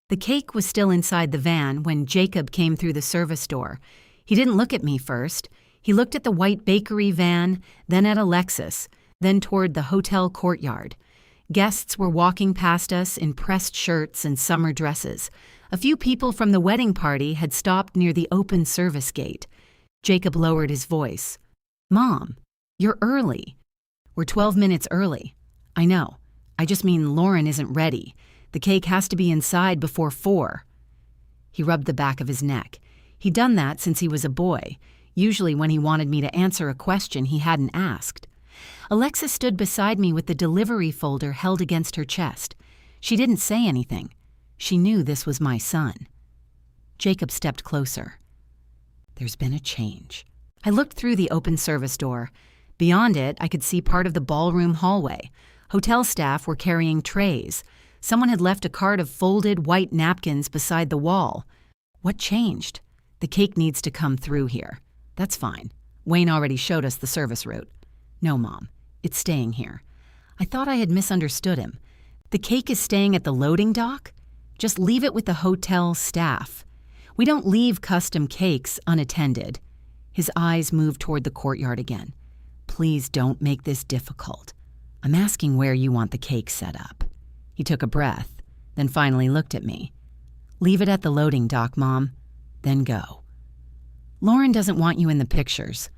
The cake was still inside the van when Jacob came through the service door. He didn't look at me first. He looked at the white bakery van, then at Alexis, then toward the hotel courtyard. Guests were walking past us in pressed shirts and summer dresses. A few people from the wedding party had stopped near the open service gate. Jacob lowered his voice. "Mom, you're early." "We're 12 minutes early." "I know. I just mean Lauren isn't ready. The cake has to be inside before 4. He rubbed the back of his neck. He'd done that since he was a boy, usually when he wanted me to answer a question he hadn't asked. Alexis stood beside me with the delivery folder held against her chest. She didn't say anything. She knew this was my son. Jacob stepped closer. "There's been a change." I looked through the open service door. Beyond it, I could see part of the ballroom hallway. Hotel staff were carrying trays. Someone had left a cart of folded white napkins beside the wall. What changed? "The cake needs to come through here." "That's fine. Wayne already showed us the service route." "No, Mom. It's staying here." I thought I had misunderstood him. "The cake is staying at the loading dock? Just leave it with the hotel staff. We don't leave custom cakes unattended." His eyes moved toward the courtyard again. "Please don't make this difficult. I'm asking where you want the cake set up." He took a breath, then finally looked at me. "Leave it at the loading dock, Mom. Then go." "Lauren doesn't want you in the pictures."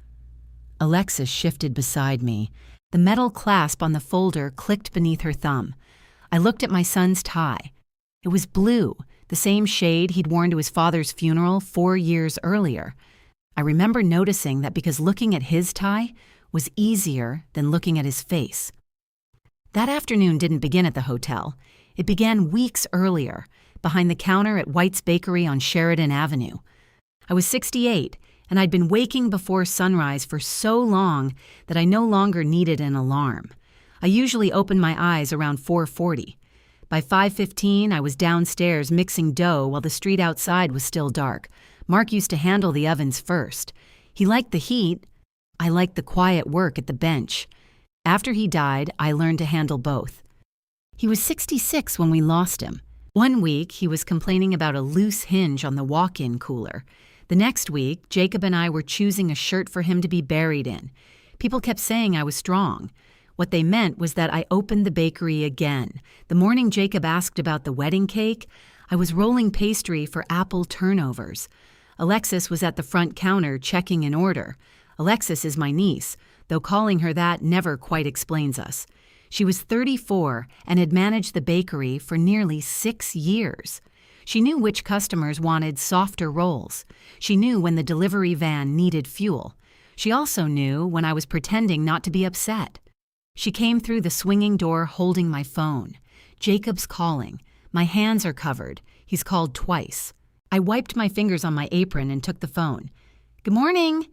Alexis shifted beside me. The metal clasp on the folder clicked beneath her thumb. I looked at my son's tie. It was blue, the same shade he'd worn to his father's funeral 4 years earlier. I remember noticing that because looking at his tie was easier than looking at his face. That afternoon didn't begin at the hotel. It began weeks earlier, behind the counter at White's Bakery on Sheridan Avenue. I was 68, and I'd been waking before sunrise for so long that I no longer needed an alarm. I usually opened my eyes around 4:40. By 5:15, I was downstairs mixing dough while the street outside was still dark. Mark used to handle the ovens first. He liked the heat. I liked the quiet work at the bench. After he died, I learned to handle both. He was 66 when we lost him. One week, he was complaining about a loose hinge on the walk-in cooler. The next week, Jacob and I were choosing a shirt for him to be buried in. People kept saying I was strong. What they meant was that I opened the bakery again. The morning Jacob asked about the wedding cake, I was rolling pastry for apple turnovers. Alexis was at the front counter checking an order. Alexis is my niece, though calling her that never quite explains us. She was 34 and had managed the bakery for nearly 6 years. She knew which customers wanted softer rolls. She knew when the delivery van needed fuel. She also knew when I was pretending not to be upset. She came through the swinging door holding my phone. "Jacob's calling. My hands are covered. He's called twice." I wiped my fingers on my apron and took the phone. "Good morning."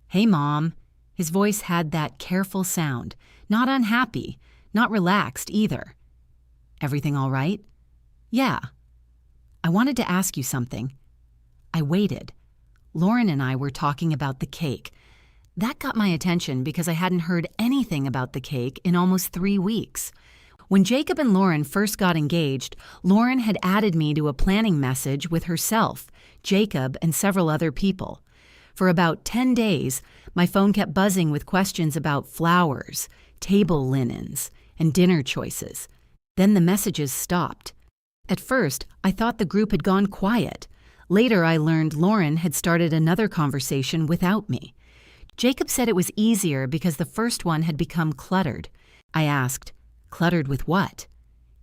"Hey, Mom." His voice had that careful sound. Not unhappy, not relaxed either. "Everything all right?" "Yeah." "I wanted to ask you something." I waited. Lauren and I were talking about the cake. That got my attention because I hadn't heard anything about the cake in almost 3 weeks. When Jacob and Lauren first got engaged, Lauren had added me to a planning message with herself, Jacob, and several other people. For about 10 days, my phone kept buzzing with questions about flowers, table linens, and dinner choices. Then the messages stopped. At first, I thought the group had gone quiet. Later, I learned Lauren had started another conversation without me. Jacob said it was easier because the first one had become cluttered. I asked, "Cluttered with what?"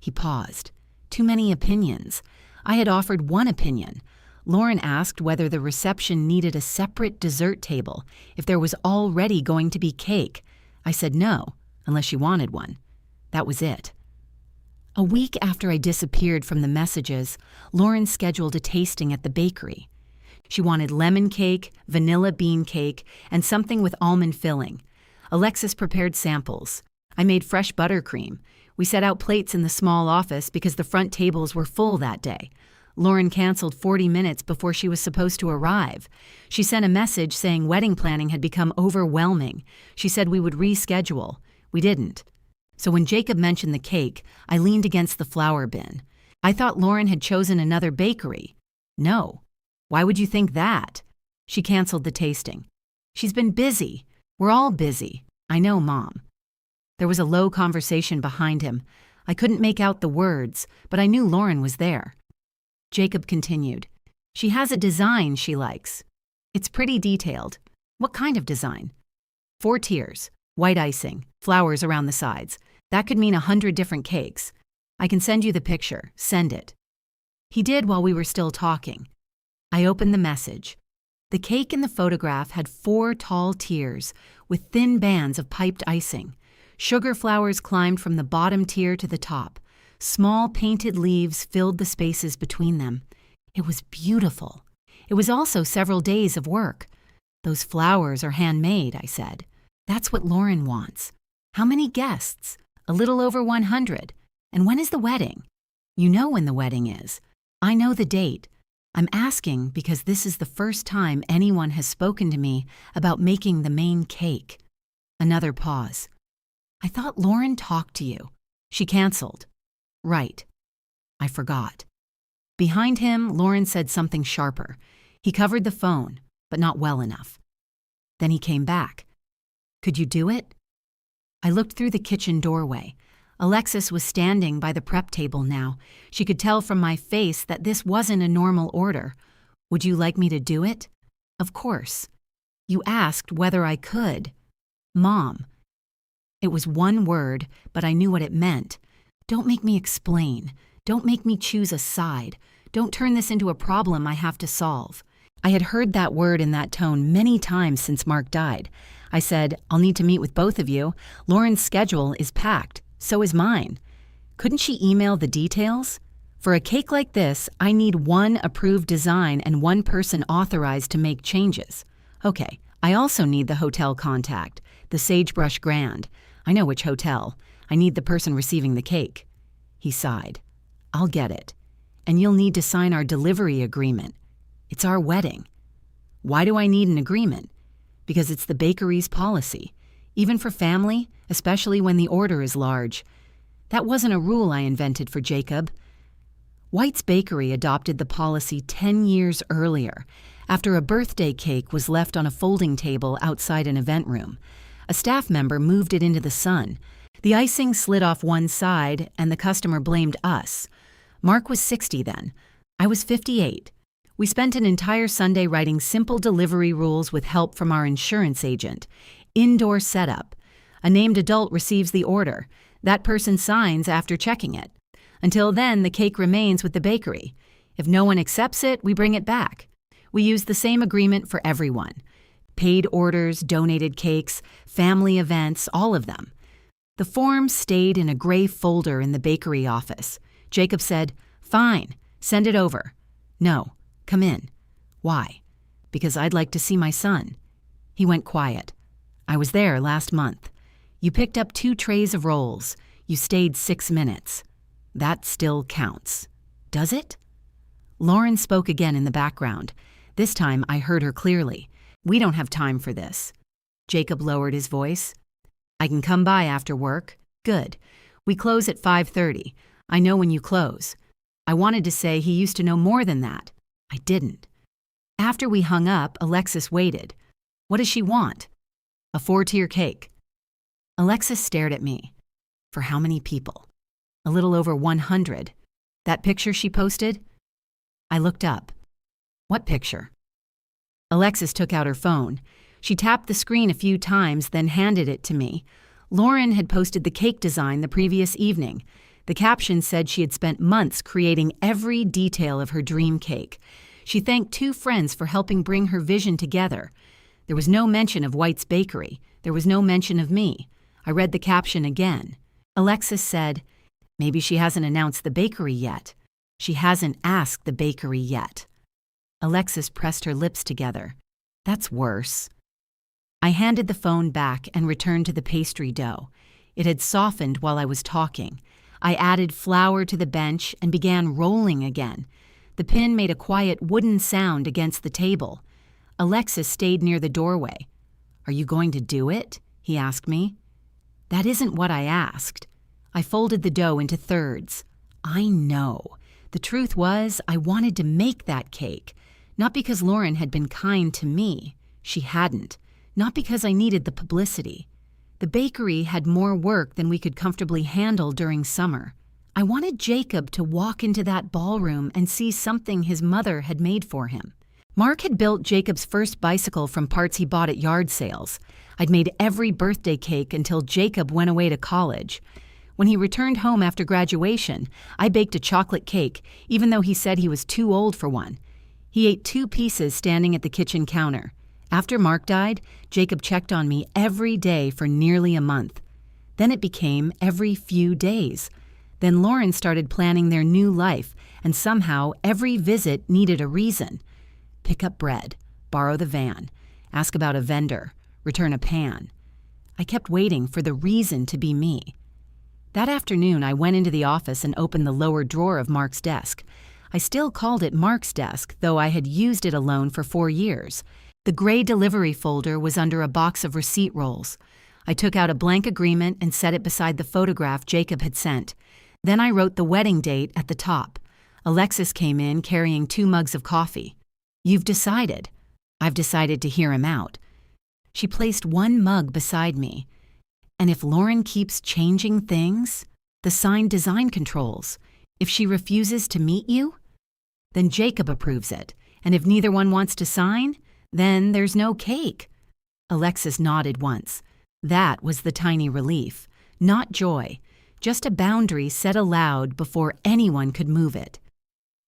He paused. "Too many opinions." I had offered one opinion. Lauren asked whether the reception needed a separate dessert table, if there was already going to be cake. I said no, unless she wanted one. That was it. A week after I disappeared from the messages, Lauren scheduled a tasting at the bakery. She wanted lemon cake, vanilla bean cake, and something with almond filling. Alexis prepared samples. I made fresh buttercream. We set out plates in the small office because the front tables were full that day. Lauren canceled 40 minutes before she was supposed to arrive. She sent a message saying wedding planning had become overwhelming. She said we would reschedule. We didn't. So when Jacob mentioned the cake, I leaned against the flower bin. I thought Lauren had chosen another bakery. No. Why would you think that? She canceled the tasting. She's been busy. We're all busy. I know, Mom. There was a low conversation behind him. I couldn't make out the words, but I knew Lauren was there. Jacob continued. She has a design she likes. It's pretty detailed. What kind of design? 4 tiers, white icing, flowers around the sides. That could mean 100 different cakes. I can send you the picture. Send it. He did while we were still talking. I opened the message. The cake in the photograph had 4 tall tiers with thin bands of piped icing. Sugar flowers climbed from the bottom tier to the top. Small painted leaves filled the spaces between them. It was beautiful. It was also several days of work. Those flowers are handmade, I said. That's what Lauren wants. How many guests? A little over 100. And when is the wedding? You know when the wedding is. I know the date. I'm asking because this is the first time anyone has spoken to me about making the main cake. Another pause. I thought Lauren talked to you. She canceled. Right. I forgot. Behind him, Lauren said something sharper. He covered the phone, but not well enough. Then he came back. Could you do it? I looked through the kitchen doorway. Alexis was standing by the prep table now. She could tell from my face that this wasn't a normal order. Would you like me to do it? Of course. You asked whether I could. Mom. It was one word, but I knew what it meant. Don't make me explain. Don't make me choose a side. Don't turn this into a problem I have to solve. I had heard that word in that tone many times since Mark died. I said, I'll need to meet with both of you. Lauren's schedule is packed. So is mine. Couldn't she email the details? For a cake like this, I need 1 approved design and 1 person authorized to make changes. Okay, I also need the hotel contact, the Sagebrush Grand. I know which hotel. I need the person receiving the cake. He sighed. I'll get it. And you'll need to sign our delivery agreement. It's our wedding. Why do I need an agreement? Because it's the bakery's policy. Even for family, especially when the order is large. That wasn't a rule I invented for Jacob. White's Bakery adopted the policy 10 years earlier, after a birthday cake was left on a folding table outside an event room. A staff member moved it into the sun. The icing slid off one side, and the customer blamed us. Mark was 60 then. I was 58. We spent an entire Sunday writing simple delivery rules with help from our insurance agent. Indoor setup. A named adult receives the order. That person signs after checking it. Until then, the cake remains with the bakery. If no one accepts it, we bring it back. We use the same agreement for everyone. Paid orders, donated cakes, family events, all of them. The form stayed in a gray folder in the bakery office. Jacob said, Fine, send it over. No, come in. Why? Because I'd like to see my son. He went quiet. I was there last month. You picked up 2 trays of rolls. You stayed 6 minutes. That still counts. Does it? Lauren spoke again in the background. This time I heard her clearly. We don't have time for this. Jacob lowered his voice. I can come by after work. Good. We close at 5:30. I know when you close. I wanted to say he used to know more than that. I didn't. After we hung up, Alexis waited. What does she want? A 4-tier cake. Alexis stared at me. For how many people? A little over 100. That picture she posted? I looked up. What picture? Alexis took out her phone. She tapped the screen a few times, then handed it to me. Lauren had posted the cake design the previous evening. The caption said she had spent months creating every detail of her dream cake. She thanked 2 friends for helping bring her vision together. There was no mention of White's Bakery. There was no mention of me. I read the caption again. Alexis said, Maybe she hasn't announced the bakery yet. She hasn't asked the bakery yet. Alexis pressed her lips together. That's worse. I handed the phone back and returned to the pastry dough. It had softened while I was talking. I added flour to the bench and began rolling again. The pin made a quiet wooden sound against the table. Alexis stayed near the doorway. Are you going to do it? He asked me. That isn't what I asked. I folded the dough into thirds. I know. The truth was, I wanted to make that cake. Not because Lauren had been kind to me. She hadn't. Not because I needed the publicity. The bakery had more work than we could comfortably handle during summer. I wanted Jacob to walk into that ballroom and see something his mother had made for him. Mark had built Jacob's first bicycle from parts he bought at yard sales. I'd made every birthday cake until Jacob went away to college. When he returned home after graduation, I baked a chocolate cake, even though he said he was too old for one. He ate 2 pieces standing at the kitchen counter. After Mark died, Jacob checked on me every day for nearly a month. Then it became every few days. Then Lauren started planning their new life, and somehow every visit needed a reason. Pick up bread, borrow the van, ask about a vendor, return a pan. I kept waiting for the reason to be me. That afternoon, I went into the office and opened the lower drawer of Mark's desk. I still called it Mark's desk, though I had used it alone for 4 years. The gray delivery folder was under a box of receipt rolls. I took out a blank agreement and set it beside the photograph Jacob had sent. Then I wrote the wedding date at the top. Alexis came in carrying 2 mugs of coffee. "You've decided." I've decided to hear him out. She placed 1 mug beside me. "And if Lauren keeps changing things, the signed design controls, if she refuses to meet you, then Jacob approves it. And if neither one wants to sign, then there's no cake." Alexis nodded once. That was the tiny relief. Not joy, just a boundary set aloud before anyone could move it.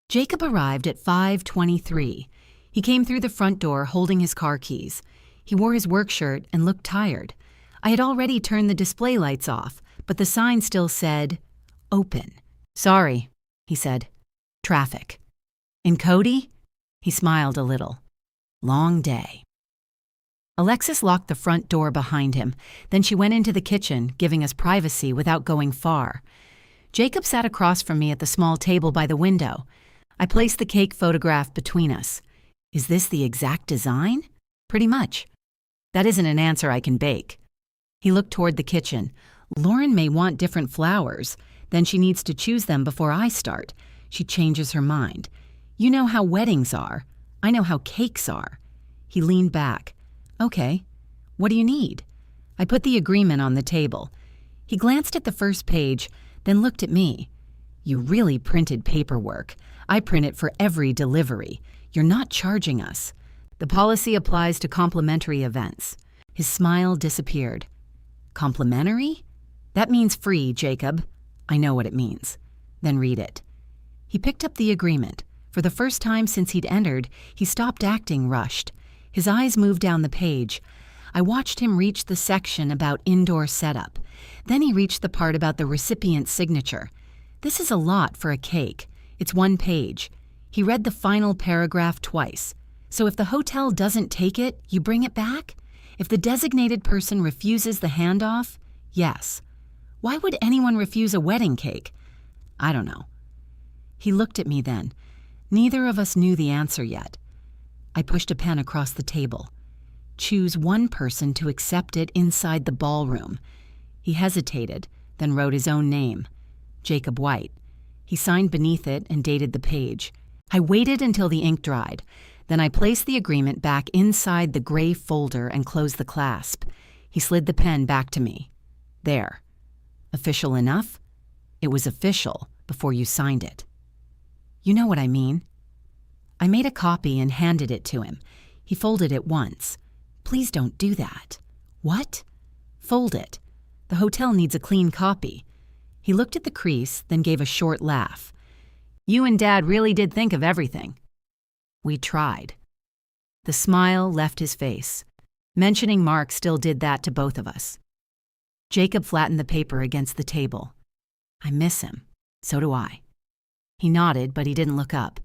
Jacob arrived at 5:23. He came through the front door holding his car keys. He wore his work shirt and looked tired. I had already turned the display lights off, but the sign still said, "Open." "Sorry," he said. "Traffic." "In Cody?" He smiled a little. "Long day." Alexis locked the front door behind him. Then she went into the kitchen, giving us privacy without going far. Jacob sat across from me at the small table by the window. I placed the cake photograph between us. "Is this the exact design?" "Pretty much." "That isn't an answer I can bake." He looked toward the kitchen. "Lauren may want different flowers. Then she needs to choose them before I start. She changes her mind. You know how weddings are. I know how cakes are." He leaned back. "Okay. What do you need?" I put the agreement on the table. He glanced at the first page, then looked at me. "You really printed paperwork. I print it for every delivery. You're not charging us. The policy applies to complimentary events." His smile disappeared. "Complimentary? That means free, Jacob." "I know what it means." "Then read it." He picked up the agreement. For the first time since he'd entered, he stopped acting rushed. His eyes moved down the page. I watched him reach the section about indoor setup. Then he reached the part about the recipient's signature. This is a lot for a cake. It's 1 page. He read the final paragraph twice. "So if the hotel doesn't take it, you bring it back? If the designated person refuses the handoff, yes. Why would anyone refuse a wedding cake? I don't know." He looked at me then. Neither of us knew the answer yet. I pushed a pen across the table. "Choose 1 person to accept it inside the ballroom." He hesitated, then wrote his own name, Jacob White. He signed beneath it and dated the page. I waited until the ink dried. Then I placed the agreement back inside the gray folder and closed the clasp. He slid the pen back to me. "There. Official enough?" "It was official before you signed it." "You know what I mean." I made a copy and handed it to him. He folded it once. "Please don't do that." "What?" "Fold it. The hotel needs a clean copy." He looked at the crease, then gave a short laugh. "You and Dad really did think of everything." "We tried." The smile left his face. Mentioning Mark still did that to both of us. Jacob flattened the paper against the table. "I miss him. So do I." He nodded, but he didn't look up.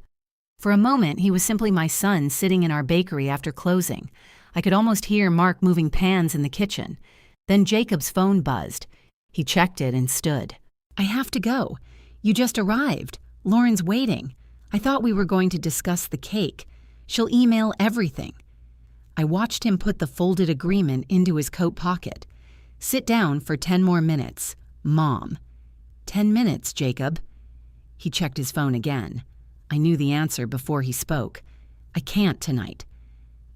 For a moment, he was simply my son sitting in our bakery after closing. I could almost hear Mark moving pans in the kitchen. Then Jacob's phone buzzed. He checked it and stood. "I have to go. You just arrived. Lauren's waiting. I thought we were going to discuss the cake. She'll email everything." I watched him put the folded agreement into his coat pocket. "Sit down for 10 more minutes. Mom." 10 minutes, Jacob." He checked his phone again. I knew the answer before he spoke. I can't tonight.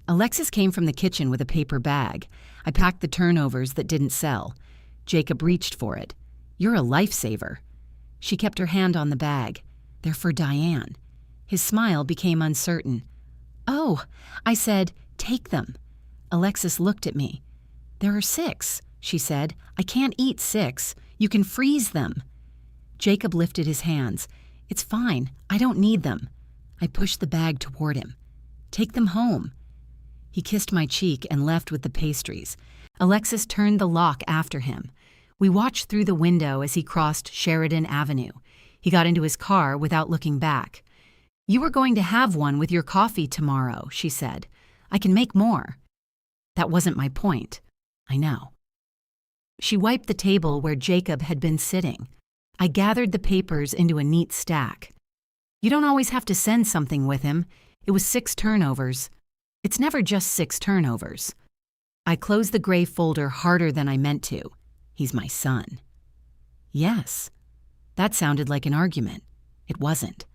Alexis came from the kitchen with a paper bag. I packed the turnovers that didn't sell. Jacob reached for it. You're a lifesaver. She kept her hand on the bag. They're for Diane. His smile became uncertain. Oh, I said, take them. Alexis looked at me. There are 6, she said. I can't eat 6. You can freeze them. Jacob lifted his hands. It's fine. I don't need them. I pushed the bag toward him. Take them home. He kissed my cheek and left with the pastries. Alexis turned the lock after him. We watched through the window as he crossed Sheridan Avenue. He got into his car without looking back. You were going to have one with your coffee tomorrow, she said. I can make more. That wasn't my point. I know. She wiped the table where Jacob had been sitting. I gathered the papers into a neat stack. You don't always have to send something with him. It was 6 turnovers. It's never just 6 turnovers. I closed the gray folder harder than I meant to. He's my son. Yes. That sounded like an argument. It wasn't.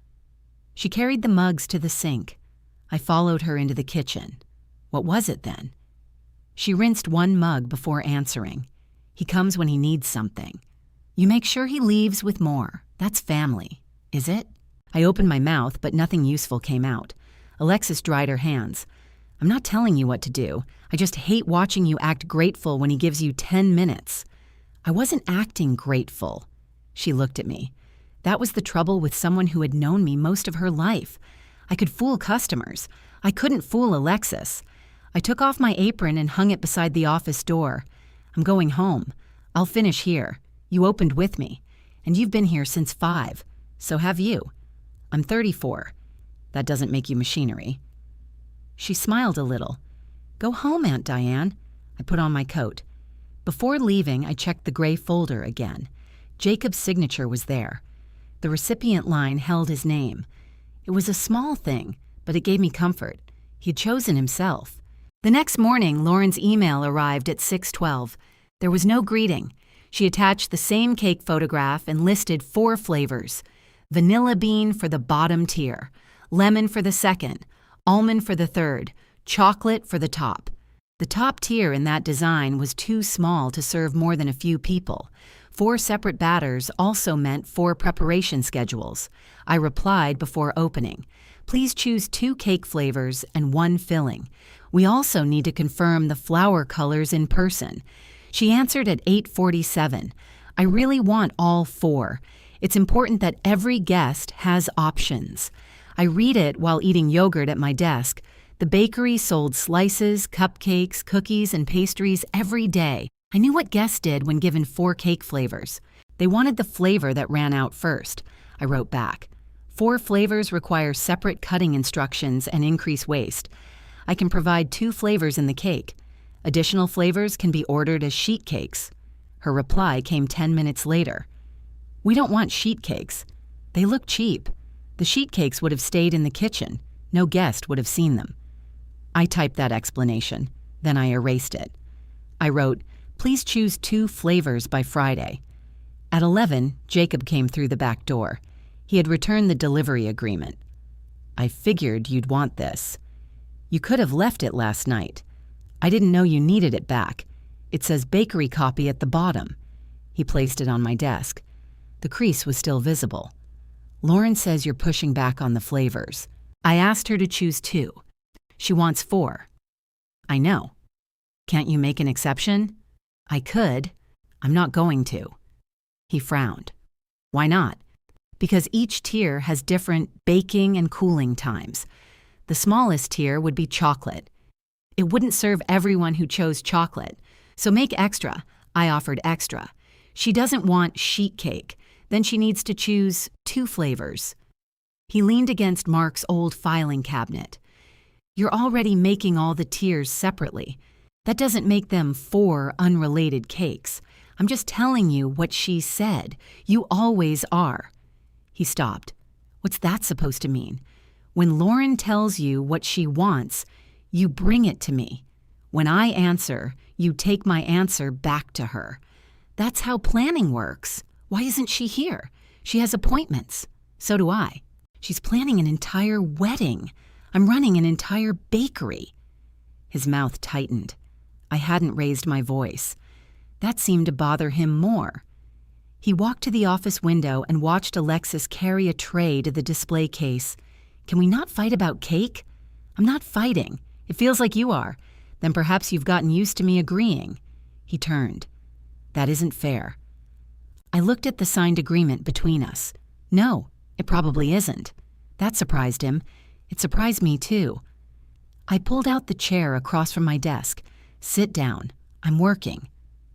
She carried the mugs to the sink. I followed her into the kitchen. What was it then? She rinsed one mug before answering. He comes when he needs something. You make sure he leaves with more. That's family. Is it? I opened my mouth, but nothing useful came out. Alexis dried her hands. I'm not telling you what to do. I just hate watching you act grateful when he gives you 10 minutes. I wasn't acting grateful. She looked at me. That was the trouble with someone who had known me most of her life. I could fool customers. I couldn't fool Alexis. I took off my apron and hung it beside the office door. I'm going home. I'll finish here. You opened with me. And you've been here since 5. So have you. I'm 34. That doesn't make you machinery. She smiled a little. Go home, Aunt Diane. I put on my coat. Before leaving, I checked the gray folder again. Jacob's signature was there. The recipient line held his name. It was a small thing, but it gave me comfort. He had chosen himself. The next morning, Lauren's email arrived at 6:12. There was no greeting. She attached the same cake photograph and listed 4 flavors. Vanilla bean for the bottom tier, lemon for the second, almond for the third, chocolate for the top. The top tier in that design was too small to serve more than a few people. 4 separate batters also meant 4 preparation schedules. I replied before opening. Please choose 2 cake flavors and 1 filling. We also need to confirm the flower colors in person. She answered at 8:47. I really want all 4. It's important that every guest has options. I read it while eating yogurt at my desk. The bakery sold slices, cupcakes, cookies, and pastries every day. I knew what guests did when given 4 cake flavors. They wanted the flavor that ran out first. I wrote back. 4 flavors require separate cutting instructions and increase waste. I can provide 2 flavors in the cake. Additional flavors can be ordered as sheet cakes. Her reply came 10 minutes later. We don't want sheet cakes. They look cheap. The sheet cakes would have stayed in the kitchen. No guest would have seen them. I typed that explanation. Then I erased it. I wrote, please choose 2 flavors by Friday. At 11, Jacob came through the back door. He had returned the delivery agreement. I figured you'd want this. You could have left it last night. I didn't know you needed it back. It says bakery copy at the bottom. He placed it on my desk. The crease was still visible. Lauren says you're pushing back on the flavors. I asked her to choose 2. She wants 4. I know. Can't you make an exception? I could. I'm not going to. He frowned. Why not? Because each tier has different baking and cooling times. The smallest tier would be chocolate. It wouldn't serve everyone who chose chocolate, so make extra. I offered extra. She doesn't want sheet cake. Then she needs to choose 2 flavors. He leaned against Mark's old filing cabinet. You're already making all the tiers separately. That doesn't make them 4 unrelated cakes. I'm just telling you what she said. You always are. He stopped. What's that supposed to mean? When Lauren tells you what she wants, you bring it to me. When I answer, you take my answer back to her. That's how planning works. Why isn't she here? She has appointments. So do I. She's planning an entire wedding. I'm running an entire bakery. His mouth tightened. I hadn't raised my voice. That seemed to bother him more. He walked to the office window and watched Alexis carry a tray to the display case. Can we not fight about cake? I'm not fighting. It feels like you are. Then perhaps you've gotten used to me agreeing. He turned. That isn't fair. I looked at the signed agreement between us. No, it probably isn't. That surprised him. It surprised me too. I pulled out the chair across from my desk. Sit down. I'm working.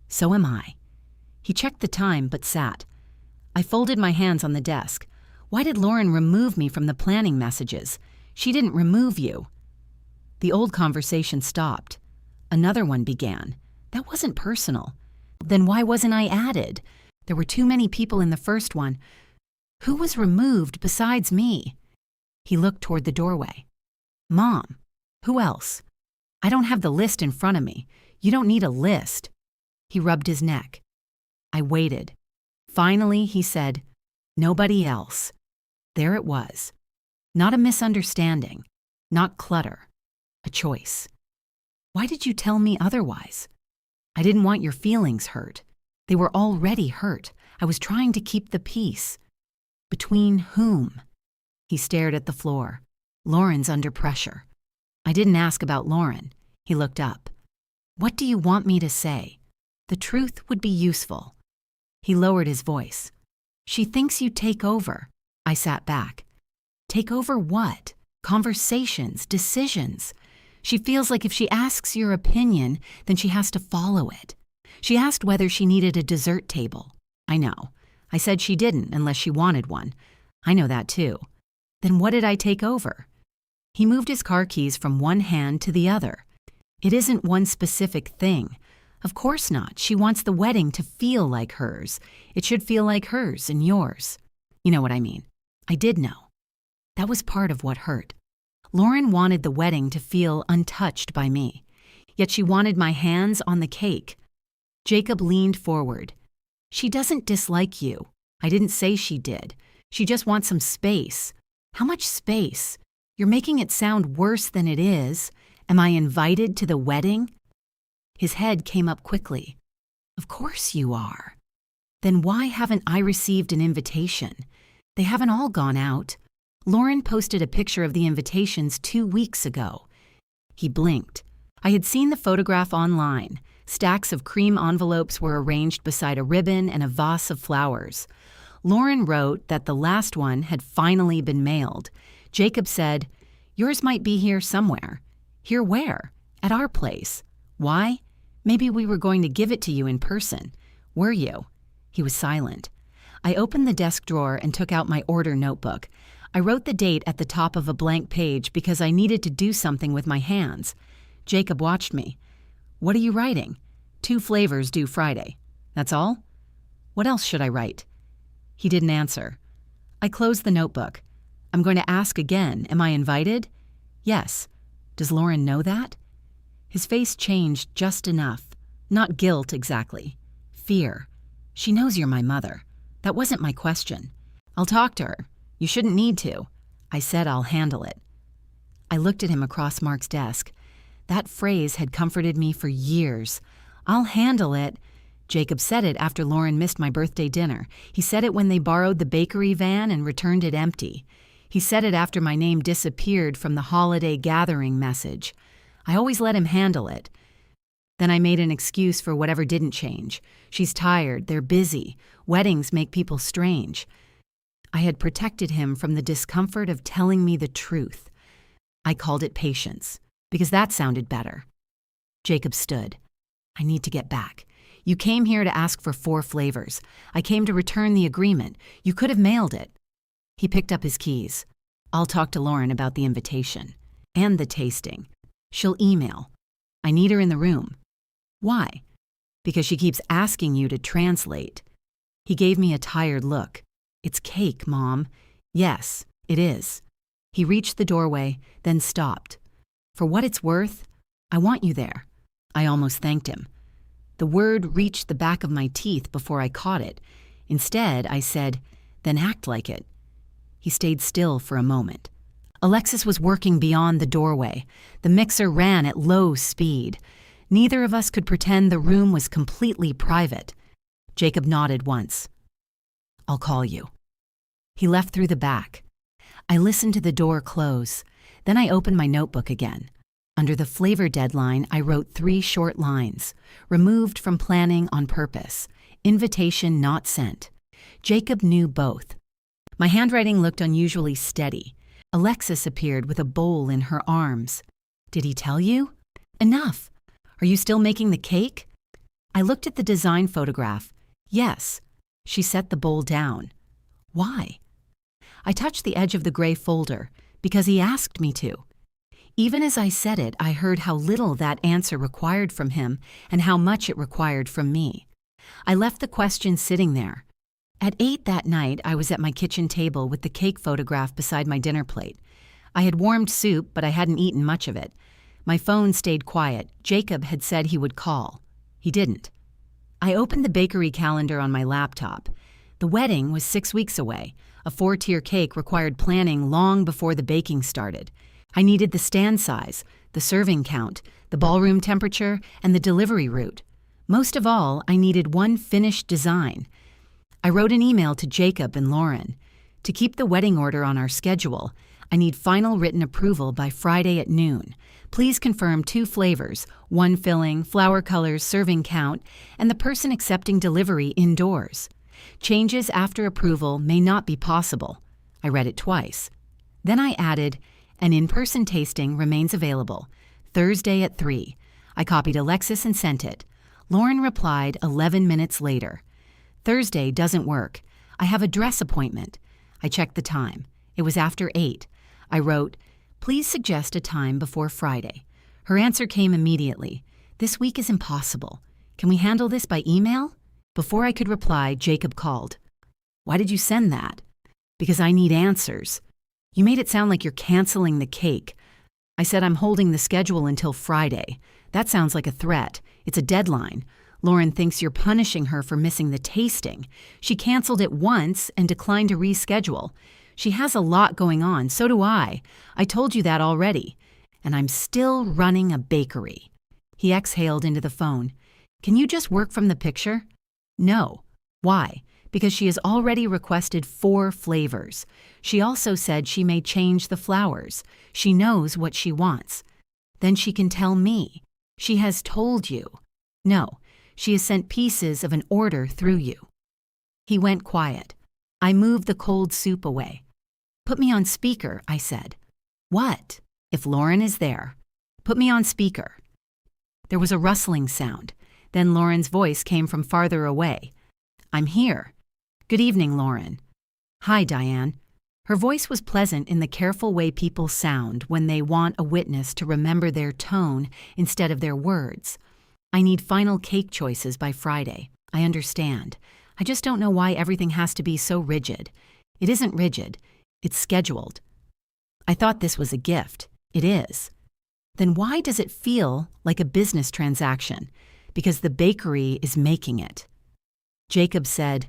So am I. He checked the time but sat. I folded my hands on the desk. Why did Lauren remove me from the planning messages? She didn't remove you. The old conversation stopped. Another one began. That wasn't personal. Then why wasn't I added? There were too many people in the first one. Who was removed besides me? He looked toward the doorway. Mom. Who else? I don't have the list in front of me. You don't need a list. He rubbed his neck. I waited. Finally, he said, nobody else. There it was. Not a misunderstanding. Not clutter. A choice. Why did you tell me otherwise? I didn't want your feelings hurt. They were already hurt. I was trying to keep the peace. Between whom? He stared at the floor. Lauren's under pressure. I didn't ask about Lauren. He looked up. What do you want me to say? The truth would be useful. He lowered his voice. She thinks you take over. I sat back. Take over what? Conversations, decisions. She feels like if she asks your opinion, then she has to follow it. She asked whether she needed a dessert table. I know. I said she didn't unless she wanted one. I know that too. Then what did I take over? He moved his car keys from one hand to the other. It isn't one specific thing. Of course not. She wants the wedding to feel like hers. It should feel like hers and yours. You know what I mean. I did know. That was part of what hurt. Lauren wanted the wedding to feel untouched by me. Yet she wanted my hands on the cake. Jacob leaned forward. She doesn't dislike you. I didn't say she did. She just wants some space. How much space? You're making it sound worse than it is. Am I invited to the wedding? His head came up quickly. Of course you are. Then why haven't I received an invitation? They haven't all gone out. Lauren posted a picture of the invitations 2 weeks ago. He blinked. I had seen the photograph online. Stacks of cream envelopes were arranged beside a ribbon and a vase of flowers. Lauren wrote that the last one had finally been mailed. Jacob said, yours might be here somewhere. Here where? At our place. Why? Maybe we were going to give it to you in person. Were you? He was silent. I opened the desk drawer and took out my order notebook. I wrote the date at the top of a blank page because I needed to do something with my hands. Jacob watched me. What are you writing? 2 flavors due Friday. That's all? What else should I write? He didn't answer. I closed the notebook. I'm going to ask again, am I invited? Yes. Does Lauren know that? His face changed just enough. Not guilt exactly. Fear. She knows you're my mother. That wasn't my question. I'll talk to her. You shouldn't need to. I said I'll handle it. I looked at him across Mark's desk. That phrase had comforted me for years. I'll handle it. Jacob said it after Lauren missed my birthday dinner. He said it when they borrowed the bakery van and returned it empty. He said it after my name disappeared from the holiday gathering message. I always let him handle it. Then I made an excuse for whatever didn't change. She's tired, they're busy. Weddings make people strange. I had protected him from the discomfort of telling me the truth. I called it patience, because that sounded better. Jacob stood. I need to get back. You came here to ask for 4 flavors. I came to return the agreement. You could have mailed it. He picked up his keys. I'll talk to Lauren about the invitation. And the tasting. She'll email. I need her in the room. Why? Because she keeps asking you to translate. He gave me a tired look. It's cake, Mom. Yes, it is. He reached the doorway, then stopped. For what it's worth, I want you there. I almost thanked him. The word reached the back of my teeth before I caught it. Instead, I said, then act like it. He stayed still for a moment. Alexis was working beyond the doorway. The mixer ran at low speed. Neither of us could pretend the room was completely private. Jacob nodded once. "I'll call you." He left through the back. I listened to the door close. Then I opened my notebook again. Under the flavor deadline, I wrote 3 short lines. Removed from planning on purpose. Invitation not sent. Jacob knew both. My handwriting looked unusually steady. Alexis appeared with a bowl in her arms. "Did he tell you?" "Enough. Are you still making the cake?" I looked at the design photograph. "Yes." She set the bowl down. "Why?" I touched the edge of the gray folder. "Because he asked me to." Even as I said it, I heard how little that answer required from him and how much it required from me. I left the question sitting there. At 8 that night, I was at my kitchen table with the cake photograph beside my dinner plate. I had warmed soup, but I hadn't eaten much of it. My phone stayed quiet. Jacob had said he would call. He didn't. I opened the bakery calendar on my laptop. The wedding was 6 weeks away. A 4-tier cake required planning long before the baking started. I needed the stand size, the serving count, the ballroom temperature, and the delivery route. Most of all, I needed one finished design. I wrote an email to Jacob and Lauren. To keep the wedding order on our schedule, I need final written approval by Friday at noon. Please confirm 2 flavors, 1 filling, flower colors, serving count, and the person accepting delivery indoors. Changes after approval may not be possible. I read it twice. Then I added, an in-person tasting remains available, Thursday at 3. I copied Alexis and sent it. Lauren replied 11 minutes later. Thursday doesn't work. I have a dress appointment. I checked the time. It was after 8. I wrote, please suggest a time before Friday. Her answer came immediately. This week is impossible. Can we handle this by email? Before I could reply, Jacob called. Why did you send that? Because I need answers. You made it sound like you're canceling the cake. I said I'm holding the schedule until Friday. That sounds like a threat. It's a deadline. Lauren thinks you're punishing her for missing the tasting. She canceled it once and declined to reschedule. She has a lot going on, so do I. I told you that already. And I'm still running a bakery. He exhaled into the phone. Can you just work from the picture? No. Why? Because she has already requested 4 flavors. She also said she may change the flowers. She knows what she wants. Then she can tell me. She has told you. No, she has sent pieces of an order through you. He went quiet. I moved the cold soup away. Put me on speaker, I said. What? If Lauren is there. Put me on speaker. There was a rustling sound. Then Lauren's voice came from farther away. I'm here. Good evening, Lauren. Hi, Diane. Her voice was pleasant in the careful way people sound when they want a witness to remember their tone instead of their words. I need final cake choices by Friday. I understand. I just don't know why everything has to be so rigid. It isn't rigid. It's scheduled. I thought this was a gift. It is. Then why does it feel like a business transaction? Because the bakery is making it. Jacob said,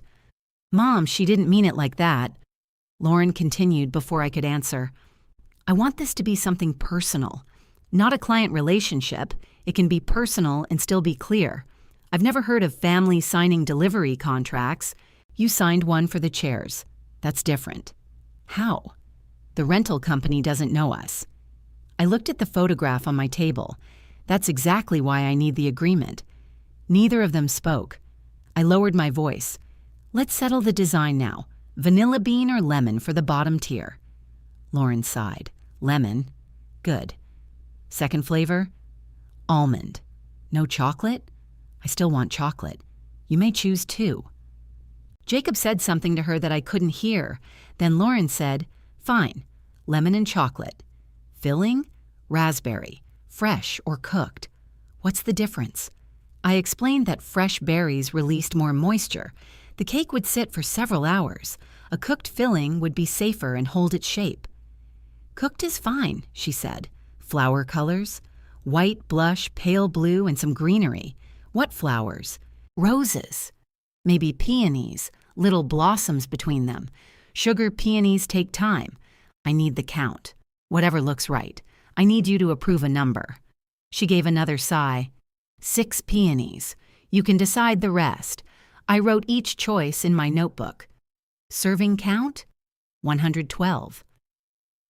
Mom, she didn't mean it like that. Lauren continued before I could answer. I want this to be something personal, not a client relationship. It can be personal and still be clear. I've never heard of family signing delivery contracts. You signed one for the chairs. That's different. How? The rental company doesn't know us. I looked at the photograph on my table. That's exactly why I need the agreement. Neither of them spoke. I lowered my voice. Let's settle the design now. Vanilla bean or lemon for the bottom tier. Lauren sighed. Lemon. Good. Second flavor? Almond. No chocolate? I still want chocolate. You may choose 2. Jacob said something to her that I couldn't hear. Then Lauren said, Fine. Lemon and chocolate. Filling? Raspberry. Fresh or cooked. What's the difference? I explained that fresh berries released more moisture. The cake would sit for several hours. A cooked filling would be safer and hold its shape. Cooked is fine, she said. Flower colors? White, blush, pale blue, and some greenery. What flowers? Roses. Maybe peonies, little blossoms between them. Sugar peonies take time. I need the count. Whatever looks right. I need you to approve a number. She gave another sigh. 6 peonies. You can decide the rest. I wrote each choice in my notebook. Serving count? 112.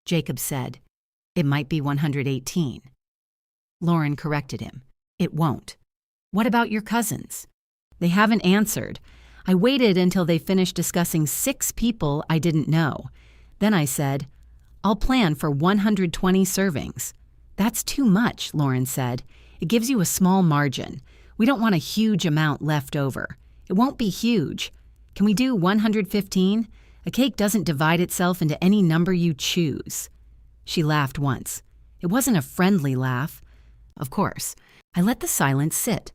Jacob said, It might be 118. Lauren corrected him. It won't. What about your cousins? They haven't answered. I waited until they finished discussing 6 people I didn't know. Then I said, I'll plan for 120 servings. That's too much, Lauren said. It gives you a small margin. We don't want a huge amount left over. It won't be huge. Can we do 115? A cake doesn't divide itself into any number you choose. She laughed once. It wasn't a friendly laugh. Of course. I let the silence sit.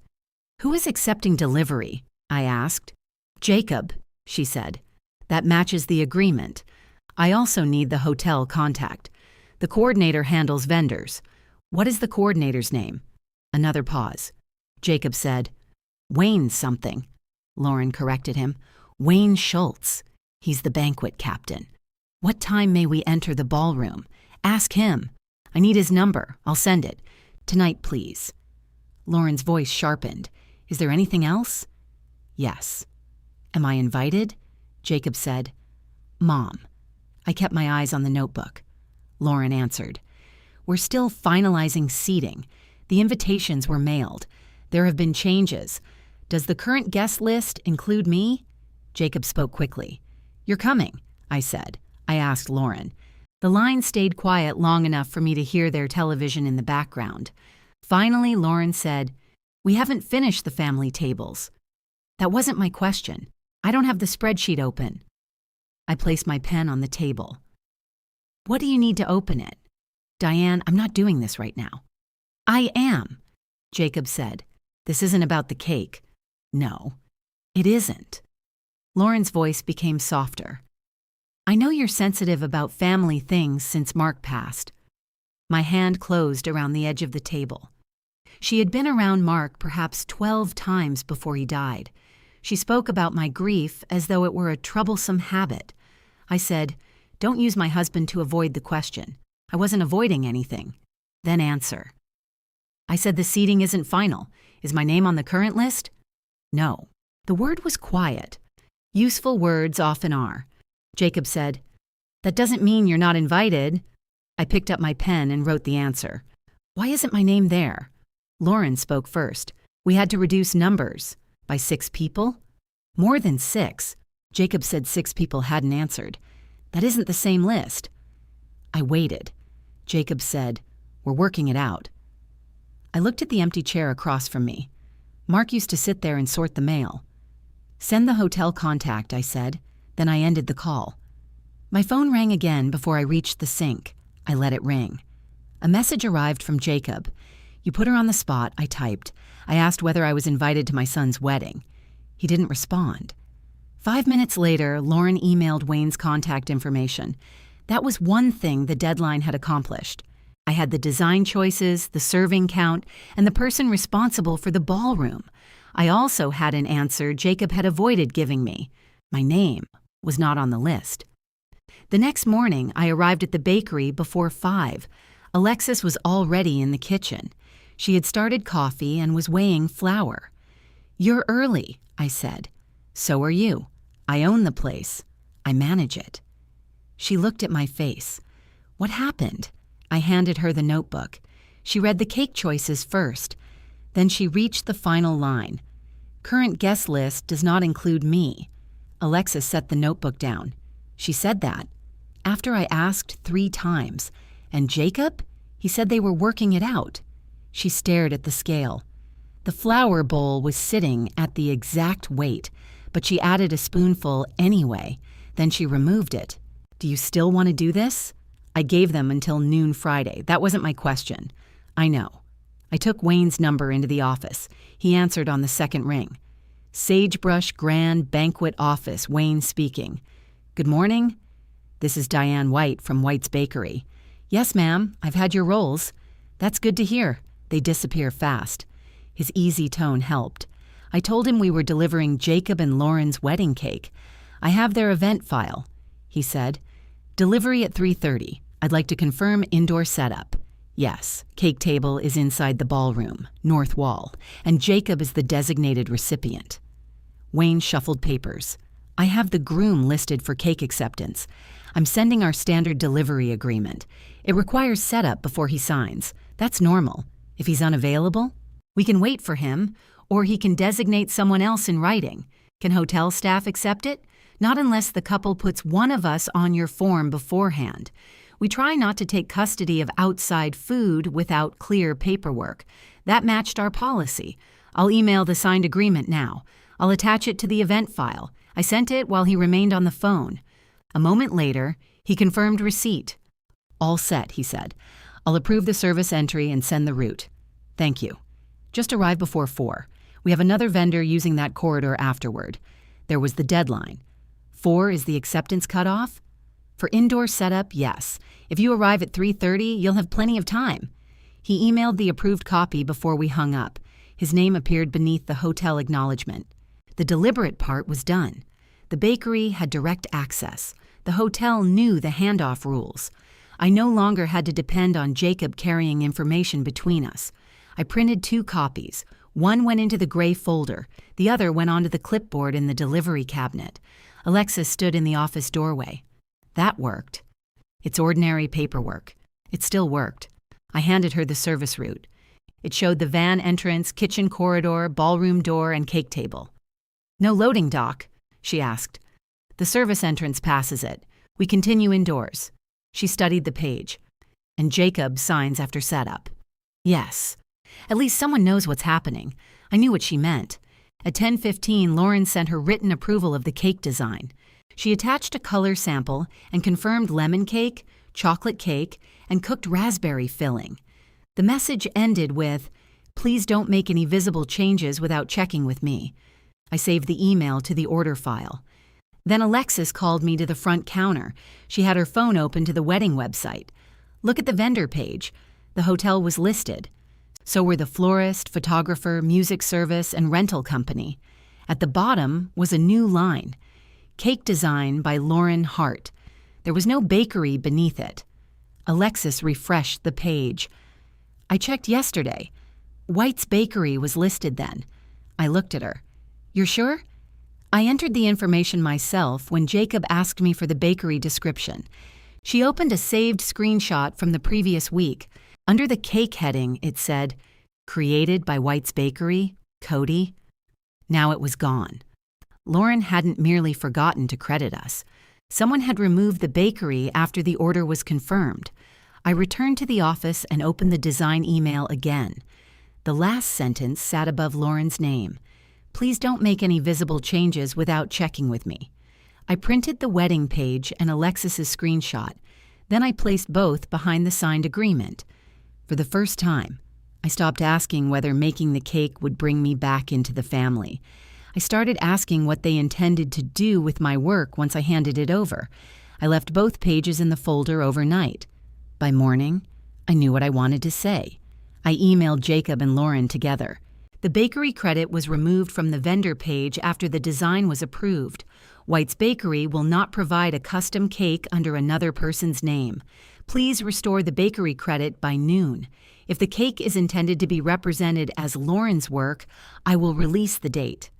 Who is accepting delivery? I asked. Jacob, she said. That matches the agreement. I also need the hotel contact. The coordinator handles vendors. What is the coordinator's name? Another pause. Jacob said, Wayne something. Lauren corrected him. Wayne Schultz. He's the banquet captain. What time may we enter the ballroom? Ask him. I need his number. I'll send it. Tonight, please. Lauren's voice sharpened. Is there anything else? Yes. Am I invited? Jacob said. Mom. I kept my eyes on the notebook. Lauren answered. We're still finalizing seating. The invitations were mailed. There have been changes. Does the current guest list include me? Jacob spoke quickly. You're coming, I said. I asked Lauren. The line stayed quiet long enough for me to hear their television in the background. Finally, Lauren said, We haven't finished the family tables. That wasn't my question. I don't have the spreadsheet open. I placed my pen on the table. What do you need to open it? Diane, I'm not doing this right now. I am, Jacob said. This isn't about the cake. No, it isn't. Lauren's voice became softer. I know you're sensitive about family things since Mark passed. My hand closed around the edge of the table. She had been around Mark perhaps 12 times before he died. She spoke about my grief as though it were a troublesome habit. I said, Don't use my husband to avoid the question. I wasn't avoiding anything. Then answer. I said the seating isn't final. Is my name on the current list? No. The word was quiet. Useful words often are. Jacob said, That doesn't mean you're not invited. I picked up my pen and wrote the answer. Why isn't my name there? Lauren spoke first. We had to reduce numbers. By 6 people? More than 6. Jacob said 6 people hadn't answered. That isn't the same list. I waited. Jacob said, We're working it out. I looked at the empty chair across from me. Mark used to sit there and sort the mail. Send the hotel contact, I said. Then I ended the call. My phone rang again before I reached the sink. I let it ring. A message arrived from Jacob. You put her on the spot, I typed. I asked whether I was invited to my son's wedding. He didn't respond. 5 minutes later, Lauren emailed Wayne's contact information. That was one thing the deadline had accomplished. I had the design choices, the serving count, and the person responsible for the ballroom. I also had an answer Jacob had avoided giving me. My name was not on the list. The next morning, I arrived at the bakery before 5. Alexis was already in the kitchen. She had started coffee and was weighing flour. You're early, I said. So are you. I own the place. I manage it. She looked at my face. What happened? I handed her the notebook. She read the cake choices first. Then she reached the final line. Current guest list does not include me. Alexis set the notebook down. She said that. After I asked 3 times. And Jacob? He said they were working it out. She stared at the scale. The flour bowl was sitting at the exact weight, but she added a spoonful anyway. Then she removed it. Do you still want to do this? I gave them until noon Friday. That wasn't my question. I know. I took Wayne's number into the office. He answered on the second ring. Sagebrush Grand Banquet Office, Wayne speaking. Good morning. This is Diane White from White's Bakery. Yes, ma'am. I've had your rolls. That's good to hear. They disappear fast. His easy tone helped. I told him we were delivering Jacob and Lauren's wedding cake. I have their event file. he said. Delivery at 3:30. I'd like to confirm indoor setup. Yes, cake table is inside the ballroom, north wall, and Jacob is the designated recipient. Wayne shuffled papers. I have the groom listed for cake acceptance. I'm sending our standard delivery agreement. It requires setup before he signs. That's normal. If he's unavailable, we can wait for him, or he can designate someone else in writing. Can hotel staff accept it? Not unless the couple puts one of us on your form beforehand. We try not to take custody of outside food without clear paperwork. That matched our policy. I'll email the signed agreement now. I'll attach it to the event file. I sent it while he remained on the phone. A moment later, he confirmed receipt. All set, he said. I'll approve the service entry and send the route. Thank you. Just arrived before 4. We have another vendor using that corridor afterward. There was the deadline. 4 is the acceptance cutoff? For indoor setup, yes. If you arrive at 3:30, you'll have plenty of time. He emailed the approved copy before we hung up. His name appeared beneath the hotel acknowledgement. The deliberate part was done. The bakery had direct access. The hotel knew the handoff rules. I no longer had to depend on Jacob carrying information between us. I printed 2 copies. One went into the gray folder. The other went onto the clipboard in the delivery cabinet. Alexis stood in the office doorway. That worked. It's ordinary paperwork. It still worked. I handed her the service route. It showed the van entrance, kitchen corridor, ballroom door, and cake table. No loading dock? She asked. The service entrance passes it. We continue indoors. She studied the page. And Jacob signs after setup. Yes. At least someone knows what's happening. I knew what she meant. At 10:15, Lauren sent her written approval of the cake design. She attached a color sample and confirmed lemon cake, chocolate cake, and cooked raspberry filling. The message ended with, "Please don't make any visible changes without checking with me." I saved the email to the order file. Then Alexis called me to the front counter. She had her phone open to the wedding website. Look at the vendor page. The hotel was listed. So were the florist, photographer, music service, and rental company. At the bottom was a new line. Cake design by Lauren Hart. There was no bakery beneath it. Alexis refreshed the page. I checked yesterday. White's Bakery was listed then. I looked at her. You're sure? I entered the information myself when Jacob asked me for the bakery description. She opened a saved screenshot from the previous week. Under the cake heading, it said, "Created by White's Bakery, Cody." Now it was gone. Lauren hadn't merely forgotten to credit us. Someone had removed the bakery after the order was confirmed. I returned to the office and opened the design email again. The last sentence sat above Lauren's name. Please don't make any visible changes without checking with me. I printed the wedding page and Alexis's screenshot. Then I placed both behind the signed agreement. For the first time, I stopped asking whether making the cake would bring me back into the family. I started asking what they intended to do with my work once I handed it over. I left both pages in the folder overnight. By morning, I knew what I wanted to say. I emailed Jacob and Lauren together. The bakery credit was removed from the vendor page after the design was approved. White's Bakery will not provide a custom cake under another person's name. Please restore the bakery credit by noon. If the cake is intended to be represented as Lauren's work, I will release the date.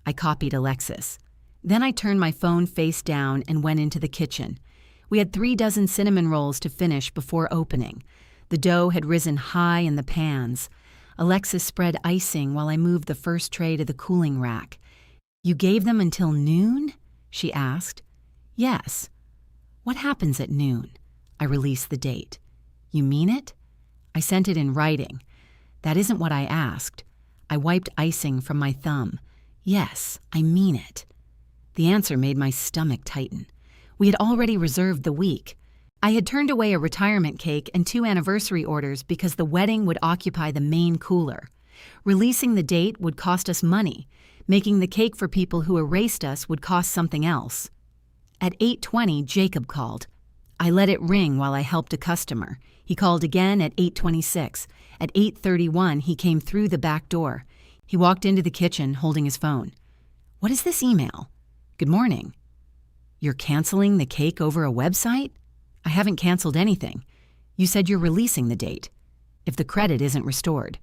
I copied Alexis. Then I turned my phone face down and went into the kitchen. We had 3 dozen cinnamon rolls to finish before opening. The dough had risen high in the pans. Alexis spread icing while I moved the first tray to the cooling rack. You gave them until noon? She asked. Yes. What happens at noon? I released the date. You mean it? I sent it in writing. That isn't what I asked. I wiped icing from my thumb. Yes, I mean it. The answer made my stomach tighten. We had already reserved the week. I had turned away a retirement cake and 2 anniversary orders because the wedding would occupy the main cooler. Releasing the date would cost us money. Making the cake for people who erased us would cost something else. At 8:20, Jacob called. I let it ring while I helped a customer. He called again at 8:26. At 8:31, he came through the back door. He walked into the kitchen holding his phone. What is this email? Good morning. You're canceling the cake over a website? I haven't canceled anything. You said you're releasing the date. If the credit isn't restored.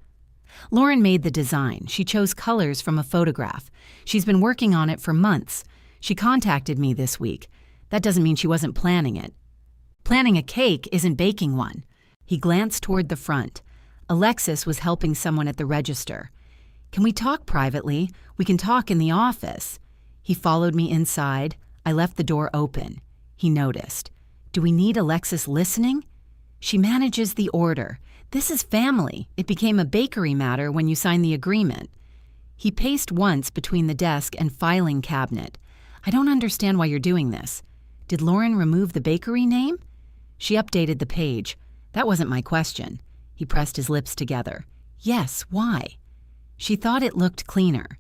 Lauren made the design. She chose colors from a photograph. She's been working on it for months. She contacted me this week. That doesn't mean she wasn't planning it. Planning a cake isn't baking one. He glanced toward the front. Alexis was helping someone at the register. Can we talk privately? We can talk in the office. He followed me inside. I left the door open. He noticed. Do we need Alexis listening? She manages the order. This is family. It became a bakery matter when you signed the agreement. He paced once between the desk and filing cabinet. I don't understand why you're doing this. Did Lauren remove the bakery name? She updated the page. That wasn't my question. He pressed his lips together. Yes, why? She thought it looked cleaner.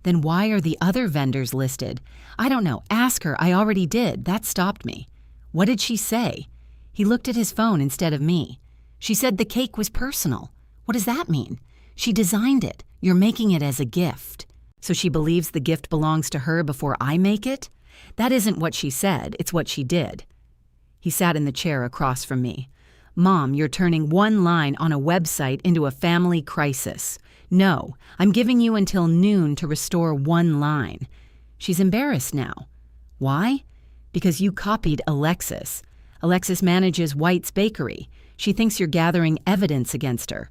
Then why are the other vendors listed? I don't know. Ask her. I already did. That stopped me. What did she say? He looked at his phone instead of me. She said the cake was personal. What does that mean? She designed it. You're making it as a gift. So she believes the gift belongs to her before I make it? That isn't what she said. It's what she did. He sat in the chair across from me. Mom, you're turning one line on a website into a family crisis. No, I'm giving you until noon to restore one line. She's embarrassed now. Why? Because you copied Alexis. Alexis manages White's Bakery. She thinks you're gathering evidence against her.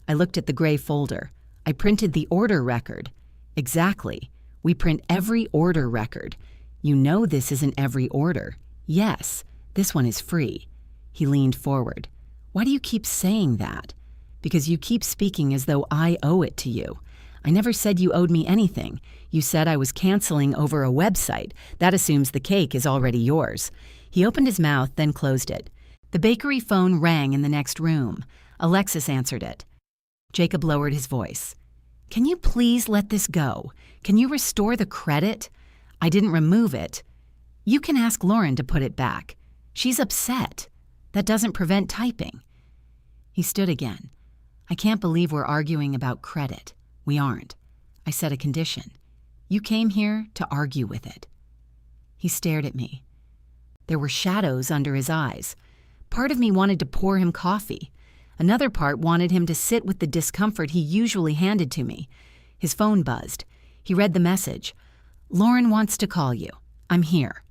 I looked at the gray folder. I printed the order record. Exactly. We print every order record. You know this isn't every order. Yes, this one is free. He leaned forward. Why do you keep saying that? Because you keep speaking as though I owe it to you. I never said you owed me anything. You said I was canceling over a website. That assumes the cake is already yours. He opened his mouth, then closed it. The bakery phone rang in the next room. Alexis answered it. Jacob lowered his voice. Can you please let this go? Can you restore the credit? I didn't remove it. You can ask Lauren to put it back. She's upset. That doesn't prevent typing. He stood again. I can't believe we're arguing about credit. We aren't. I set a condition. You came here to argue with it. He stared at me. There were shadows under his eyes. Part of me wanted to pour him coffee. Another part wanted him to sit with the discomfort he usually handed to me. His phone buzzed. He read the message. Lauren wants to call you. I'm here.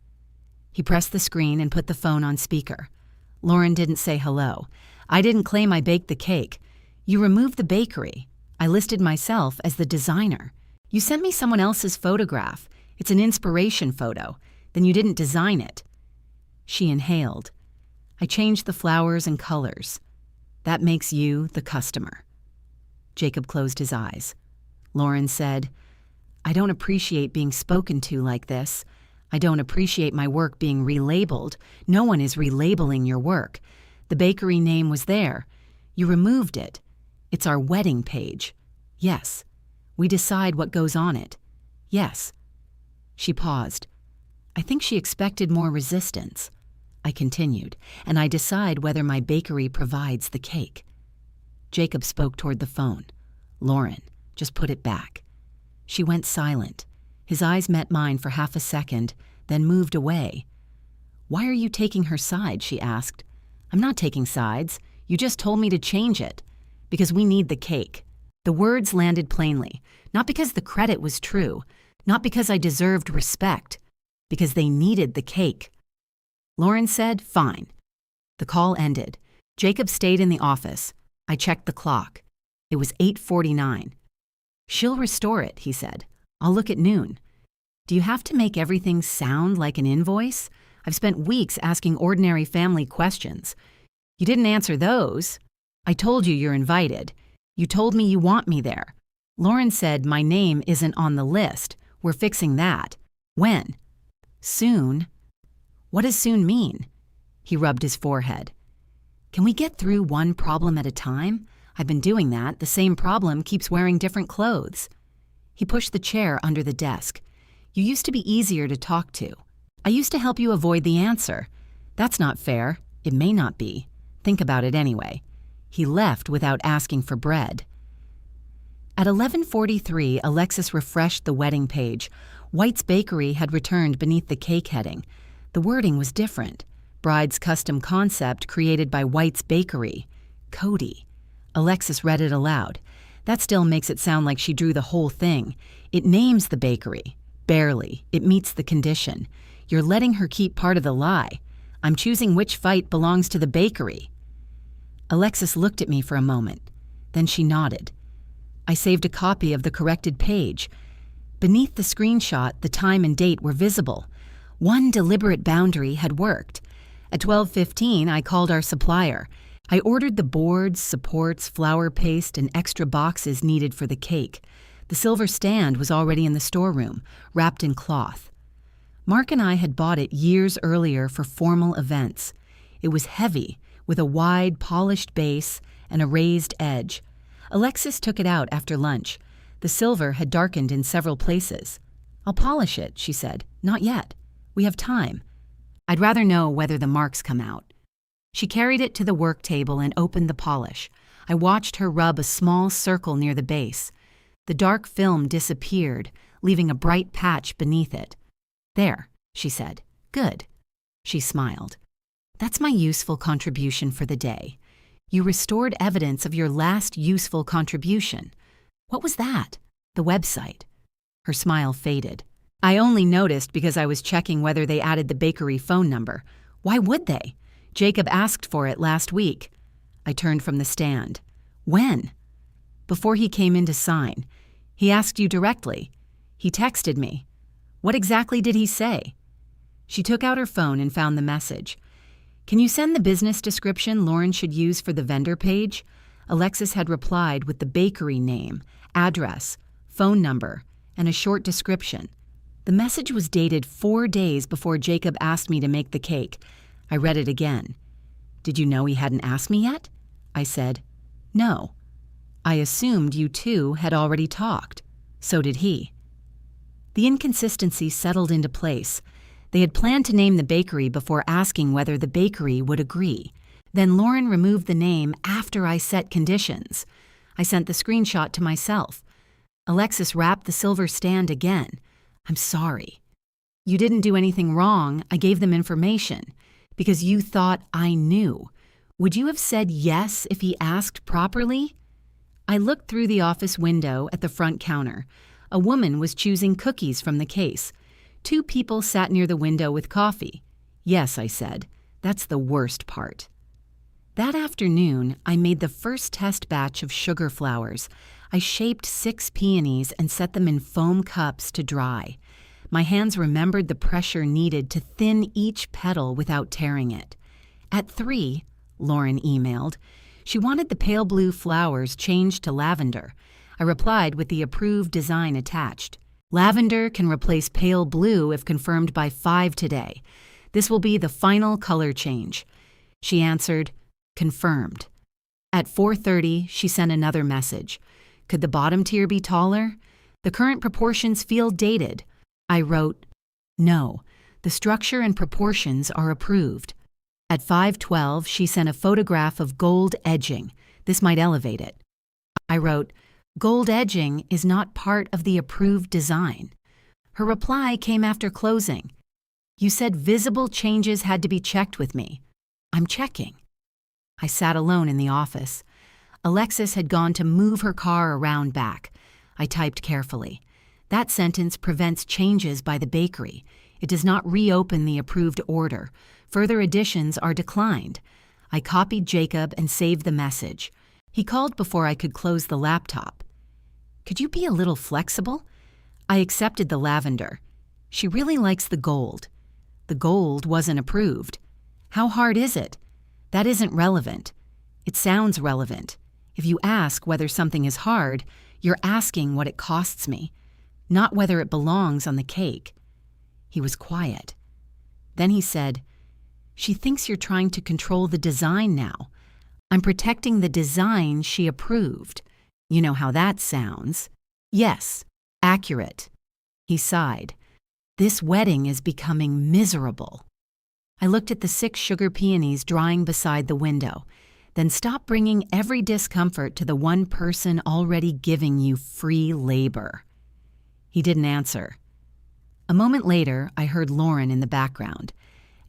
He pressed the screen and put the phone on speaker. Lauren didn't say hello. I didn't claim I baked the cake. You removed the bakery. I listed myself as the designer. You sent me someone else's photograph. It's an inspiration photo. Then you didn't design it. She inhaled. I changed the flowers and colors. That makes you the customer. Jacob closed his eyes. Lauren said, I don't appreciate being spoken to like this. I don't appreciate my work being relabeled. No one is relabeling your work. The bakery name was there. You removed it. It's our wedding page. Yes. We decide what goes on it. Yes. She paused. I think she expected more resistance. I continued, and I decide whether my bakery provides the cake. Jacob spoke toward the phone. Lauren, just put it back. She went silent. His eyes met mine for half a second, then moved away. Why are you taking her side? She asked. I'm not taking sides. You just told me to change it. Because we need the cake. The words landed plainly, not because the credit was true, not because I deserved respect, because they needed the cake. Lauren said, fine. The call ended. Jacob stayed in the office. I checked the clock. It was 8:49. She'll restore it, he said. I'll look at noon. Do you have to make everything sound like an invoice? I've spent weeks asking ordinary family questions. You didn't answer those. I told you you're invited. You told me you want me there. Lauren said my name isn't on the list. We're fixing that. When? Soon. What does soon mean? He rubbed his forehead. Can we get through one problem at a time? I've been doing that. The same problem keeps wearing different clothes. He pushed the chair under the desk. You used to be easier to talk to. I used to help you avoid the answer. That's not fair. It may not be. Think about it anyway. He left without asking for bread. At 11:43, Alexis refreshed the wedding page. White's Bakery had returned beneath the cake heading. The wording was different. Bride's custom concept created by White's Bakery. Cody. Alexis read it aloud. That still makes it sound like she drew the whole thing. It names the bakery. Barely. It meets the condition. You're letting her keep part of the lie. I'm choosing which fight belongs to the bakery. Alexis looked at me for a moment. Then she nodded. I saved a copy of the corrected page. Beneath the screenshot, the time and date were visible. One deliberate boundary had worked. At 12:15, I called our supplier. I ordered the boards, supports, flour paste, and extra boxes needed for the cake. The silver stand was already in the storeroom, wrapped in cloth. Mark and I had bought it years earlier for formal events. It was heavy, with a wide, polished base and a raised edge. Alexis took it out after lunch. The silver had darkened in several places. I'll polish it, she said. Not yet. We have time. I'd rather know whether the marks come out. She carried it to the work table and opened the polish. I watched her rub a small circle near the base. The dark film disappeared, leaving a bright patch beneath it. There, she said. Good. She smiled. That's my useful contribution for the day. You restored evidence of your last useful contribution. What was that? The website. Her smile faded. I only noticed because I was checking whether they added the bakery phone number. Why would they? Jacob asked for it last week. I turned from the stand. When? Before he came in to sign. He asked you directly. He texted me. What exactly did he say? She took out her phone and found the message. Can you send the business description Lauren should use for the vendor page? Alexis had replied with the bakery name, address, phone number, and a short description. The message was dated 4 days before Jacob asked me to make the cake. I read it again. Did you know he hadn't asked me yet? I said, no. I assumed you two had already talked. So did he. The inconsistency settled into place. They had planned to name the bakery before asking whether the bakery would agree. Then Lauren removed the name after I set conditions. I sent the screenshot to myself. Alexis wrapped the silver stand again. I'm sorry. You didn't do anything wrong. I gave them information. Because you thought I knew. Would you have said yes if he asked properly? I looked through the office window at the front counter. A woman was choosing cookies from the case. 2 people sat near the window with coffee. Yes, I said. That's the worst part. That afternoon, I made the first test batch of sugar flowers. I shaped 6 peonies and set them in foam cups to dry. My hands remembered the pressure needed to thin each petal without tearing it. At 3, Lauren emailed, she wanted the pale blue flowers changed to lavender. I replied with the approved design attached. Lavender can replace pale blue if confirmed by 5 today. This will be the final color change. She answered, confirmed. At 4:30, she sent another message. Could the bottom tier be taller? The current proportions feel dated. I wrote, no, the structure and proportions are approved. At 5:12, she sent a photograph of gold edging. This might elevate it. I wrote, gold edging is not part of the approved design. Her reply came after closing. You said visible changes had to be checked with me. I'm checking. I sat alone in the office. Alexis had gone to move her car around back. I typed carefully. That sentence prevents changes by the bakery. It does not reopen the approved order. Further additions are declined. I copied Jacob and saved the message. He called before I could close the laptop. Could you be a little flexible? I accepted the lavender. She really likes the gold. The gold wasn't approved. How hard is it? That isn't relevant. It sounds relevant. If you ask whether something is hard, you're asking what it costs me, not whether it belongs on the cake. He was quiet. Then he said, she thinks you're trying to control the design now. I'm protecting the design she approved. You know how that sounds. Yes, accurate. He sighed. This wedding is becoming miserable. I looked at the 6 sugar peonies drying beside the window, then stopped bringing every discomfort to the one person already giving you free labor. He didn't answer. A moment later, I heard Lauren in the background.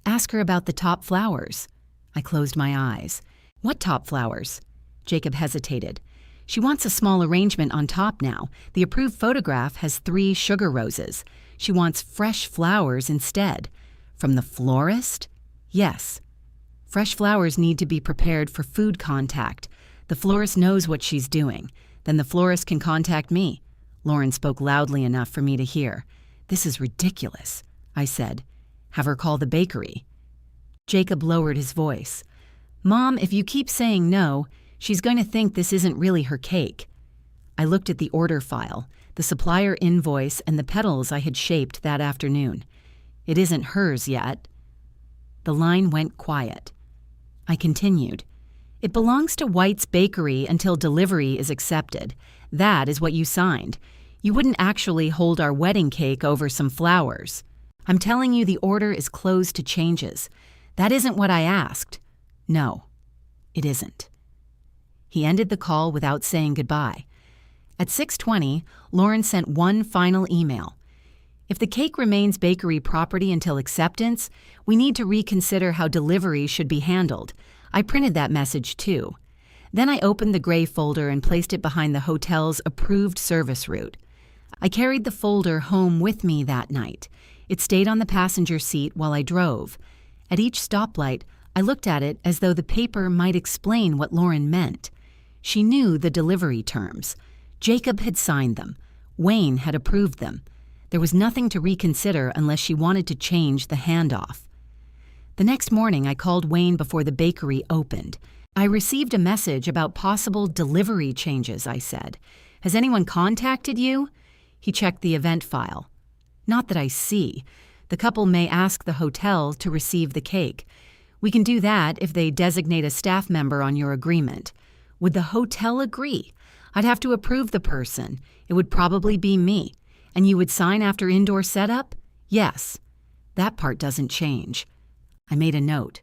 Ask her about the top flowers. I closed my eyes. What top flowers? Jacob hesitated. She wants a small arrangement on top now. The approved photograph has 3 sugar roses. She wants fresh flowers instead. From the florist? Yes. Fresh flowers need to be prepared for food contact. The florist knows what she's doing. Then the florist can contact me. Lauren spoke loudly enough for me to hear. This is ridiculous, I said. Have her call the bakery. Jacob lowered his voice. Mom, if you keep saying no, she's going to think this isn't really her cake. I looked at the order file, the supplier invoice, and the petals I had shaped that afternoon. It isn't hers yet. The line went quiet. I continued. It belongs to White's Bakery until delivery is accepted. That is what you signed. You wouldn't actually hold our wedding cake over some flowers. I'm telling you the order is closed to changes. That isn't what I asked. No, it isn't. He ended the call without saying goodbye. At 6:20, Lauren sent one final email. If the cake remains bakery property until acceptance, we need to reconsider how delivery should be handled. I printed that message too. Then I opened the gray folder and placed it behind the hotel's approved service route. I carried the folder home with me that night. It stayed on the passenger seat while I drove. At each stoplight, I looked at it as though the paper might explain what Lauren meant. She knew the delivery terms. Jacob had signed them. Wayne had approved them. There was nothing to reconsider unless she wanted to change the handoff. The next morning, I called Wayne before the bakery opened. I received a message about possible delivery changes, I said. Has anyone contacted you? He checked the event file. Not that I see. The couple may ask the hotel to receive the cake. We can do that if they designate a staff member on your agreement. Would the hotel agree? I'd have to approve the person. It would probably be me. And you would sign after indoor setup? Yes. That part doesn't change. I made a note.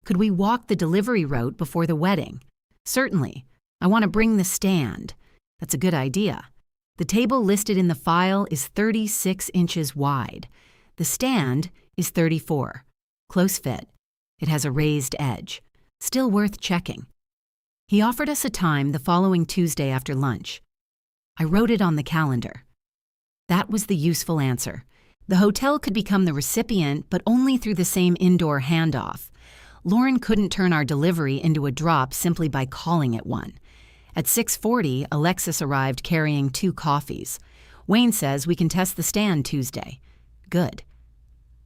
Could we walk the delivery route before the wedding? Certainly. I want to bring the stand. That's a good idea. The table listed in the file is 36 inches wide. The stand is 34. Close fit. It has a raised edge. Still worth checking. He offered us a time the following Tuesday after lunch. I wrote it on the calendar. That was the useful answer. The hotel could become the recipient, but only through the same indoor handoff. Lauren couldn't turn our delivery into a drop simply by calling it one. At 6:40, Alexis arrived carrying 2 coffees. Wayne says we can test the stand Tuesday. Good.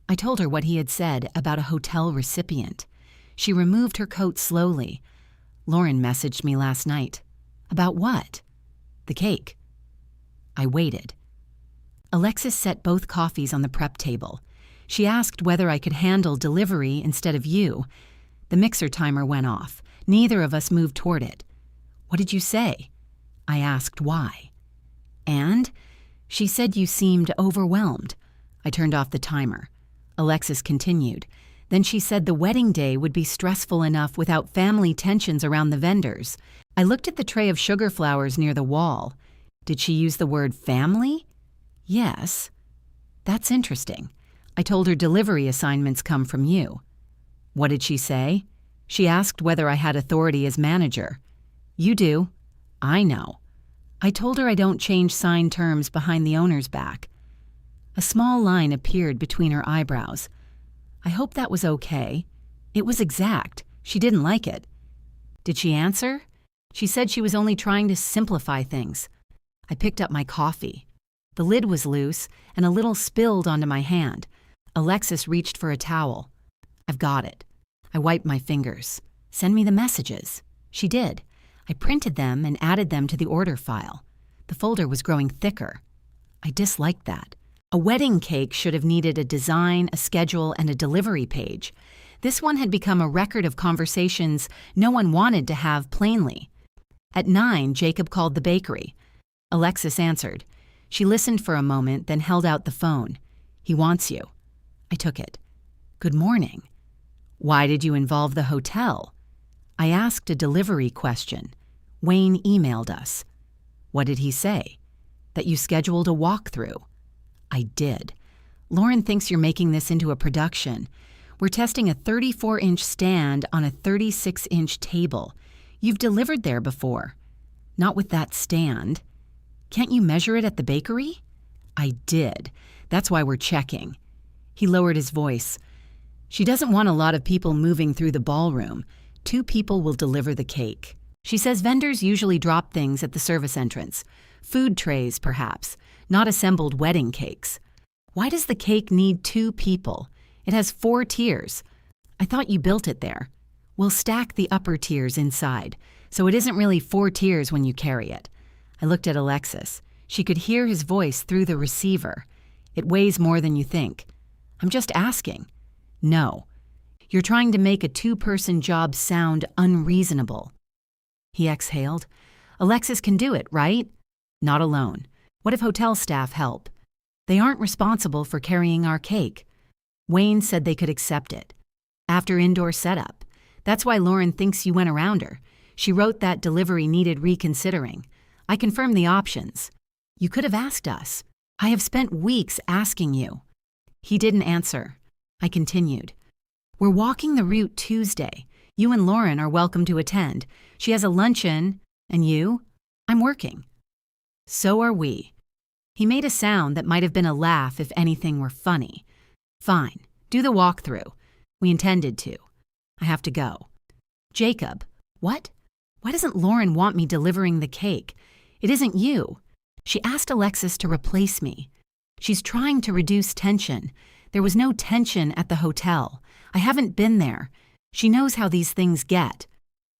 I told her what he had said about a hotel recipient. She removed her coat slowly. Lauren messaged me last night. About what? The cake. I waited. Alexis set both coffees on the prep table. She asked whether I could handle delivery instead of you. The mixer timer went off. Neither of us moved toward it. What did you say? I asked why. And? She said you seemed overwhelmed. I turned off the timer. Alexis continued. Then she said the wedding day would be stressful enough without family tensions around the vendors. I looked at the tray of sugar flowers near the wall. Did she use the word family? Yes. That's interesting. I told her delivery assignments come from you. What did she say? She asked whether I had authority as manager. You do. I know. I told her I don't change signed terms behind the owner's back. A small line appeared between her eyebrows. I hope that was okay. It was exact. She didn't like it. Did she answer? She said she was only trying to simplify things. I picked up my coffee. The lid was loose, and a little spilled onto my hand. Alexis reached for a towel. I've got it. I wiped my fingers. Send me the messages. She did. I printed them and added them to the order file. The folder was growing thicker. I disliked that. A wedding cake should have needed a design, a schedule, and a delivery page. This one had become a record of conversations no one wanted to have plainly. At 9, Jacob called the bakery. Alexis answered. She listened for a moment, then held out the phone. He wants you. I took it. Good morning. Why did you involve the hotel? I asked a delivery question. Wayne emailed us. What did he say? That you scheduled a walkthrough. I did. Lauren thinks you're making this into a production. We're testing a 34-inch stand on a 36-inch table. You've delivered there before. Not with that stand. Can't you measure it at the bakery? I did. That's why we're checking. He lowered his voice. She doesn't want a lot of people moving through the ballroom. 2 people will deliver the cake. She says vendors usually drop things at the service entrance. Food trays, perhaps, not assembled wedding cakes. Why does the cake need 2 people? It has 4 tiers. I thought you built it there. We'll stack the upper tiers inside, so it isn't really 4 tiers when you carry it. I looked at Alexis. She could hear his voice through the receiver. It weighs more than you think. I'm just asking. No. You're trying to make a 2-person job sound unreasonable. He exhaled. Alexis can do it, right? Not alone. What if hotel staff help? They aren't responsible for carrying our cake. Wayne said they could accept it. After indoor setup. That's why Lauren thinks you went around her. She wrote that delivery needed reconsidering. I confirmed the options. You could have asked us. I have spent weeks asking you. He didn't answer. I continued. We're walking the route Tuesday. You and Lauren are welcome to attend. She has a luncheon. And you? I'm working. So are we. He made a sound that might have been a laugh if anything were funny. Fine. Do the walkthrough. We intended to. I have to go. Jacob. What? Why doesn't Lauren want me delivering the cake? It isn't you. She asked Alexis to replace me. She's trying to reduce tension. There was no tension at the hotel. I haven't been there. She knows how these things get.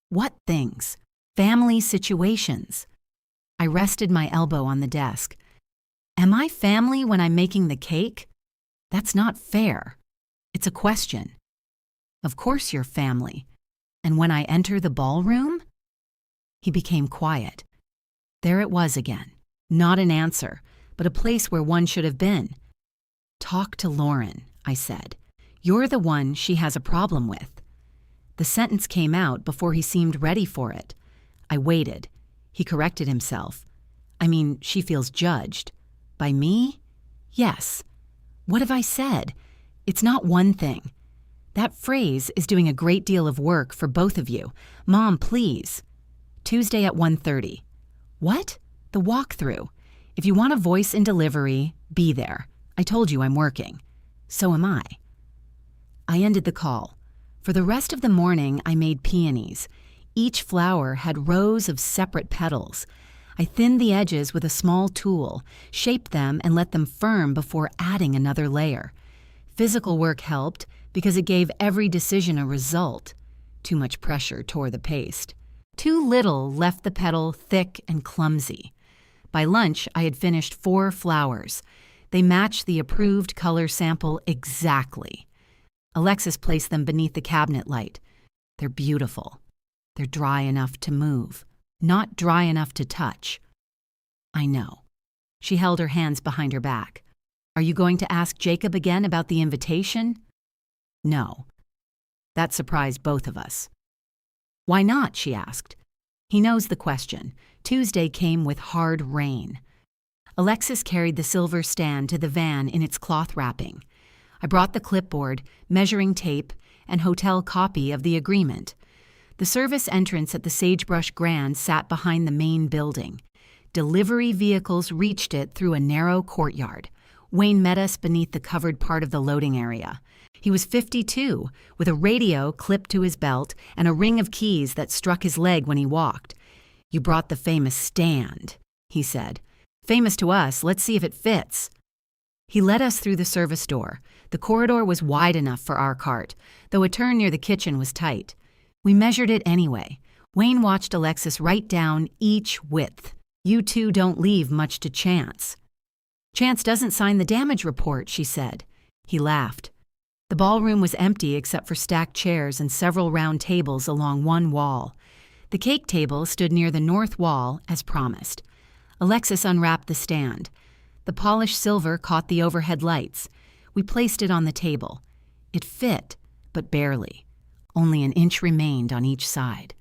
What things? Family situations. I rested my elbow on the desk. Am I family when I'm making the cake? That's not fair. It's a question. Of course you're family. And when I enter the ballroom? He became quiet. There it was again. Not an answer, but a place where one should have been. Talk to Lauren, I said. You're the one she has a problem with. The sentence came out before he seemed ready for it. I waited. He corrected himself. I mean, she feels judged. By me? Yes. What have I said? It's not one thing. That phrase is doing a great deal of work for both of you. Mom, please. Tuesday at 1:30. What? The walkthrough. If you want a voice in delivery, be there. I told you I'm working. So am I. I ended the call. For the rest of the morning, I made peonies. Each flower had rows of separate petals. I thinned the edges with a small tool, shaped them and let them firm before adding another layer. Physical work helped because it gave every decision a result. Too much pressure tore the paste. Too little left the petal thick and clumsy. By lunch, I had finished 4 flowers. They matched the approved color sample exactly. Alexis placed them beneath the cabinet light. They're beautiful. They're dry enough to move, not dry enough to touch. I know. She held her hands behind her back. Are you going to ask Jacob again about the invitation? No. That surprised both of us. Why not? She asked. He knows the question. Tuesday came with hard rain. Alexis carried the silver stand to the van in its cloth wrapping. I brought the clipboard, measuring tape, and hotel copy of the agreement. The service entrance at the Sagebrush Grand sat behind the main building. Delivery vehicles reached it through a narrow courtyard. Wayne met us beneath the covered part of the loading area. He was 52, with a radio clipped to his belt and a ring of keys that struck his leg when he walked. You brought the famous stand, he said. Famous to us, let's see if it fits. He led us through the service door. The corridor was wide enough for our cart, though a turn near the kitchen was tight. We measured it anyway. Wayne watched Alexis write down each width. You two don't leave much to chance. Chance doesn't sign the damage report, she said. He laughed. The ballroom was empty except for stacked chairs and several round tables along one wall. The cake table stood near the north wall, as promised. Alexis unwrapped the stand. The polished silver caught the overhead lights. We placed it on the table. It fit, but barely. Only an inch remained on each side.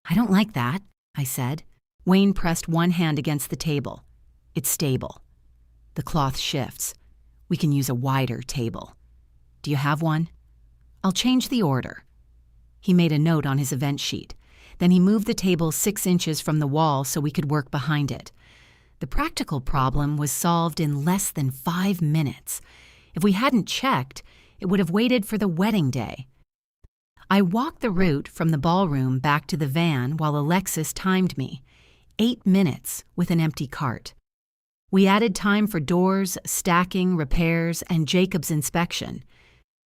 I don't like that, I said. Wayne pressed one hand against the table. It's stable. The cloth shifts. We can use a wider table. Do you have one? I'll change the order. He made a note on his event sheet. Then he moved the table 6 inches from the wall so we could work behind it. The practical problem was solved in less than 5 minutes. If we hadn't checked, it would have waited for the wedding day. I walked the route from the ballroom back to the van while Alexis timed me. 8 minutes with an empty cart. We added time for doors, stacking, repairs, and Jacob's inspection.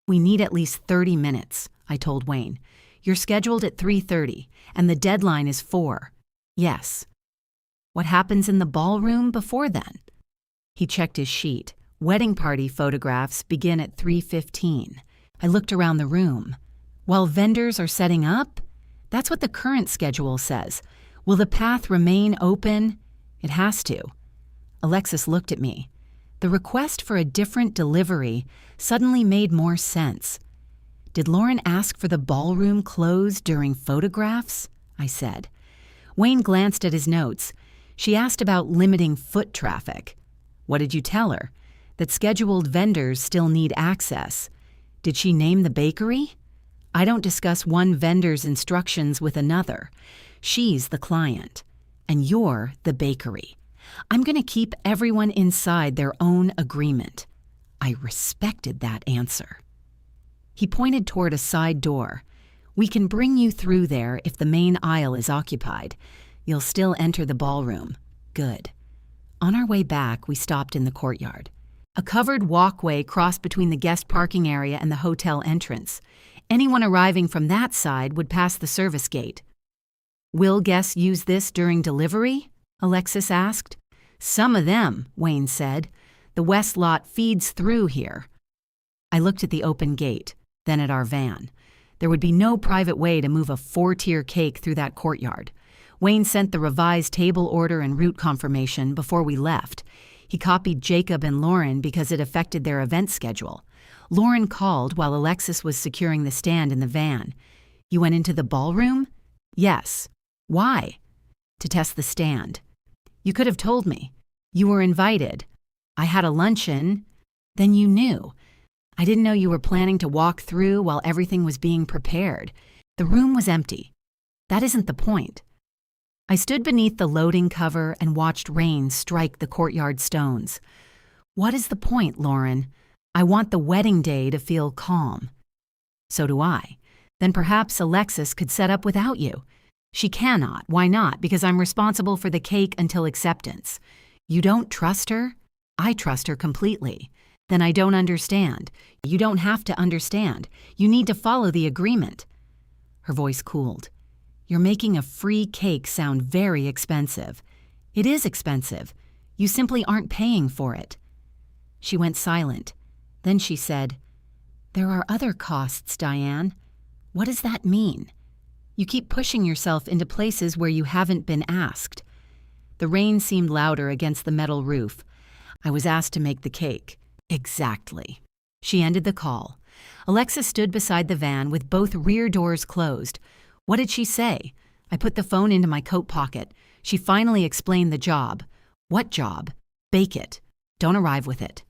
We need at least 30 minutes, I told Wayne. You're scheduled at 3:30, and the deadline is 4. Yes. What happens in the ballroom before then? He checked his sheet. Wedding party photographs begin at 3:15. I looked around the room. While vendors are setting up? That's what the current schedule says. Will the path remain open? It has to. Alexis looked at me. The request for a different delivery suddenly made more sense. Did Lauren ask for the ballroom closed during photographs? I said. Wayne glanced at his notes. She asked about limiting foot traffic. What did you tell her? That scheduled vendors still need access. Did she name the bakery? I don't discuss one vendor's instructions with another. She's the client, and you're the bakery. I'm going to keep everyone inside their own agreement. I respected that answer. He pointed toward a side door. We can bring you through there if the main aisle is occupied. You'll still enter the ballroom. Good. On our way back, we stopped in the courtyard. A covered walkway crossed between the guest parking area and the hotel entrance. Anyone arriving from that side would pass the service gate. Will guests use this during delivery? Alexis asked. Some of them, Wayne said. The west lot feeds through here. I looked at the open gate, then at our van. There would be no private way to move a 4-tier cake through that courtyard. Wayne sent the revised table order and route confirmation before we left. He copied Jacob and Lauren because it affected their event schedule. Lauren called while Alexis was securing the stand in the van. You went into the ballroom? Yes. Why? To test the stand. You could have told me. You were invited. I had a luncheon. Then you knew. I didn't know you were planning to walk through while everything was being prepared. The room was empty. That isn't the point. I stood beneath the loading cover and watched rain strike the courtyard stones. What is the point, Lauren? I want the wedding day to feel calm. So do I. Then perhaps Alexis could set up without you. She cannot. Why not? Because I'm responsible for the cake until acceptance. You don't trust her? I trust her completely. Then I don't understand. You don't have to understand. You need to follow the agreement. Her voice cooled. You're making a free cake sound very expensive. It is expensive. You simply aren't paying for it. She went silent. Then she said, There are other costs, Diane. What does that mean? You keep pushing yourself into places where you haven't been asked. The rain seemed louder against the metal roof. I was asked to make the cake. Exactly. She ended the call. Alexa stood beside the van with both rear doors closed. What did she say? I put the phone into my coat pocket. She finally explained the job. What job? Bake it. Don't arrive with it.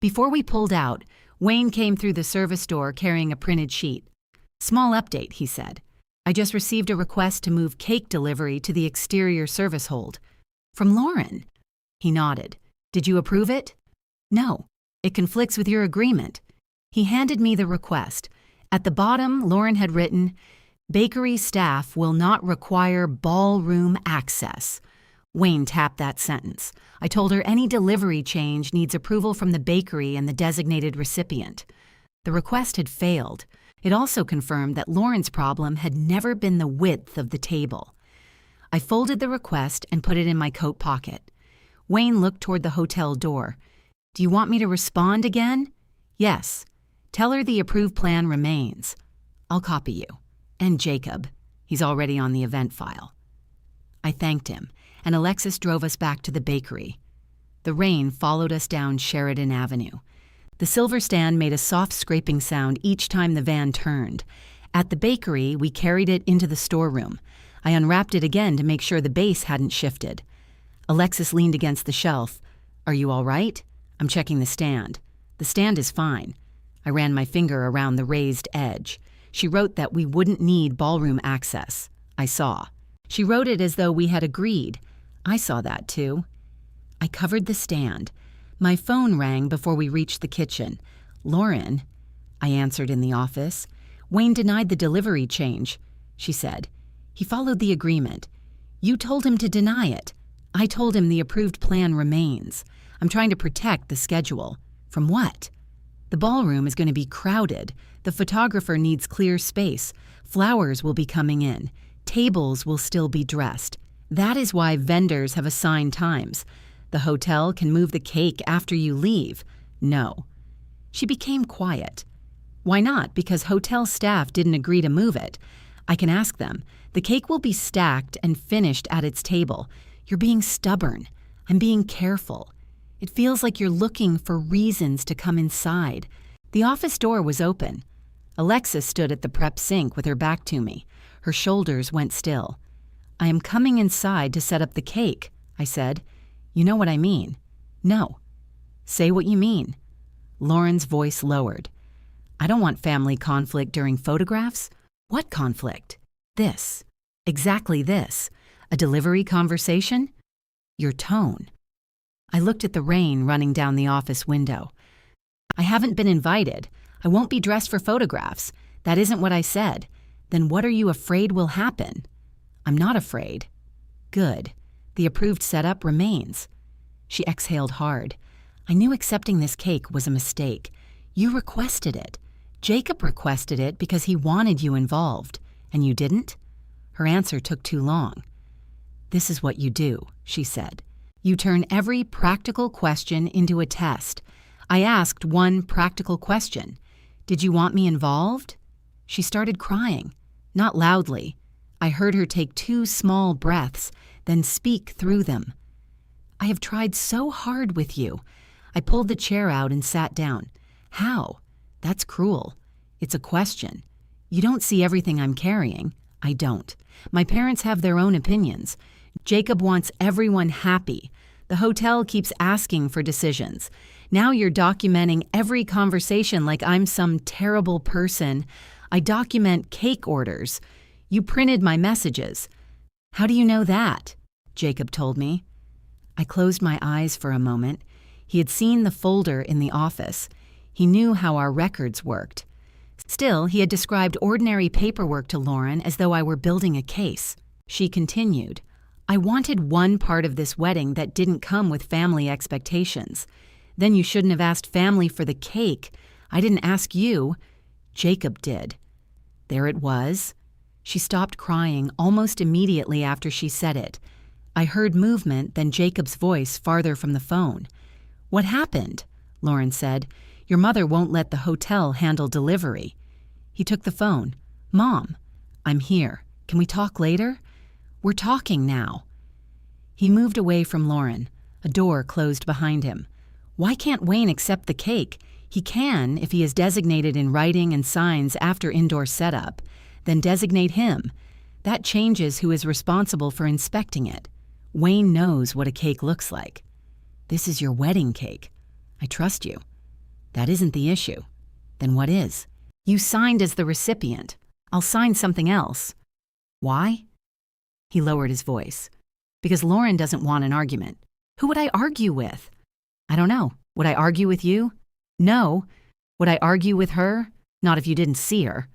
Before we pulled out, Wayne came through the service door carrying a printed sheet. Small update, he said. I just received a request to move cake delivery to the exterior service hold. From Lauren. He nodded. Did you approve it? No. It conflicts with your agreement. He handed me the request. At the bottom, Lauren had written, Bakery staff will not require ballroom access. Wayne tapped that sentence. I told her any delivery change needs approval from the bakery and the designated recipient. The request had failed. It also confirmed that Lauren's problem had never been the width of the table. I folded the request and put it in my coat pocket. Wayne looked toward the hotel door. Do you want me to respond again? Yes. Tell her the approved plan remains. I'll copy you. And Jacob. He's already on the event file. I thanked him, and Alexis drove us back to the bakery. The rain followed us down Sheridan Avenue. The silver stand made a soft scraping sound each time the van turned. At the bakery, we carried it into the storeroom. I unwrapped it again to make sure the base hadn't shifted. Alexis leaned against the shelf. Are you all right? I'm checking the stand. The stand is fine. I ran my finger around the raised edge. She wrote that we wouldn't need ballroom access. I saw. She wrote it as though we had agreed. I saw that too. I covered the stand. My phone rang before we reached the kitchen. "Lauren," I answered in the office. "Wayne denied the delivery change," she said. "He followed the agreement. You told him to deny it. I told him the approved plan remains. I'm trying to protect the schedule." "From what?" "The ballroom is going to be crowded. The photographer needs clear space. Flowers will be coming in. Tables will still be dressed. That is why vendors have assigned times. The hotel can move the cake after you leave." "No." She became quiet. "Why not? Because hotel staff didn't agree to move it. I can ask them. The cake will be stacked and finished at its table. You're being stubborn. I'm being careful. It feels like you're looking for reasons to come inside." The office door was open. Alexis stood at the prep sink with her back to me. Her shoulders went still. "I am coming inside to set up the cake," I said. "You know what I mean." "No." "Say what you mean." Lauren's voice lowered. "I don't want family conflict during photographs." "What conflict?" "This. Exactly this. A delivery conversation?" "Your tone." I looked at the rain running down the office window. "I haven't been invited. I won't be dressed for photographs. That isn't what I said. Then what are you afraid will happen?" "I'm not afraid." "Good. The approved setup remains." She exhaled hard. "I knew accepting this cake was a mistake. You requested it. Jacob requested it because he wanted you involved. And you didn't?" Her answer took too long. "This is what you do," she said. "You turn every practical question into a test. I asked one practical question. Did you want me involved?" She started crying. Not loudly. I heard her take 2 small breaths, then speak through them. "I have tried so hard with you." I pulled the chair out and sat down. "How?" "That's cruel. It's a question. You don't see everything I'm carrying." "I don't. My parents have their own opinions. Jacob wants everyone happy. The hotel keeps asking for decisions. Now you're documenting every conversation like I'm some terrible person. I document cake orders. You printed my messages." "How do you know that?" Jacob told me. I closed my eyes for a moment. He had seen the folder in the office. He knew how our records worked. Still, he had described ordinary paperwork to Lauren as though I were building a case. She continued, "I wanted one part of this wedding that didn't come with family expectations. Then you shouldn't have asked family for the cake. I didn't ask you. Jacob did." There it was. She stopped crying almost immediately after she said it. I heard movement, then Jacob's voice farther from the phone. "What happened?" Lauren said. "Your mother won't let the hotel handle delivery." He took the phone. "Mom, I'm here. Can we talk later?" "We're talking now." He moved away from Lauren. A door closed behind him. "Why can't Wayne accept the cake? He can if he is designated in writing and signs after indoor setup. Then designate him. That changes who is responsible for inspecting it. Wayne knows what a cake looks like." "This is your wedding cake. I trust you." "That isn't the issue." "Then what is?" "You signed as the recipient. I'll sign something else." "Why?" He lowered his voice. "Because Lauren doesn't want an argument." "Who would I argue with?" "I don't know. Would I argue with you?" "No." "Would I argue with her?" "Not if you didn't see her."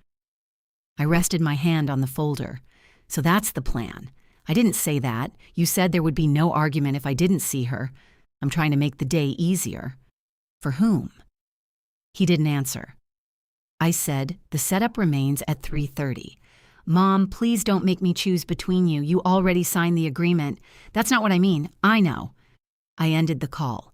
I rested my hand on the folder. "So that's the plan." "I didn't say that. You said there would be no argument if I didn't see her. I'm trying to make the day easier." "For whom?" He didn't answer. I said, "The setup remains at 3:30. Mom, please don't make me choose between you. You already signed the agreement." "That's not what I mean. I know." I ended the call.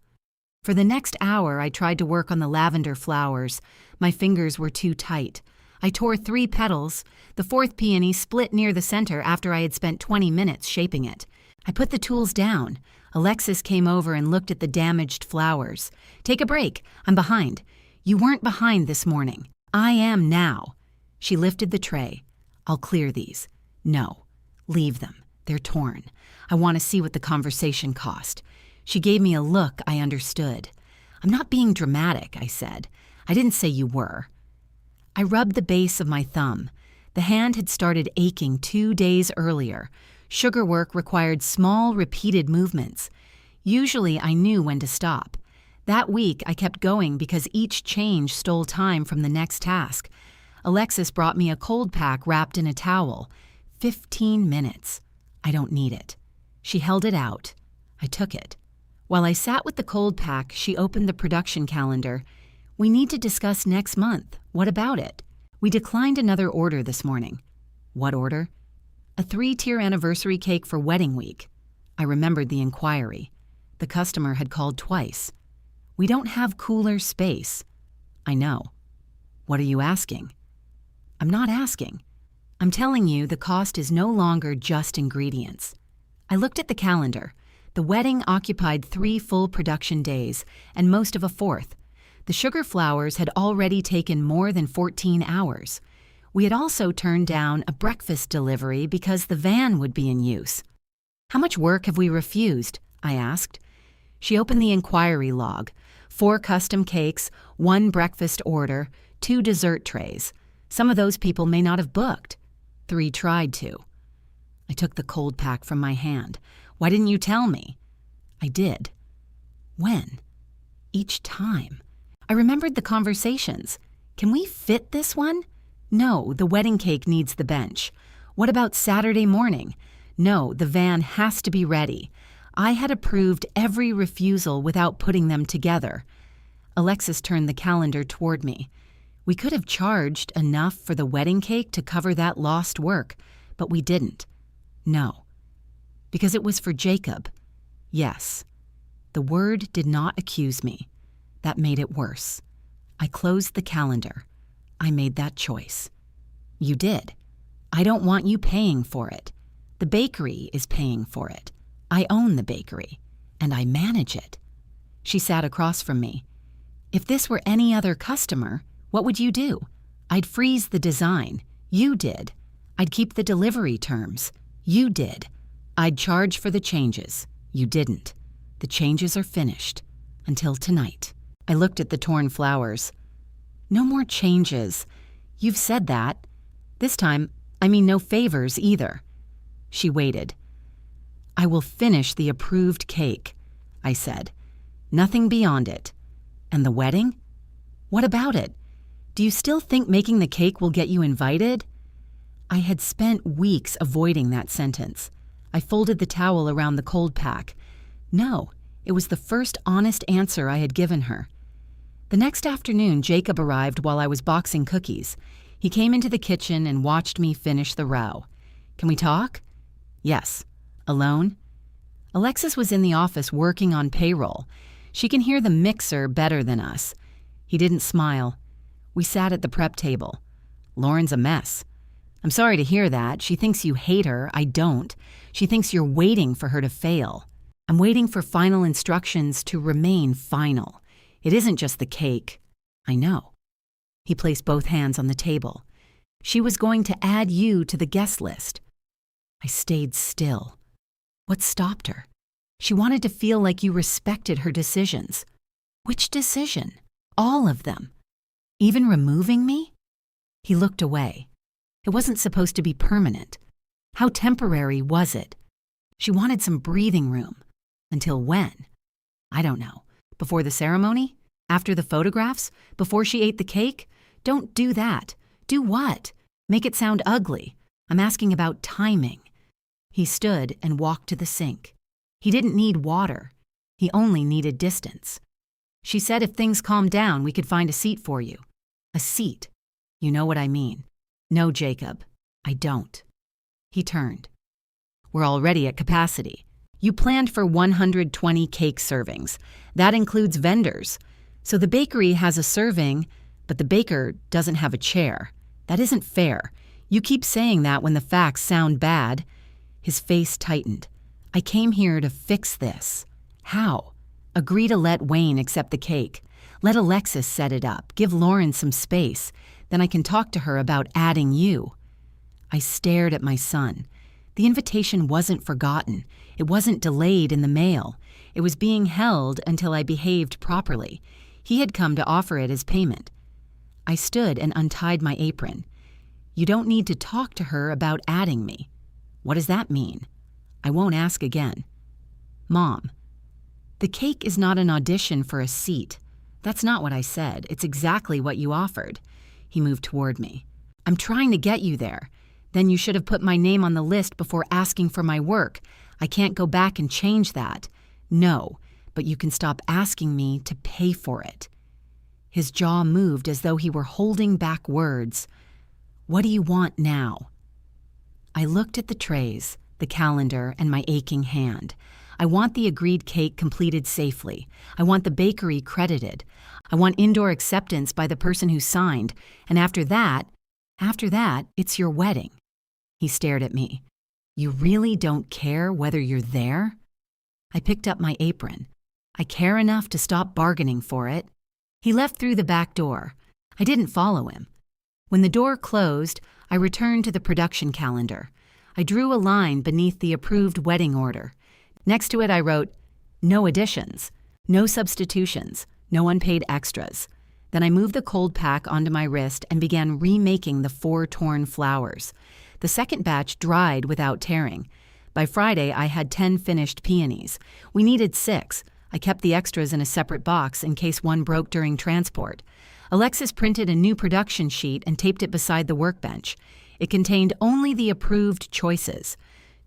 For the next hour, I tried to work on the lavender flowers. My fingers were too tight. I tore 3 petals. The 4th peony split near the center after I had spent 20 minutes shaping it. I put the tools down. Alexis came over and looked at the damaged flowers. "Take a break. I'm behind." "You weren't behind this morning." "I am now." She lifted the tray. "I'll clear these." "No. Leave them. They're torn. I want to see what the conversation cost." She gave me a look I understood. "I'm not being dramatic," I said. I didn't say you were. I rubbed the base of my thumb. The hand had started aching 2 days earlier. Sugar work required small, repeated movements. Usually I knew when to stop. That week I kept going because each change stole time from the next task. Alexis brought me a cold pack wrapped in a towel. 15 minutes. I don't need it. She held it out. I took it. While I sat with the cold pack, she opened the production calendar. We need to discuss next month. What about it? We declined another order this morning. What order? A 3-tier anniversary cake for wedding week. I remembered the inquiry. The customer had called twice. We don't have cooler space. I know. What are you asking? I'm not asking. I'm telling you the cost is no longer just ingredients. I looked at the calendar. The wedding occupied 3 full production days and most of a 4th. The sugar flowers had already taken more than 14 hours. We had also turned down a breakfast delivery because the van would be in use. How much work have we refused? I asked. She opened the inquiry log. 4 custom cakes, 1 breakfast order, 2 dessert trays. Some of those people may not have booked. 3 tried to. I took the cold pack from my hand. Why didn't you tell me? I did. When? Each time. I remembered the conversations. Can we fit this one? No, the wedding cake needs the bench. What about Saturday morning? No, the van has to be ready. I had approved every refusal without putting them together. Alexis turned the calendar toward me. We could have charged enough for the wedding cake to cover that lost work, but we didn't. No. Because it was for Jacob. Yes. The word did not accuse me. That made it worse. I closed the calendar. I made that choice. You did. I don't want you paying for it. The bakery is paying for it. I own the bakery, and I manage it. She sat across from me. If this were any other customer, what would you do? I'd freeze the design. You did. I'd keep the delivery terms. You did. I'd charge for the changes. You didn't. The changes are finished. Until tonight. I looked at the torn flowers. No more changes. You've said that. This time, I mean no favors either. She waited. I will finish the approved cake, I said. Nothing beyond it. And the wedding? What about it? Do you still think making the cake will get you invited? I had spent weeks avoiding that sentence. I folded the towel around the cold pack. No, it was the first honest answer I had given her. The next afternoon, Jacob arrived while I was boxing cookies. He came into the kitchen and watched me finish the row. Can we talk? Yes. Alone? Alexis was in the office working on payroll. She can hear the mixer better than us. He didn't smile. We sat at the prep table. Lauren's a mess. I'm sorry to hear that. She thinks you hate her. I don't. She thinks you're waiting for her to fail. I'm waiting for final instructions to remain final. It isn't just the cake. I know. He placed both hands on the table. She was going to add you to the guest list. I stayed still. What stopped her? She wanted to feel like you respected her decisions. Which decision? All of them. Even removing me? He looked away. It wasn't supposed to be permanent. How temporary was it? She wanted some breathing room. Until when? I don't know. Before the ceremony? After the photographs? Before she ate the cake? Don't do that. Do what? Make it sound ugly. I'm asking about timing. He stood and walked to the sink. He didn't need water. He only needed distance. She said if things calmed down, we could find a seat for you. A seat. You know what I mean. No, Jacob, I don't. He turned. We're already at capacity. You planned for 120 cake servings. That includes vendors. So the bakery has a serving, but the baker doesn't have a chair. That isn't fair. You keep saying that when the facts sound bad. His face tightened. I came here to fix this. How? Agree to let Wayne accept the cake. Let Alexis set it up. Give Lauren some space. Then I can talk to her about adding you. I stared at my son. The invitation wasn't forgotten. It wasn't delayed in the mail. It was being held until I behaved properly. He had come to offer it as payment. I stood and untied my apron. You don't need to talk to her about adding me. What does that mean? I won't ask again. Mom, the cake is not an audition for a seat. That's not what I said. It's exactly what you offered. He moved toward me. I'm trying to get you there. Then you should have put my name on the list before asking for my work. I can't go back and change that. No, but you can stop asking me to pay for it. His jaw moved as though he were holding back words. What do you want now? I looked at the trays, the calendar, and my aching hand. I want the agreed cake completed safely. I want the bakery credited. I want indoor acceptance by the person who signed. And after that, it's your wedding. He stared at me. You really don't care whether you're there? I picked up my apron. I care enough to stop bargaining for it. He left through the back door. I didn't follow him. When the door closed, I returned to the production calendar. I drew a line beneath the approved wedding order. Next to it I wrote, no additions, no substitutions, no unpaid extras. Then I moved the cold pack onto my wrist and began remaking the 4 torn flowers. The second batch dried without tearing. By Friday, I had 10 finished peonies. We needed 6. I kept the extras in a separate box in case one broke during transport. Alexis printed a new production sheet and taped it beside the workbench. It contained only the approved choices.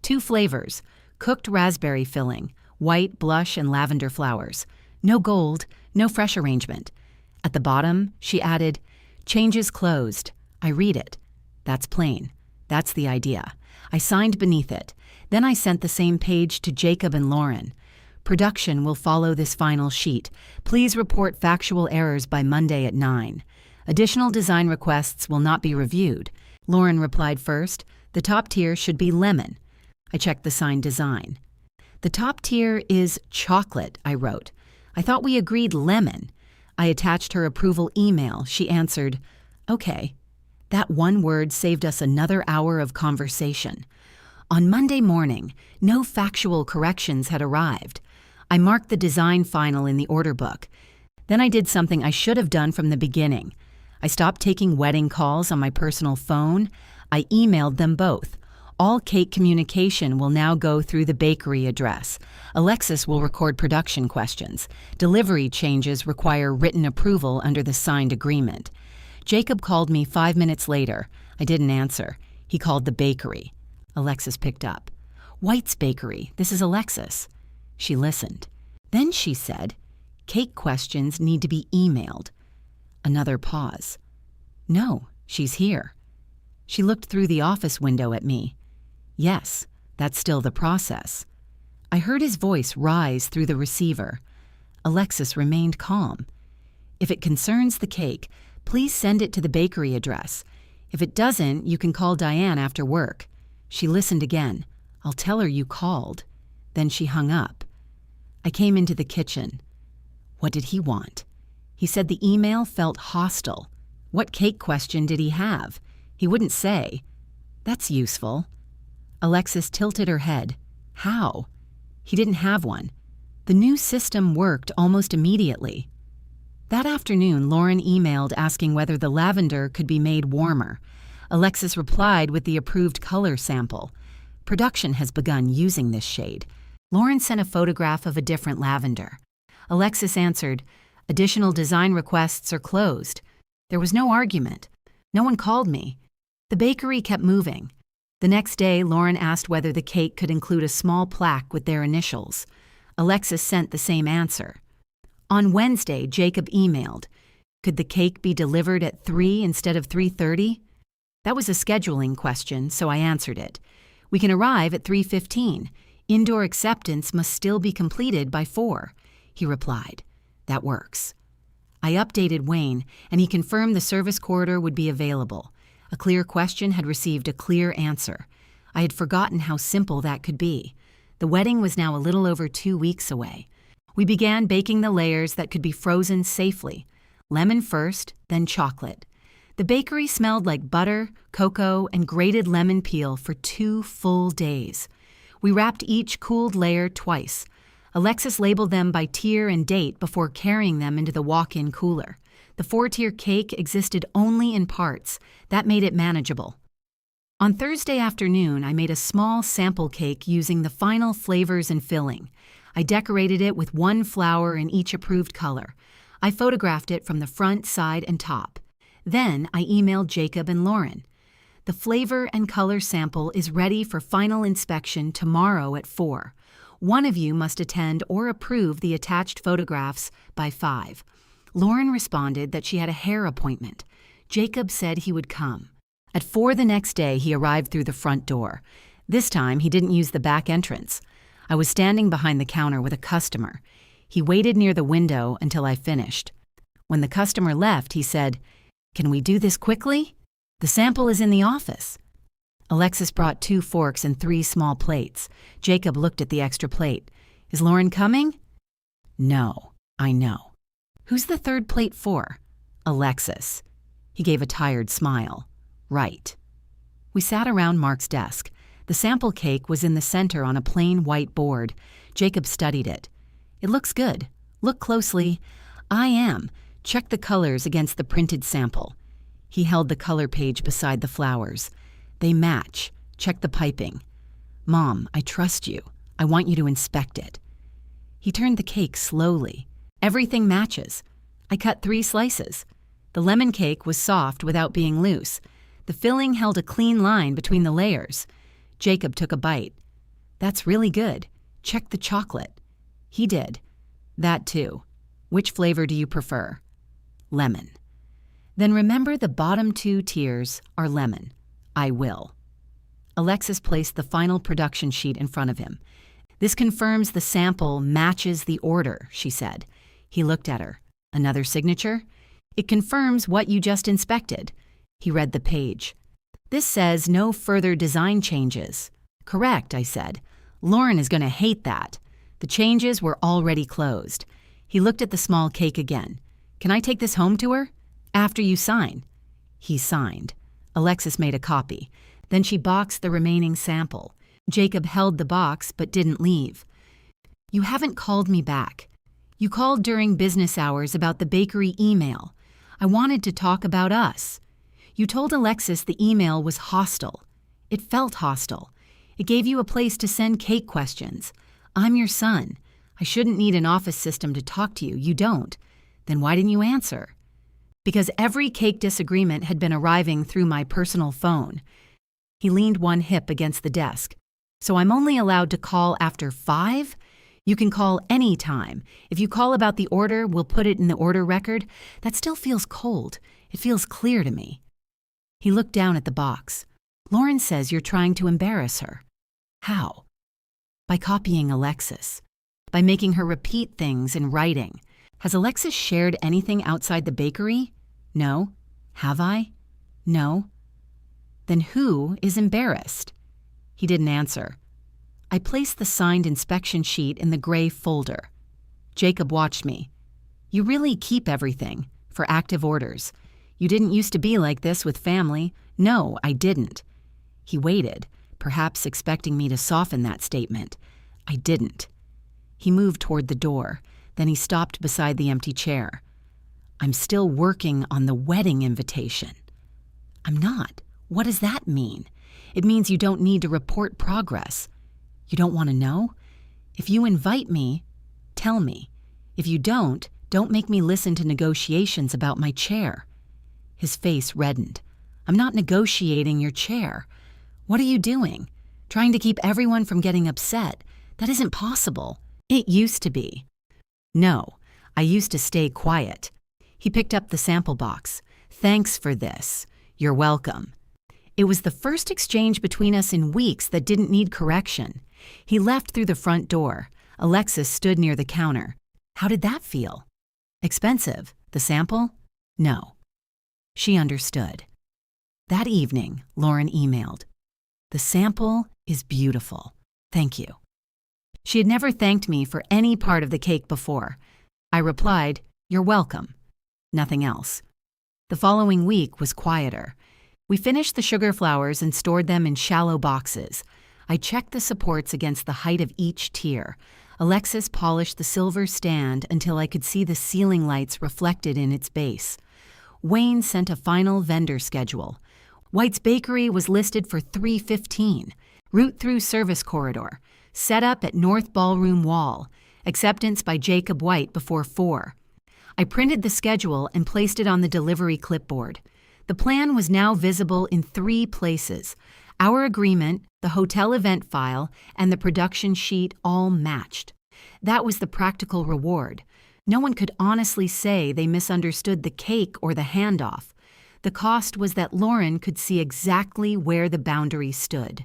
2 flavors, cooked raspberry filling, white, blush, and lavender flowers. No gold, no fresh arrangement. At the bottom, she added, changes closed. I read it. That's plain. That's the idea. I signed beneath it. Then I sent the same page to Jacob and Lauren. Production will follow this final sheet. Please report factual errors by Monday at 9. Additional design requests will not be reviewed. Lauren replied first. The top tier should be lemon. I checked the signed design. The top tier is chocolate, I wrote. I thought we agreed lemon. I attached her approval email. She answered, okay. That one word saved us another hour of conversation. On Monday morning, no factual corrections had arrived. I marked the design final in the order book. Then I did something I should have done from the beginning. I stopped taking wedding calls on my personal phone. I emailed them both. All cake communication will now go through the bakery address. Alexis will record production questions. Delivery changes require written approval under the signed agreement. Jacob called me 5 minutes later. I didn't answer. He called the bakery. Alexis picked up. White's Bakery, this is Alexis. She listened. Then she said, cake questions need to be emailed. Another pause. No, she's here. She looked through the office window at me. Yes, that's still the process. I heard his voice rise through the receiver. Alexis remained calm. If it concerns the cake, please send it to the bakery address. If it doesn't, you can call Diane after work. She listened again. I'll tell her you called. Then she hung up. I came into the kitchen. What did he want? He said the email felt hostile. What cake question did he have? He wouldn't say. That's useful. Alexis tilted her head. How? He didn't have one. The new system worked almost immediately. That afternoon, Lauren emailed asking whether the lavender could be made warmer. Alexis replied with the approved color sample. Production has begun using this shade. Lauren sent a photograph of a different lavender. Alexis answered, additional design requests are closed. There was no argument. No one called me. The bakery kept moving. The next day, Lauren asked whether the cake could include a small plaque with their initials. Alexis sent the same answer. On Wednesday, Jacob emailed, could the cake be delivered at 3 instead of 3:30? That was a scheduling question, so I answered it. We can arrive at 3:15. Indoor acceptance must still be completed by 4. He replied, that works. I updated Wayne, and he confirmed the service corridor would be available. A clear question had received a clear answer. I had forgotten how simple that could be. The wedding was now a little over 2 weeks away. We began baking the layers that could be frozen safely. Lemon first, then chocolate. The bakery smelled like butter, cocoa, and grated lemon peel for 2 full days. We wrapped each cooled layer twice. Alexis labeled them by tier and date before carrying them into the walk-in cooler. The 4-tier cake existed only in parts. That made it manageable. On Thursday afternoon, I made a small sample cake using the final flavors and filling. I decorated it with 1 flower in each approved color. I photographed it from the front, side, and top. Then I emailed Jacob and Lauren. The flavor and color sample is ready for final inspection tomorrow at 4. One of you must attend or approve the attached photographs by 5. Lauren responded that she had a hair appointment. Jacob said he would come. At 4 the next day, he arrived through the front door. This time, he didn't use the back entrance. I was standing behind the counter with a customer. He waited near the window until I finished. When the customer left, he said, "Can we do this quickly? The sample is in the office." Alexis brought 2 forks and 3 small plates. Jacob looked at the extra plate. "Is Lauren coming?" "No, I know." "Who's the 3rd plate for?" "Alexis." He gave a tired smile. "Right." We sat around Mark's desk. The sample cake was in the center on a plain white board. Jacob studied it. "It looks good. Look closely." "I am. Check the colors against the printed sample." He held the color page beside the flowers. "They match. Check the piping." "Mom, I trust you. I want you to inspect it." He turned the cake slowly. "Everything matches." I cut 3 slices. The lemon cake was soft without being loose. The filling held a clean line between the layers. Jacob took a bite. "That's really good. Check the chocolate." He did. "That too. Which flavor do you prefer?" "Lemon." "Then remember the bottom 2 tiers are lemon." "I will." Alexis placed the final production sheet in front of him. "This confirms the sample matches the order," she said. He looked at her. "Another signature?" "It confirms what you just inspected." He read the page. "This says no further design changes." "Correct," I said. "Lauren is going to hate that." The changes were already closed. He looked at the small cake again. "Can I take this home to her?" "After you sign." He signed. Alexis made a copy. Then she boxed the remaining sample. Jacob held the box but didn't leave. "You haven't called me back. You called during business hours about the bakery email. I wanted to talk about us. You told Alexis the email was hostile. It felt hostile. It gave you a place to send cake questions. I'm your son. I shouldn't need an office system to talk to you. You don't. Then why didn't you answer?" "Because every cake disagreement had been arriving through my personal phone." He leaned one hip against the desk. "So I'm only allowed to call after 5? You can call any time. If you call about the order, we'll put it in the order record. That still feels cold. It feels clear to me." He looked down at the box. "Lauren says you're trying to embarrass her." "How?" "By copying Alexis. By making her repeat things in writing. Has Alexis shared anything outside the bakery?" "No." "Have I?" "No." "Then who is embarrassed?" He didn't answer. I placed the signed inspection sheet in the gray folder. Jacob watched me. "You really keep everything, for active orders. You didn't used to be like this with family." "No, I didn't." He waited, perhaps expecting me to soften that statement. I didn't. He moved toward the door. Then he stopped beside the empty chair. "I'm still working on the wedding invitation." "I'm not. What does that mean?" "It means you don't need to report progress." "You don't want to know?" "If you invite me, tell me. If you don't make me listen to negotiations about my chair." His face reddened. "I'm not negotiating your chair." "What are you doing? Trying to keep everyone from getting upset? That isn't possible." "It used to be." "No, I used to stay quiet." He picked up the sample box. "Thanks for this. You're welcome." It was the first exchange between us in weeks that didn't need correction. He left through the front door. Alexis stood near the counter. "How did that feel?" "Expensive. The sample?" "No." She understood. That evening, Lauren emailed, "The sample is beautiful. Thank you." She had never thanked me for any part of the cake before. I replied, "You're welcome." Nothing else. The following week was quieter. We finished the sugar flowers and stored them in shallow boxes. I checked the supports against the height of each tier. Alexis polished the silver stand until I could see the ceiling lights reflected in its base. Wayne sent a final vendor schedule. White's Bakery was listed for 3:15. Route through service corridor. Set up at North Ballroom Wall. Acceptance by Jacob White before 4. I printed the schedule and placed it on the delivery clipboard. The plan was now visible in 3 places. Our agreement, the hotel event file, and the production sheet all matched. That was the practical reward. No one could honestly say they misunderstood the cake or the handoff. The cost was that Lauren could see exactly where the boundary stood.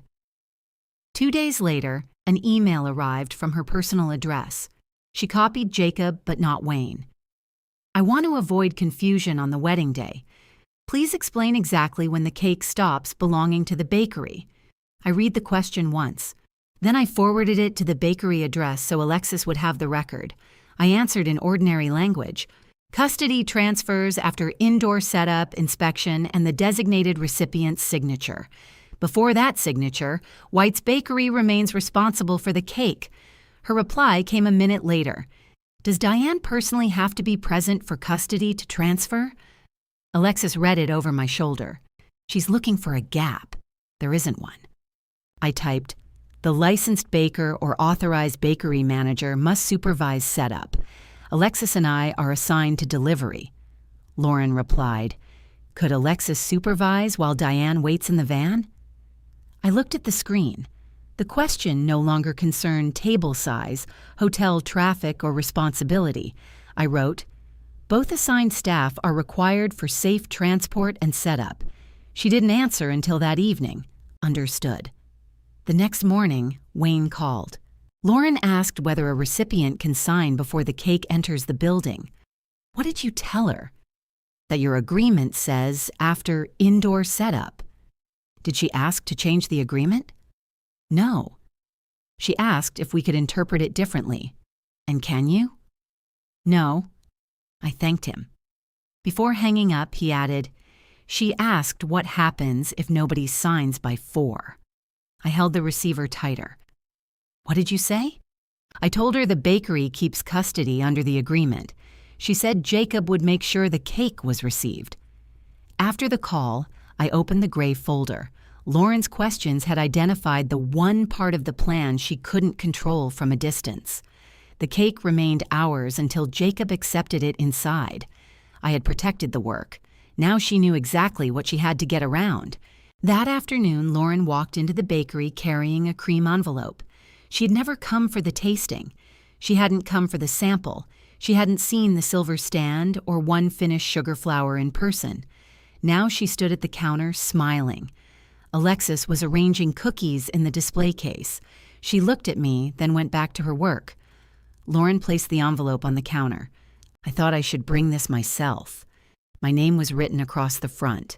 2 days later, an email arrived from her personal address. She copied Jacob, but not Wayne. I want to avoid confusion on the wedding day. Please explain exactly when the cake stops belonging to the bakery. I read the question once. Then I forwarded it to the bakery address so Alexis would have the record. I answered in ordinary language. Custody transfers after indoor setup, inspection, and the designated recipient's signature. Before that signature, White's Bakery remains responsible for the cake. Her reply came a minute later. Does Diane personally have to be present for custody to transfer? Alexis read it over my shoulder. She's looking for a gap. There isn't one. I typed, the licensed baker or authorized bakery manager must supervise setup. Alexis and I are assigned to delivery. Lauren replied, could Alexis supervise while Diane waits in the van? I looked at the screen. The question no longer concerned table size, hotel traffic, or responsibility. I wrote, both assigned staff are required for safe transport and setup. She didn't answer until that evening. Understood. The next morning, Wayne called. Lauren asked whether a recipient can sign before the cake enters the building. What did you tell her? That your agreement says after indoor setup. Did she ask to change the agreement? No. She asked if we could interpret it differently. And can you? No. I thanked him. Before hanging up, he added, she asked what happens if nobody signs by 4. I held the receiver tighter. What did you say? I told her the bakery keeps custody under the agreement. She said Jacob would make sure the cake was received. After the call, I opened the gray folder. Lauren's questions had identified the one part of the plan she couldn't control from a distance. The cake remained ours until Jacob accepted it inside. I had protected the work. Now she knew exactly what she had to get around. That afternoon, Lauren walked into the bakery carrying a cream envelope. She had never come for the tasting. She hadn't come for the sample. She hadn't seen the silver stand or one finished sugar flower in person. Now she stood at the counter, smiling. Alexis was arranging cookies in the display case. She looked at me, then went back to her work. Lauren placed the envelope on the counter. I thought I should bring this myself. My name was written across the front.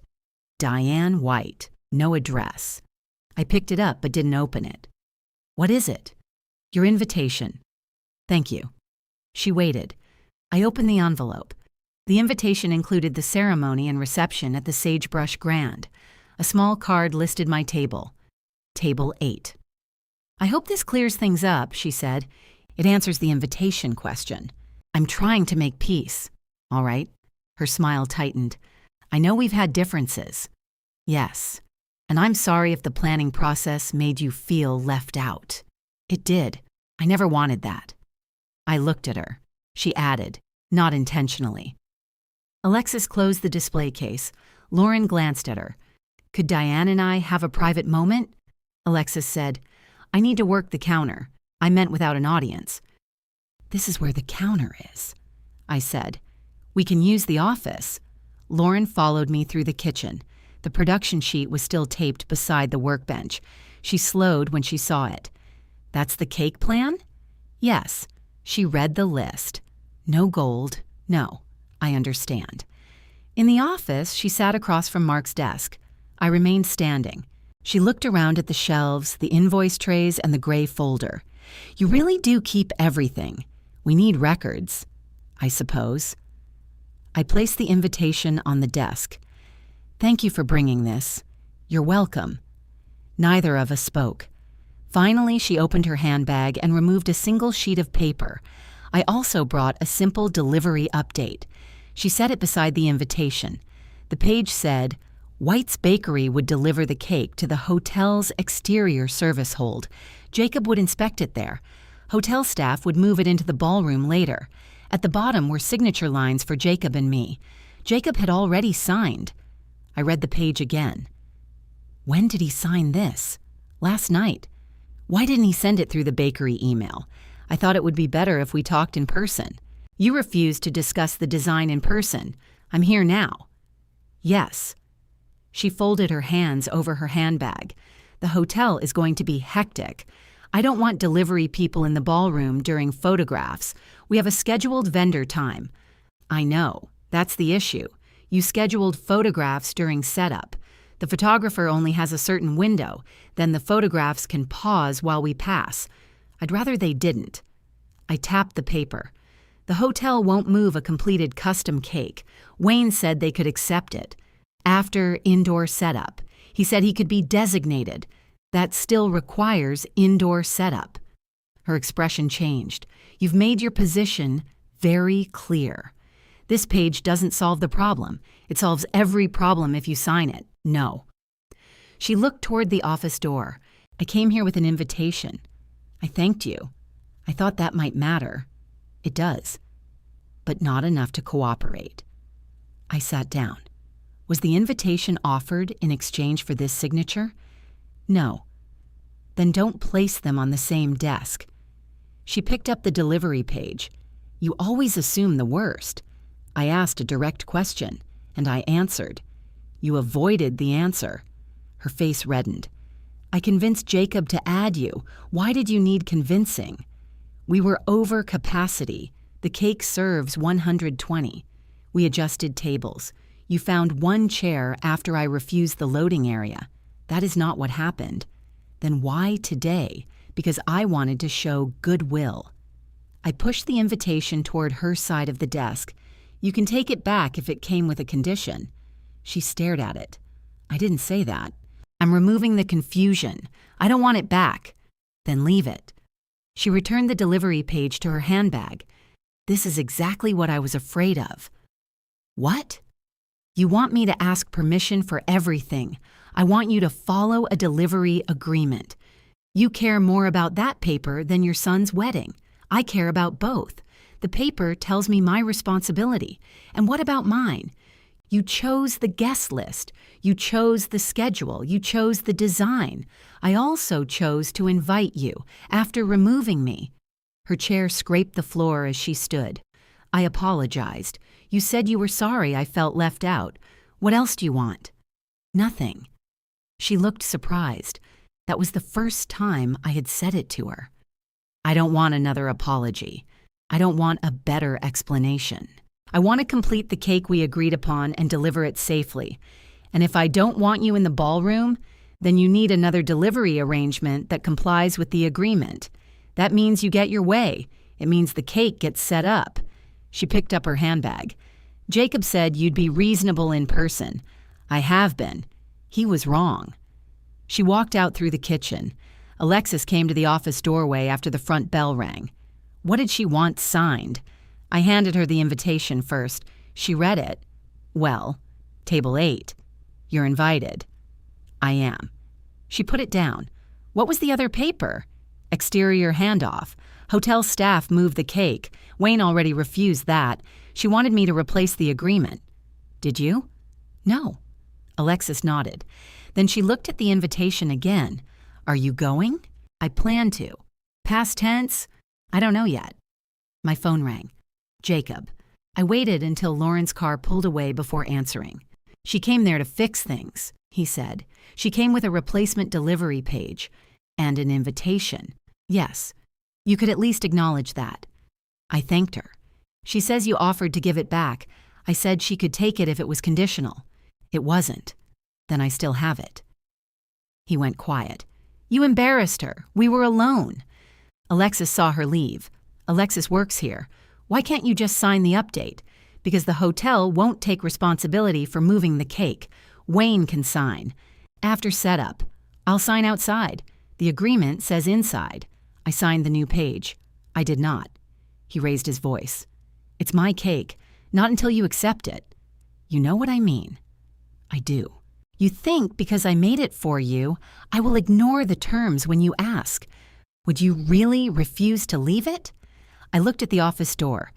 Diane White, no address. I picked it up but didn't open it. What is it? Your invitation. Thank you. She waited. I opened the envelope. The invitation included the ceremony and reception at the Sagebrush Grand. A small card listed my table. Table 8. I hope this clears things up, she said. It answers the invitation question. I'm trying to make peace. All right. Her smile tightened. I know we've had differences. Yes. And I'm sorry if the planning process made you feel left out. It did. I never wanted that. I looked at her. She added, not intentionally. Alexis closed the display case. Lauren glanced at her. Could Diane and I have a private moment? Alexis said, I need to work the counter. I meant without an audience. This is where the counter is, I said. We can use the office. Lauren followed me through the kitchen. The production sheet was still taped beside the workbench. She slowed when she saw it. That's the cake plan? Yes. She read the list. No gold. No. I understand. In the office, she sat across from Mark's desk. I remained standing. She looked around at the shelves, the invoice trays, and the gray folder. You really do keep everything. We need records, I suppose. I placed the invitation on the desk. Thank you for bringing this. You're welcome. Neither of us spoke. Finally, she opened her handbag and removed a single sheet of paper. I also brought a simple delivery update. She set it beside the invitation. The page said, White's Bakery would deliver the cake to the hotel's exterior service hold. Jacob would inspect it there. Hotel staff would move it into the ballroom later. At the bottom were signature lines for Jacob and me. Jacob had already signed. I read the page again. When did he sign this? Last night. Why didn't he send it through the bakery email? I thought it would be better if we talked in person. You refused to discuss the design in person. I'm here now. Yes. She folded her hands over her handbag. The hotel is going to be hectic. I don't want delivery people in the ballroom during photographs. We have a scheduled vendor time. I know. That's the issue. You scheduled photographs during setup. The photographer only has a certain window. Then the photographs can pause while we pass. I'd rather they didn't. I tapped the paper. The hotel won't move a completed custom cake. Wayne said they could accept it. After indoor setup. He said he could be designated. That still requires indoor setup. Her expression changed. You've made your position very clear. This page doesn't solve the problem. It solves every problem if you sign it. No. She looked toward the office door. I came here with an invitation. I thanked you. I thought that might matter. It does. But not enough to cooperate. I sat down. Was the invitation offered in exchange for this signature? No. Then don't place them on the same desk. She picked up the delivery page. You always assume the worst. I asked a direct question, and I answered. You avoided the answer. Her face reddened. I convinced Jacob to add you. Why did you need convincing? We were over capacity. The cake serves 120. We adjusted tables. You found one chair after I refused the loading area. That is not what happened. Then why today? Because I wanted to show goodwill. I pushed the invitation toward her side of the desk. You can take it back if it came with a condition. She stared at it. I didn't say that. I'm removing the confusion. I don't want it back. Then leave it. She returned the delivery page to her handbag. This is exactly what I was afraid of. What? You want me to ask permission for everything. I want you to follow a delivery agreement. You care more about that paper than your son's wedding. I care about both. The paper tells me my responsibility. And what about mine? You chose the guest list. You chose the schedule. You chose the design. I also chose to invite you after removing me. Her chair scraped the floor as she stood. I apologized. You said you were sorry I felt left out. What else do you want? Nothing. She looked surprised. That was the first time I had said it to her. I don't want another apology. I don't want a better explanation. I want to complete the cake we agreed upon and deliver it safely. And if I don't want you in the ballroom, then you need another delivery arrangement that complies with the agreement. That means you get your way. It means the cake gets set up. She picked up her handbag. Jacob said you'd be reasonable in person. I have been. He was wrong. She walked out through the kitchen. Alexis came to the office doorway after the front bell rang. What did she want signed? I handed her the invitation first. She read it. Well, table 8. You're invited. I am. She put it down. What was the other paper? Exterior handoff. Hotel staff moved the cake. Wayne already refused that. She wanted me to replace the agreement. Did you? No. Alexis nodded. Then she looked at the invitation again. Are you going? I plan to. Past tense? I don't know yet. My phone rang. Jacob. I waited until Lauren's car pulled away before answering. She came there to fix things, he said. She came with a replacement delivery page and an invitation. Yes, you could at least acknowledge that. I thanked her. She says you offered to give it back. I said she could take it if it was conditional. It wasn't. Then I still have it. He went quiet. You embarrassed her. We were alone. Alexis saw her leave. Alexis works here. Why can't you just sign the update? Because the hotel won't take responsibility for moving the cake. Wayne can sign. After setup, I'll sign outside. The agreement says inside. I signed the new page. I did not. He raised his voice. It's my cake. Not until you accept it. You know what I mean. I do. You think because I made it for you, I will ignore the terms when you ask. Would you really refuse to leave it? I looked at the office door.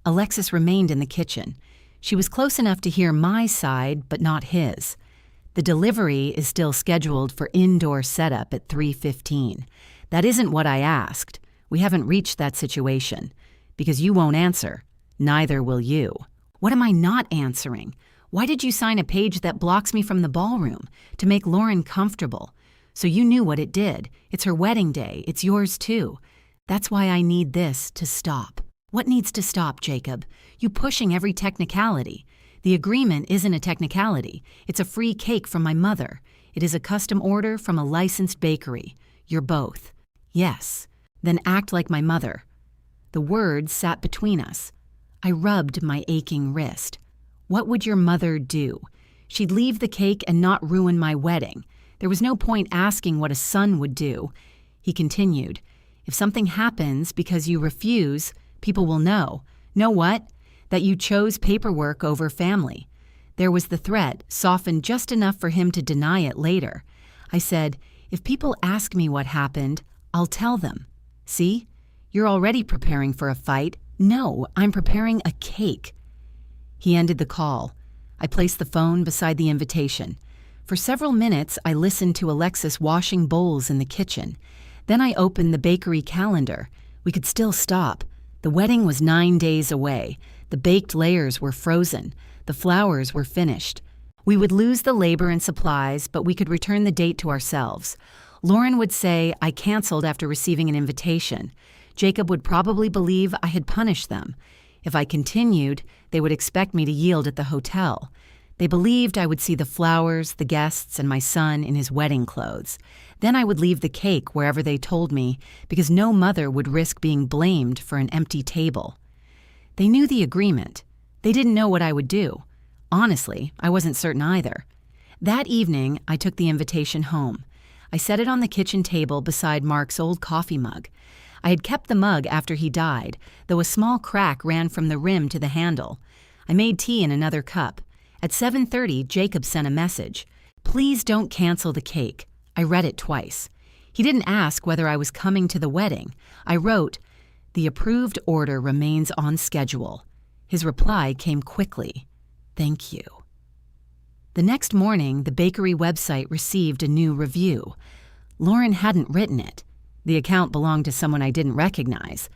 Alexis remained in the kitchen. She was close enough to hear my side, but not his. The delivery is still scheduled for indoor setup at 3:15. That isn't what I asked. We haven't reached that situation. Because you won't answer. Neither will you. What am I not answering? Why did you sign a page that blocks me from the ballroom? To make Lauren comfortable. So you knew what it did. It's her wedding day. It's yours too. That's why I need this to stop. What needs to stop, Jacob? You pushing every technicality. The agreement isn't a technicality. It's a free cake from my mother. It is a custom order from a licensed bakery. You're both. Yes. Then act like my mother. The words sat between us. I rubbed my aching wrist. What would your mother do? She'd leave the cake and not ruin my wedding. There was no point asking what a son would do. He continued, if something happens because you refuse, people will know. Know what? That you chose paperwork over family. There was the threat, softened just enough for him to deny it later. I said, if people ask me what happened, I'll tell them. See? You're already preparing for a fight. No, I'm preparing a cake. He ended the call. I placed the phone beside the invitation. For several minutes, I listened to Alexis washing bowls in the kitchen. Then I opened the bakery calendar. We could still stop. The wedding was 9 days away. The baked layers were frozen. The flowers were finished. We would lose the labor and supplies, but we could return the date to ourselves. Lauren would say I canceled after receiving an invitation. Jacob would probably believe I had punished them. If I continued, they would expect me to yield at the hotel. They believed I would see the flowers, the guests, and my son in his wedding clothes. Then I would leave the cake wherever they told me, because no mother would risk being blamed for an empty table. They knew the agreement. They didn't know what I would do. Honestly, I wasn't certain either. That evening, I took the invitation home. I set it on the kitchen table beside Mark's old coffee mug. I had kept the mug after he died, though a small crack ran from the rim to the handle. I made tea in another cup. At 7:30, Jacob sent a message. Please don't cancel the cake. I read it twice. He didn't ask whether I was coming to the wedding. I wrote, the approved order remains on schedule. His reply came quickly. Thank you. The next morning, the bakery website received a new review. Lauren hadn't written it. The account belonged to someone I didn't recognize.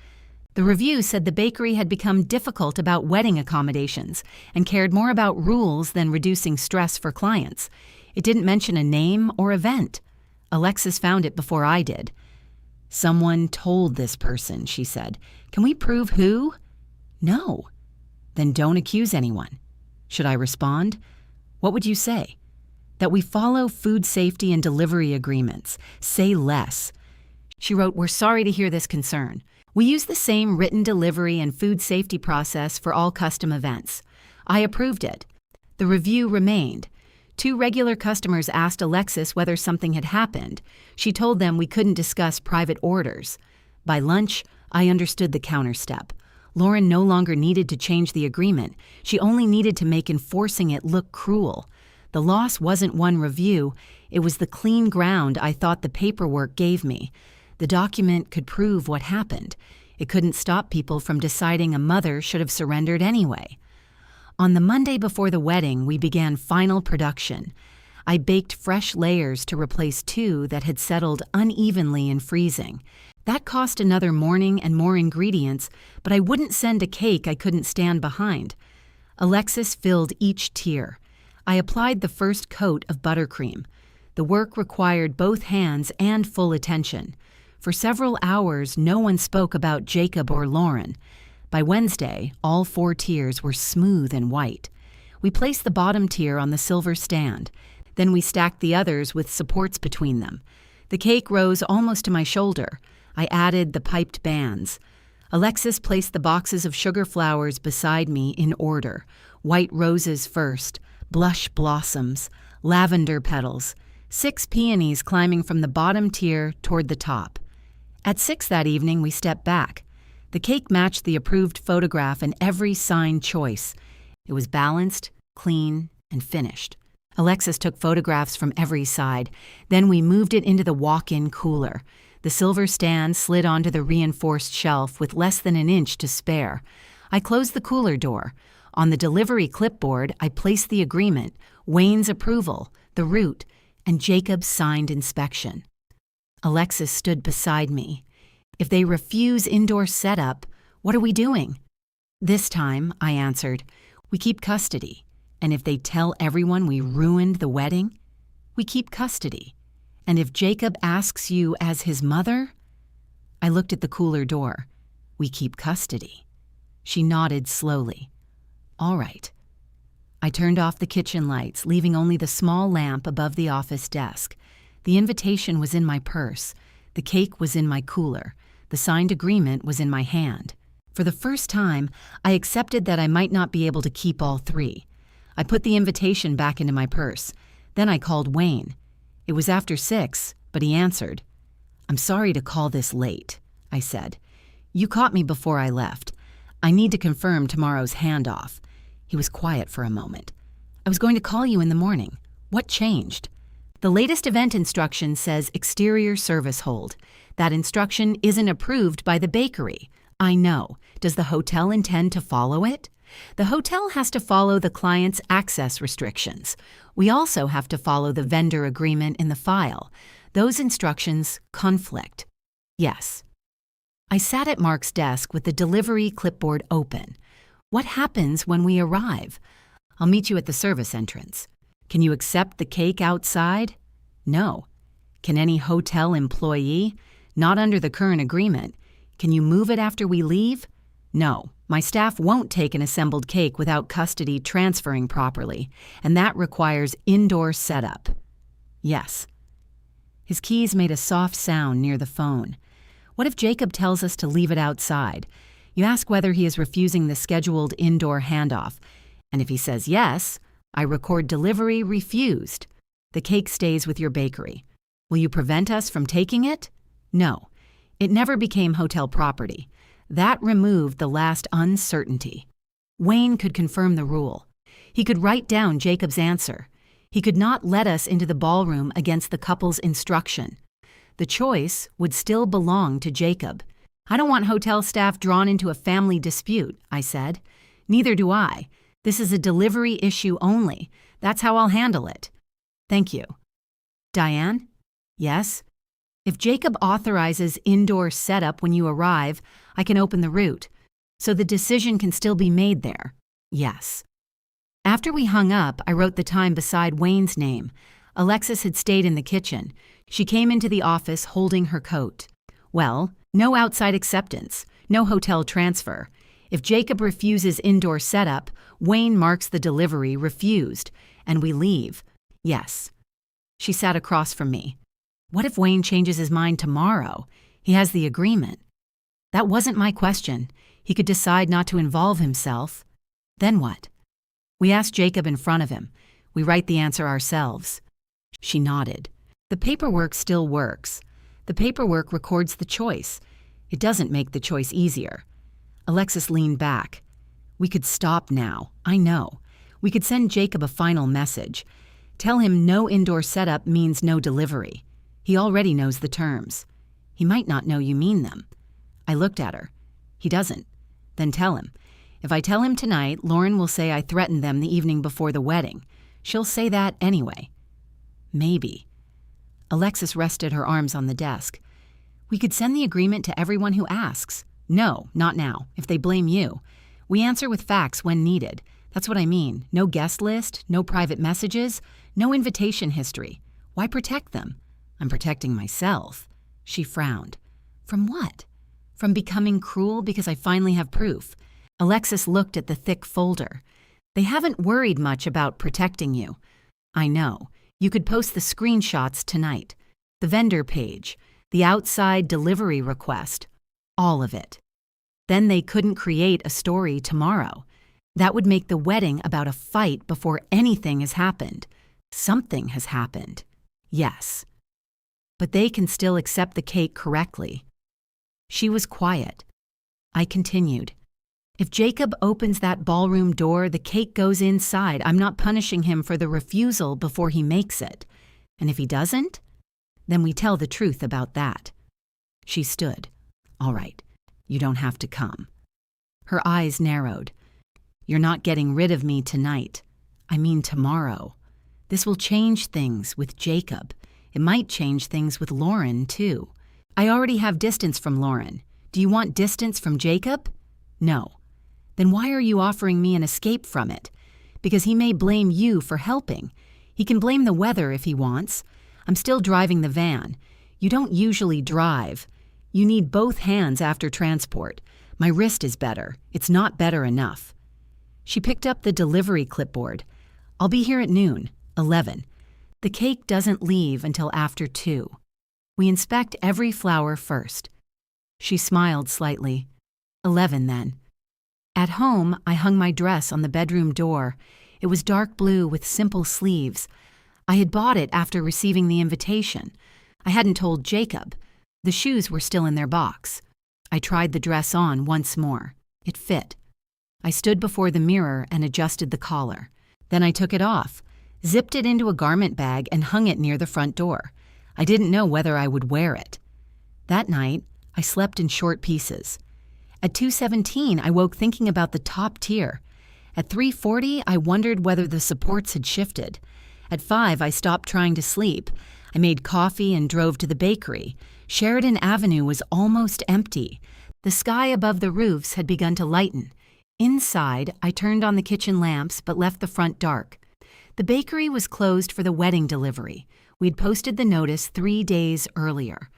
The review said the bakery had become difficult about wedding accommodations and cared more about rules than reducing stress for clients. It didn't mention a name or event. Alexis found it before I did. Someone told this person, she said. Can we prove who? No. Then don't accuse anyone. Should I respond? What would you say? That we follow food safety and delivery agreements. Say less. She wrote, we're sorry to hear this concern. We use the same written delivery and food safety process for all custom events. I approved it. The review remained. 2 regular customers asked Alexis whether something had happened. She told them we couldn't discuss private orders. By lunch, I understood the counterstep. Lauren no longer needed to change the agreement. She only needed to make enforcing it look cruel. The loss wasn't one review. It was the clean ground I thought the paperwork gave me. The document could prove what happened. It couldn't stop people from deciding a mother should have surrendered anyway. On the Monday before the wedding, we began final production. I baked fresh layers to replace 2 that had settled unevenly in freezing. That cost another morning and more ingredients, but I wouldn't send a cake I couldn't stand behind. Alexis filled each tier. I applied the first coat of buttercream. The work required both hands and full attention. For several hours, no one spoke about Jacob or Lauren. By Wednesday, all 4 tiers were smooth and white. We placed the bottom tier on the silver stand. Then we stacked the others with supports between them. The cake rose almost to my shoulder. I added the piped bands. Alexis placed the boxes of sugar flowers beside me in order. White roses first, blush blossoms, lavender petals, 6 peonies climbing from the bottom tier toward the top. At 6 that evening, we stepped back. The cake matched the approved photograph in every sign choice. It was balanced, clean, and finished. Alexis took photographs from every side. Then we moved it into the walk-in cooler. The silver stand slid onto the reinforced shelf with less than an inch to spare. I closed the cooler door. On the delivery clipboard, I placed the agreement, Wayne's approval, the route, and Jacob's signed inspection. Alexis stood beside me. If they refuse indoor setup, what are we doing? This time, I answered, we keep custody. And if they tell everyone we ruined the wedding, we keep custody. And if Jacob asks you as his mother? I looked at the cooler door. We keep custody. She nodded slowly. All right. I turned off the kitchen lights, leaving only the small lamp above the office desk. The invitation was in my purse. The cake was in my cooler. The signed agreement was in my hand. For the first time, I accepted that I might not be able to keep all three. I put the invitation back into my purse. Then I called Wayne. It was after 6, but he answered. I'm sorry to call this late, I said. You caught me before I left. I need to confirm tomorrow's handoff. He was quiet for a moment. I was going to call you in the morning. What changed? The latest event instruction says exterior service hold. That instruction isn't approved by the bakery. I know. Does the hotel intend to follow it? The hotel has to follow the client's access restrictions. We also have to follow the vendor agreement in the file. Those instructions conflict. Yes. I sat at Mark's desk with the delivery clipboard open. What happens when we arrive? I'll meet you at the service entrance. Can you accept the cake outside? No. Can any hotel employee? Not under the current agreement. Can you move it after we leave? No. My staff won't take an assembled cake without custody transferring properly, and that requires indoor setup. Yes. His keys made a soft sound near the phone. What if Jacob tells us to leave it outside? You ask whether he is refusing the scheduled indoor handoff, and if he says yes, I record delivery refused. The cake stays with your bakery. Will you prevent us from taking it? No. It never became hotel property. That removed the last uncertainty. Wayne could confirm the rule. He could write down Jacob's answer. He could not let us into the ballroom against the couple's instruction. The choice would still belong to Jacob. I don't want hotel staff drawn into a family dispute, I said. Neither do I. This is a delivery issue only. That's how I'll handle it. Thank you. Diane? Yes? If Jacob authorizes indoor setup when you arrive, I can open the route, so the decision can still be made there. Yes. After we hung up, I wrote the time beside Wayne's name. Alexis had stayed in the kitchen. She came into the office holding her coat. Well, no outside acceptance, no hotel transfer. If Jacob refuses indoor setup, Wayne marks the delivery refused, and we leave. Yes. She sat across from me. What if Wayne changes his mind tomorrow? He has the agreement. That wasn't my question. He could decide not to involve himself. Then what? We asked Jacob in front of him. We write the answer ourselves. She nodded. The paperwork still works. The paperwork records the choice. It doesn't make the choice easier. Alexis leaned back. We could stop now. I know. We could send Jacob a final message. Tell him no indoor setup means no delivery. He already knows the terms. He might not know you mean them. I looked at her. He doesn't. Then tell him. If I tell him tonight, Lauren will say I threatened them the evening before the wedding. She'll say that anyway. Maybe. Alexis rested her arms on the desk. We could send the agreement to everyone who asks. No, not now, if they blame you. We answer with facts when needed. That's what I mean. No guest list, no private messages, no invitation history. Why protect them? I'm protecting myself. She frowned. From what? From becoming cruel because I finally have proof. Alexis looked at the thick folder. They haven't worried much about protecting you. I know. You could post the screenshots tonight. The vendor page. The outside delivery request. All of it. Then they couldn't create a story tomorrow. That would make the wedding about a fight before anything has happened. Something has happened. Yes. But they can still accept the cake correctly. She was quiet. I continued. If Jacob opens that ballroom door, the cake goes inside. I'm not punishing him for the refusal before he makes it. And if he doesn't, then we tell the truth about that. She stood. All right, you don't have to come. Her eyes narrowed. You're not getting rid of me tonight. I mean tomorrow. This will change things with Jacob. It might change things with Lauren, too. I already have distance from Lauren. Do you want distance from Jacob? No. Then why are you offering me an escape from it? Because he may blame you for helping. He can blame the weather if he wants. I'm still driving the van. You don't usually drive. You need both hands after transport. My wrist is better. It's not better enough. She picked up the delivery clipboard. I'll be here at noon, 11. The cake doesn't leave until after 2. We inspect every flower first. She smiled slightly. 11 then. At home, I hung my dress on the bedroom door. It was dark blue with simple sleeves. I had bought it after receiving the invitation. I hadn't told Jacob. The shoes were still in their box. I tried the dress on once more. It fit. I stood before the mirror and adjusted the collar. Then I took it off, zipped it into a garment bag, and hung it near the front door. I didn't know whether I would wear it. That night, I slept in short pieces. At 2:17, I woke thinking about the top tier. At 3:40, I wondered whether the supports had shifted. At 5, I stopped trying to sleep. I made coffee and drove to the bakery. Sheridan Avenue was almost empty. The sky above the roofs had begun to lighten. Inside, I turned on the kitchen lamps but left the front dark. The bakery was closed for the wedding delivery. We'd posted the notice 3 days earlier.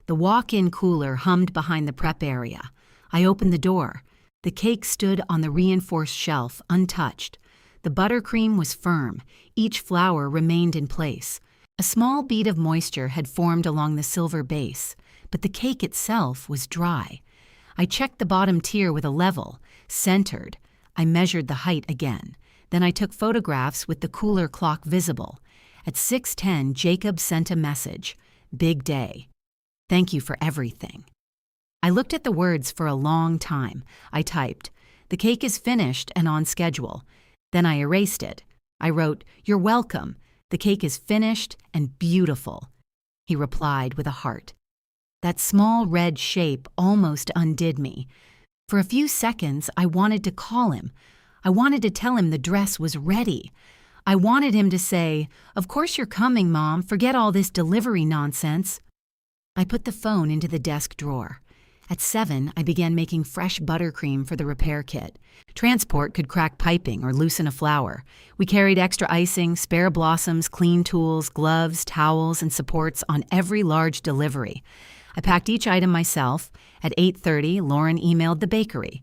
The walk-in cooler hummed behind the prep area. I opened the door. The cake stood on the reinforced shelf, untouched. The buttercream was firm. Each flower remained in place. A small bead of moisture had formed along the silver base, but the cake itself was dry. I checked the bottom tier with a level, centered. I measured the height again. Then I took photographs with the cooler clock visible. At 6:10, Jacob sent a message. Big day. Thank you for everything. I looked at the words for a long time. I typed, the cake is finished and on schedule. Then I erased it. I wrote, you're welcome. The cake is finished and beautiful. He replied with a heart. That small red shape almost undid me. For a few seconds, I wanted to call him. I wanted to tell him the dress was ready. I wanted him to say, of course you're coming, Mom. Forget all this delivery nonsense. I put the phone into the desk drawer. At 7, I began making fresh buttercream for the repair kit. Transport could crack piping or loosen a flower. We carried extra icing, spare blossoms, clean tools, gloves, towels, and supports on every large delivery. I packed each item myself. At 8:30, Lauren emailed the bakery.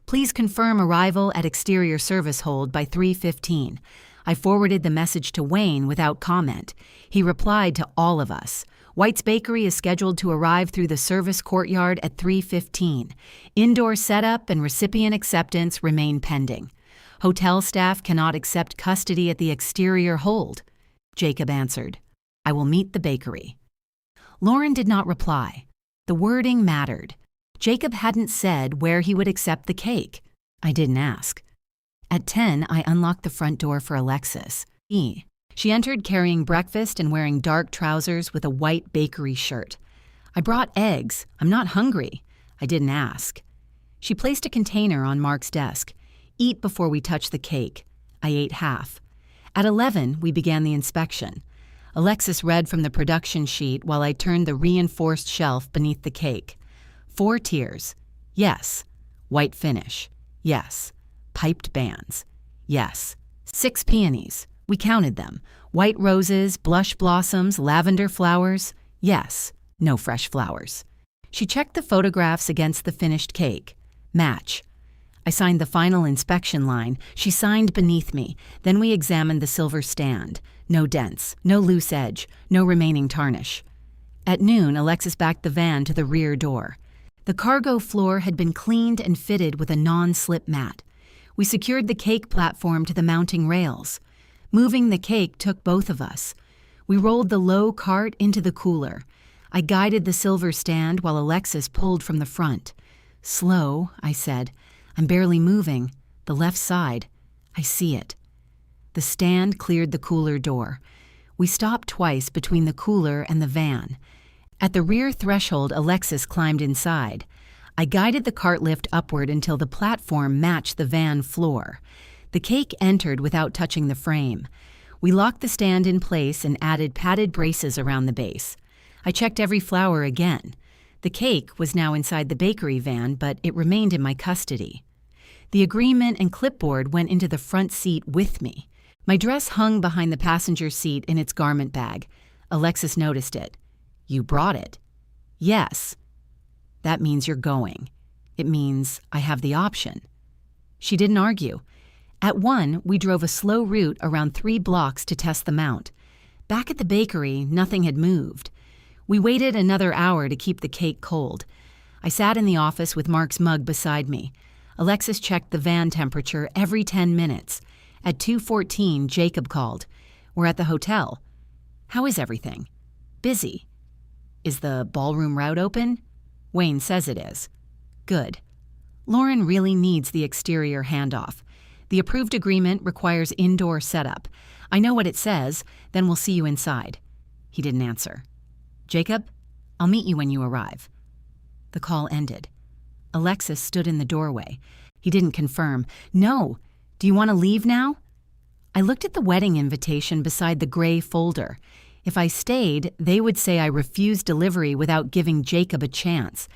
Please confirm arrival at exterior service hold by 3:15. I forwarded the message to Wayne without comment. He replied to all of us. White's Bakery is scheduled to arrive through the service courtyard at 3:15. Indoor setup and recipient acceptance remain pending. Hotel staff cannot accept custody at the exterior hold. Jacob answered, I will meet the bakery. Lauren did not reply. The wording mattered. Jacob hadn't said where he would accept the cake. I didn't ask. At 10, I unlocked the front door for Alexis. She entered carrying breakfast and wearing dark trousers with a white bakery shirt. I brought eggs. I'm not hungry. I didn't ask. She placed a container on Mark's desk. Eat before we touch the cake. I ate half. At 11, we began the inspection. Alexis read from the production sheet while I turned the reinforced shelf beneath the cake. 4 tiers. Yes. White finish. Yes. Piped bands. Yes. 6 peonies. We counted them. White roses, blush blossoms, lavender flowers. Yes. No fresh flowers. She checked the photographs against the finished cake. Match. I signed the final inspection line. She signed beneath me. Then we examined the silver stand. No dents, no loose edge, no remaining tarnish. At noon, Alexis backed the van to the rear door. The cargo floor had been cleaned and fitted with a non-slip mat. We secured the cake platform to the mounting rails. Moving the cake took both of us. We rolled the low cart into the cooler. I guided the silver stand while Alexis pulled from the front. Slow, I said. I'm barely moving. The left side. I see it. The stand cleared the cooler door. We stopped twice between the cooler and the van. At the rear threshold, Alexis climbed inside. I guided the cart lift upward until the platform matched the van floor. The cake entered without touching the frame. We locked the stand in place and added padded braces around the base. I checked every flower again. The cake was now inside the bakery van, but it remained in my custody. The agreement and clipboard went into the front seat with me. My dress hung behind the passenger seat in its garment bag. Alexis noticed it. "You brought it." "Yes." "That means you're going. It means I have the option." She didn't argue. At 1, we drove a slow route around 3 blocks to test the mount. Back at the bakery, nothing had moved. We waited another hour to keep the cake cold. I sat in the office with Mark's mug beside me. Alexis checked the van temperature every 10 minutes. At 2:14, Jacob called. "We're at the hotel." "How is everything?" "Busy." "Is the ballroom route open?" "Wayne says it is." "Good." Lauren really needs the exterior handoff. The approved agreement requires indoor setup. I know what it says, then we'll see you inside. He didn't answer. "Jacob, I'll meet you when you arrive." The call ended. Alexis stood in the doorway. He didn't confirm. "No. Do you want to leave now?" I looked at the wedding invitation beside the gray folder. If I stayed, they would say I refused delivery without giving Jacob a chance.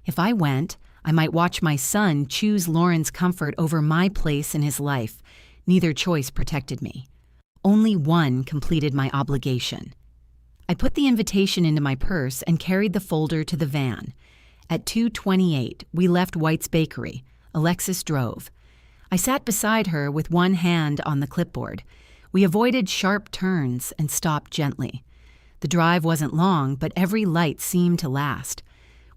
If I went, I might watch my son choose Lauren's comfort over my place in his life. Neither choice protected me. Only one completed my obligation. I put the invitation into my purse and carried the folder to the van. At 2:28, we left White's Bakery. Alexis drove. I sat beside her with one hand on the clipboard. We avoided sharp turns and stopped gently. The drive wasn't long, but every light seemed to last.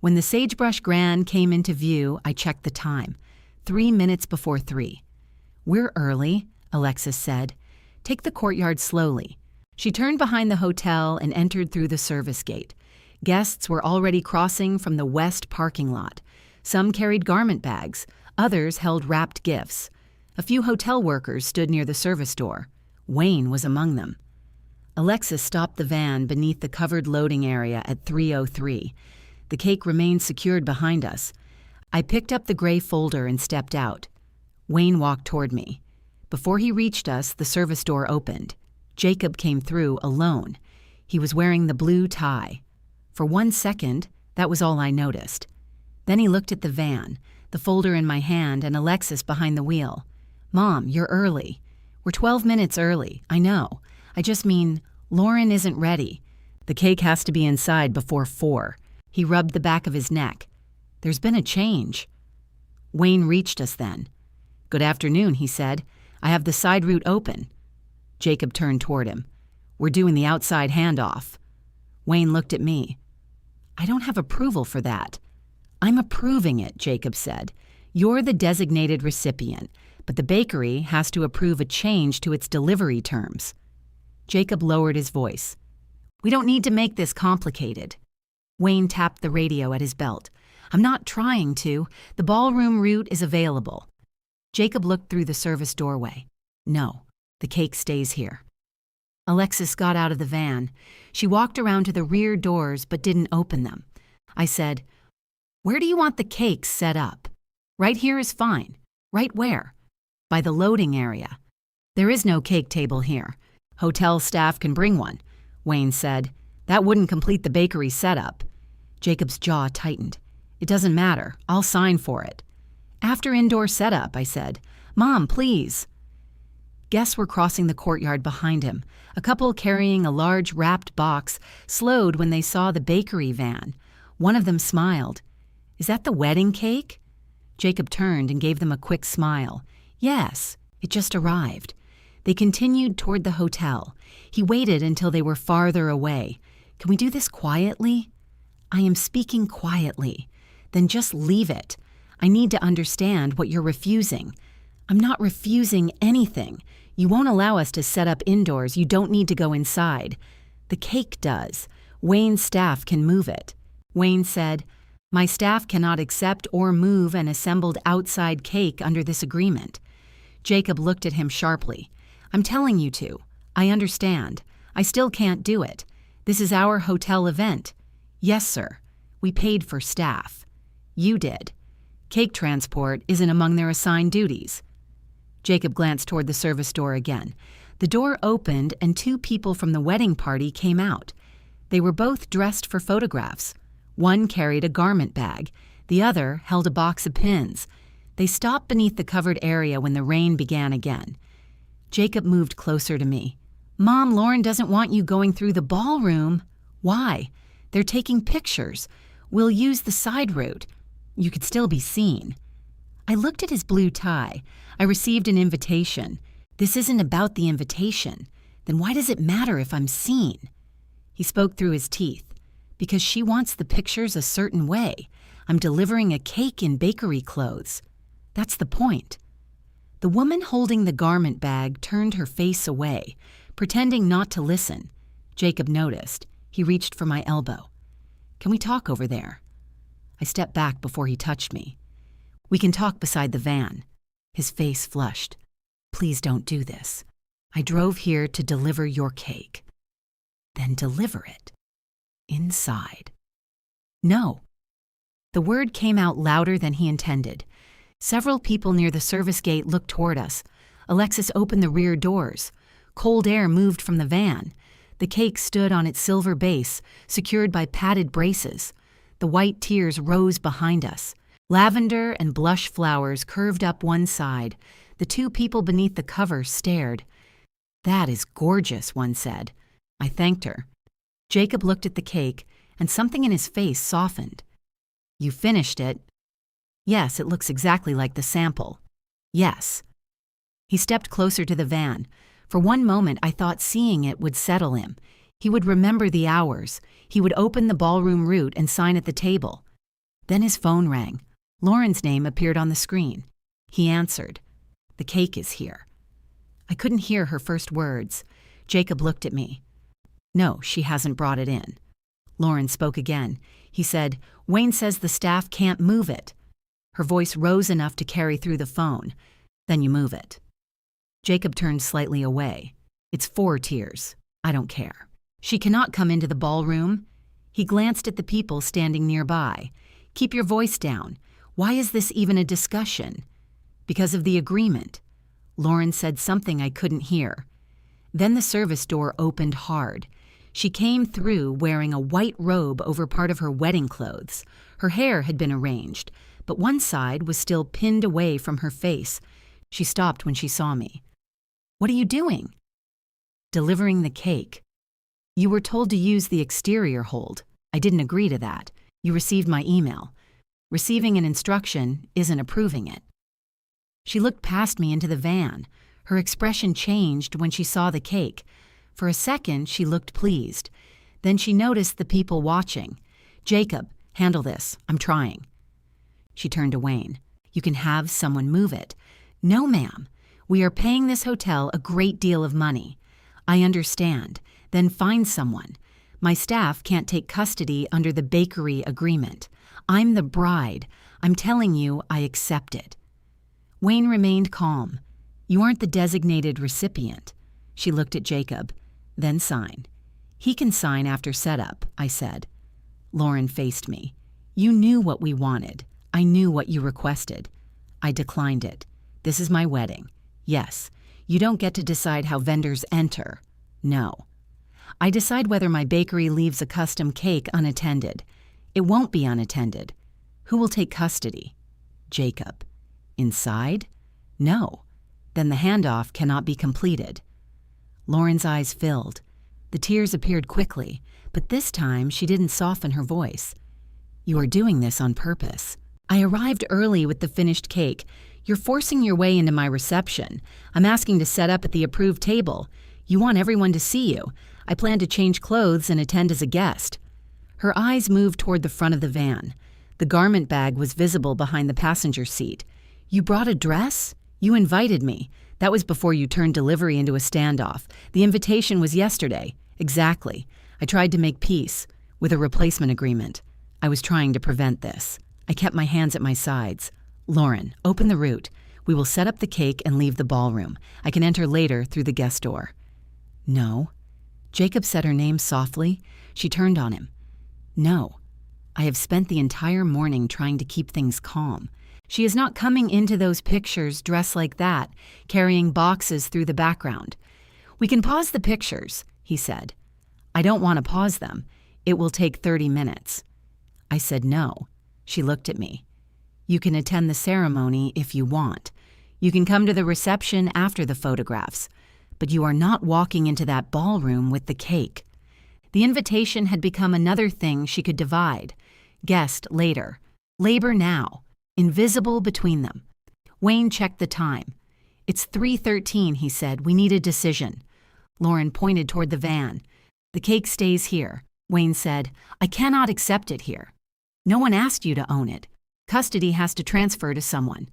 When the Sagebrush Grand came into view, I checked the time. 3 minutes before 3. "We're early," Alexis said. "Take the courtyard slowly." She turned behind the hotel and entered through the service gate. Guests were already crossing from the west parking lot. Some carried garment bags. Others held wrapped gifts. A few hotel workers stood near the service door. Wayne was among them. Alexis stopped the van beneath the covered loading area at 3:03. The cake remained secured behind us. I picked up the gray folder and stepped out. Wayne walked toward me. Before he reached us, the service door opened. Jacob came through alone. He was wearing the blue tie. For 1 second, that was all I noticed. Then he looked at the van, the folder in my hand and Alexis behind the wheel. "Mom, you're early." "We're 12 minutes early, I know. I just mean, Lauren isn't ready. The cake has to be inside before 4. He rubbed the back of his neck. "There's been a change." Wayne reached us then. "Good afternoon," he said. "I have the side route open." Jacob turned toward him. "We're doing the outside handoff." Wayne looked at me. "I don't have approval for that." "I'm approving it," Jacob said. "You're the designated recipient, but the bakery has to approve a change to its delivery terms." Jacob lowered his voice. "We don't need to make this complicated." Wayne tapped the radio at his belt. "I'm not trying to. The ballroom route is available." Jacob looked through the service doorway. "No, the cake stays here." Alexis got out of the van. She walked around to the rear doors but didn't open them. I said, "Where do you want the cake set up?" "Right here is fine." "Right where?" "By the loading area." "There is no cake table here. Hotel staff can bring one," Wayne said. "That wouldn't complete the bakery setup." Jacob's jaw tightened. "It doesn't matter. I'll sign for it." "After indoor setup," I said. "Mom, please." Guests were crossing the courtyard behind him. A couple carrying a large wrapped box slowed when they saw the bakery van. One of them smiled. "Is that the wedding cake?" Jacob turned and gave them a quick smile. "Yes, it just arrived." They continued toward the hotel. He waited until they were farther away. "Can we do this quietly?" "I am speaking quietly." "Then just leave it. I need to understand what you're refusing." "I'm not refusing anything. You won't allow us to set up indoors. You don't need to go inside." "The cake does. Wayne's staff can move it." Wayne said, My staff cannot accept or move an assembled outside cake under this agreement. Jacob looked at him sharply. I'm telling you to. I understand. I still can't do it. This is our hotel event. Yes, sir. We paid for staff. You did. Cake transport isn't among their assigned duties. Jacob glanced toward the service door again. The door opened and two people from the wedding party came out. They were both dressed for photographs. One carried a garment bag. The other held a box of pins. They stopped beneath the covered area when the rain began again. Jacob moved closer to me. Mom, Lauren doesn't want you going through the ballroom. Why? They're taking pictures. We'll use the side route. You could still be seen. I looked at his blue tie. I received an invitation. This isn't about the invitation. Then why does it matter if I'm seen? He spoke through his teeth. Because she wants the pictures a certain way. I'm delivering a cake in bakery clothes. That's the point. The woman holding the garment bag turned her face away, pretending not to listen. Jacob noticed. He reached for my elbow. Can we talk over there? I stepped back before he touched me. We can talk beside the van. His face flushed. Please don't do this. I drove here to deliver your cake. Then deliver it. Inside. No. The word came out louder than he intended. Several people near the service gate looked toward us. Alexis opened the rear doors. Cold air moved from the van. The cake stood on its silver base, secured by padded braces. The white tiers rose behind us. Lavender and blush flowers curved up one side. The two people beneath the cover stared. That is gorgeous, one said. I thanked her. Jacob looked at the cake, and something in his face softened. You finished it. Yes, it looks exactly like the sample. Yes. He stepped closer to the van. For one moment, I thought seeing it would settle him. He would remember the hours. He would open the ballroom route and sign at the table. Then his phone rang. Lauren's name appeared on the screen. He answered. The cake is here. I couldn't hear her first words. Jacob looked at me. No, she hasn't brought it in. Lauren spoke again. He said, Wayne says the staff can't move it. Her voice rose enough to carry through the phone. Then you move it. Jacob turned slightly away. It's 4 tiers. I don't care. She cannot come into the ballroom. He glanced at the people standing nearby. Keep your voice down. Why is this even a discussion? Because of the agreement. Lauren said something I couldn't hear. Then the service door opened hard. She came through wearing a white robe over part of her wedding clothes. Her hair had been arranged, but one side was still pinned away from her face. She stopped when she saw me. What are you doing? Delivering the cake. You were told to use the exterior hold. I didn't agree to that. You received my email. Receiving an instruction isn't approving it. She looked past me into the van. Her expression changed when she saw the cake. For a second, she looked pleased. Then she noticed the people watching. Jacob, handle this. I'm trying. She turned to Wayne. You can have someone move it. No, ma'am. We are paying this hotel a great deal of money. I understand. Then find someone. My staff can't take custody under the bakery agreement. I'm the bride. I'm telling you, I accept it. Wayne remained calm. You aren't the designated recipient. She looked at Jacob. Then sign. He can sign after setup, I said. Lauren faced me. You knew what we wanted. I knew what you requested. I declined it. This is my wedding. Yes. You don't get to decide how vendors enter. No. I decide whether my bakery leaves a custom cake unattended. It won't be unattended. Who will take custody? Jacob. Inside? No. Then the handoff cannot be completed. Lauren's eyes filled. The tears appeared quickly, but this time she didn't soften her voice. You are doing this on purpose. I arrived early with the finished cake. You're forcing your way into my reception. I'm asking to set up at the approved table. You want everyone to see you. I plan to change clothes and attend as a guest. Her eyes moved toward the front of the van. The garment bag was visible behind the passenger seat. You brought a dress? You invited me. That was before you turned delivery into a standoff. The invitation was yesterday. Exactly. I tried to make peace with a replacement agreement. I was trying to prevent this. I kept my hands at my sides. Lauren, open the route. We will set up the cake and leave the ballroom. I can enter later through the guest door. No. Jacob said her name softly. She turned on him. No. I have spent the entire morning trying to keep things calm. She is not coming into those pictures dressed like that, carrying boxes through the background. We can pause the pictures, he said. I don't want to pause them. It will take 30 minutes. I said no. She looked at me. You can attend the ceremony if you want. You can come to the reception after the photographs. But you are not walking into that ballroom with the cake. The invitation had become another thing she could divide. Guest later. Labor now. Invisible between them. Wayne checked the time. It's 3:13, he said. We need a decision. Lauren pointed toward the van. The cake stays here. Wayne said, I cannot accept it here. No one asked you to own it. Custody has to transfer to someone.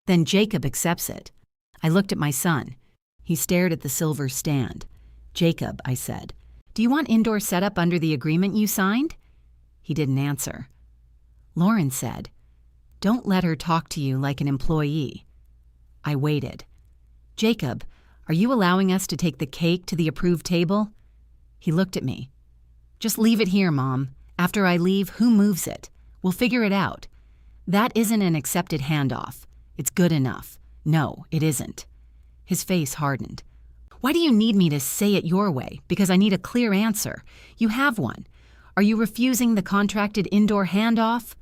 Then Jacob accepts it. I looked at my son. He stared at the silver stand. Jacob, I said, do you want indoor setup under the agreement you signed? He didn't answer. Lauren said, don't let her talk to you like an employee. I waited. Jacob, are you allowing us to take the cake to the approved table? He looked at me. Just leave it here, Mom. After I leave, who moves it? We'll figure it out. That isn't an accepted handoff. It's good enough. No, it isn't. His face hardened. Why do you need me to say it your way? Because I need a clear answer. You have one. Are you refusing the contracted indoor handoff?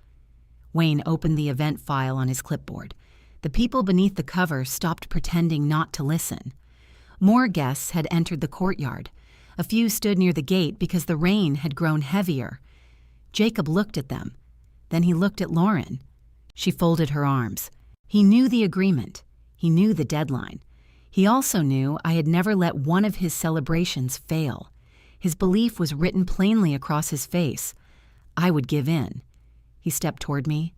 Wayne opened the event file on his clipboard. The people beneath the cover stopped pretending not to listen. More guests had entered the courtyard. A few stood near the gate because the rain had grown heavier. Jacob looked at them. Then he looked at Lauren. She folded her arms. He knew the agreement. He knew the deadline. He also knew I had never let one of his celebrations fail. His belief was written plainly across his face. I would give in. He stepped toward me.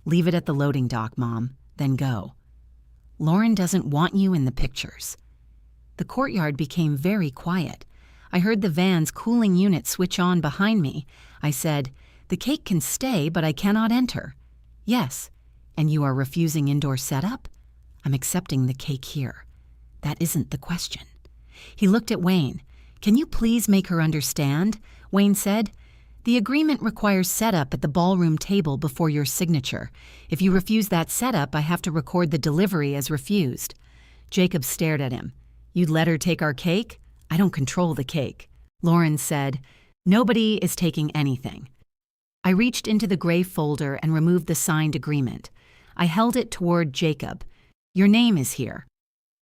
Leave it at the loading dock, Mom, then go. Lauren doesn't want you in the pictures. The courtyard became very quiet. I heard the van's cooling unit switch on behind me. I said, the cake can stay, but I cannot enter. Yes. And you are refusing indoor setup? I'm accepting the cake here. That isn't the question. He looked at Wayne. Can you please make her understand? Wayne said. The agreement requires setup at the ballroom table before your signature. If you refuse that setup, I have to record the delivery as refused. Jacob stared at him. You'd let her take our cake? I don't control the cake. Lauren said, nobody is taking anything. I reached into the gray folder and removed the signed agreement. I held it toward Jacob. Your name is here.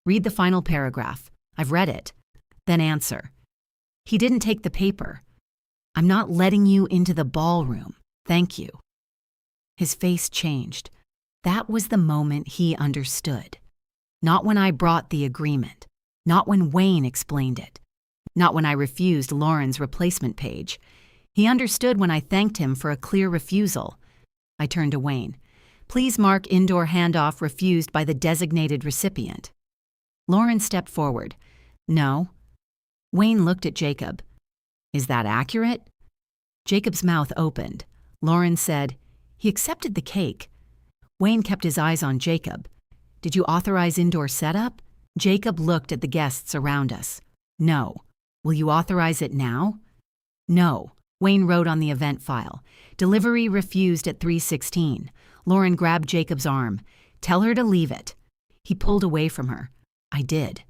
Read the final paragraph. I've read it. Then answer. He didn't take the paper. I'm not letting you into the ballroom. Thank you. His face changed. That was the moment he understood. Not when I brought the agreement. Not when Wayne explained it. Not when I refused Lauren's replacement page. He understood when I thanked him for a clear refusal. I turned to Wayne. Please mark indoor handoff refused by the designated recipient. Lauren stepped forward. No. Wayne looked at Jacob. Is that accurate? Jacob's mouth opened. Lauren said, he accepted the cake. Wayne kept his eyes on Jacob. Did you authorize indoor setup? Jacob looked at the guests around us. No. Will you authorize it now? No. Wayne wrote on the event file. Delivery refused at 3:16. Lauren grabbed Jacob's arm. Tell her to leave it. He pulled away from her. I did.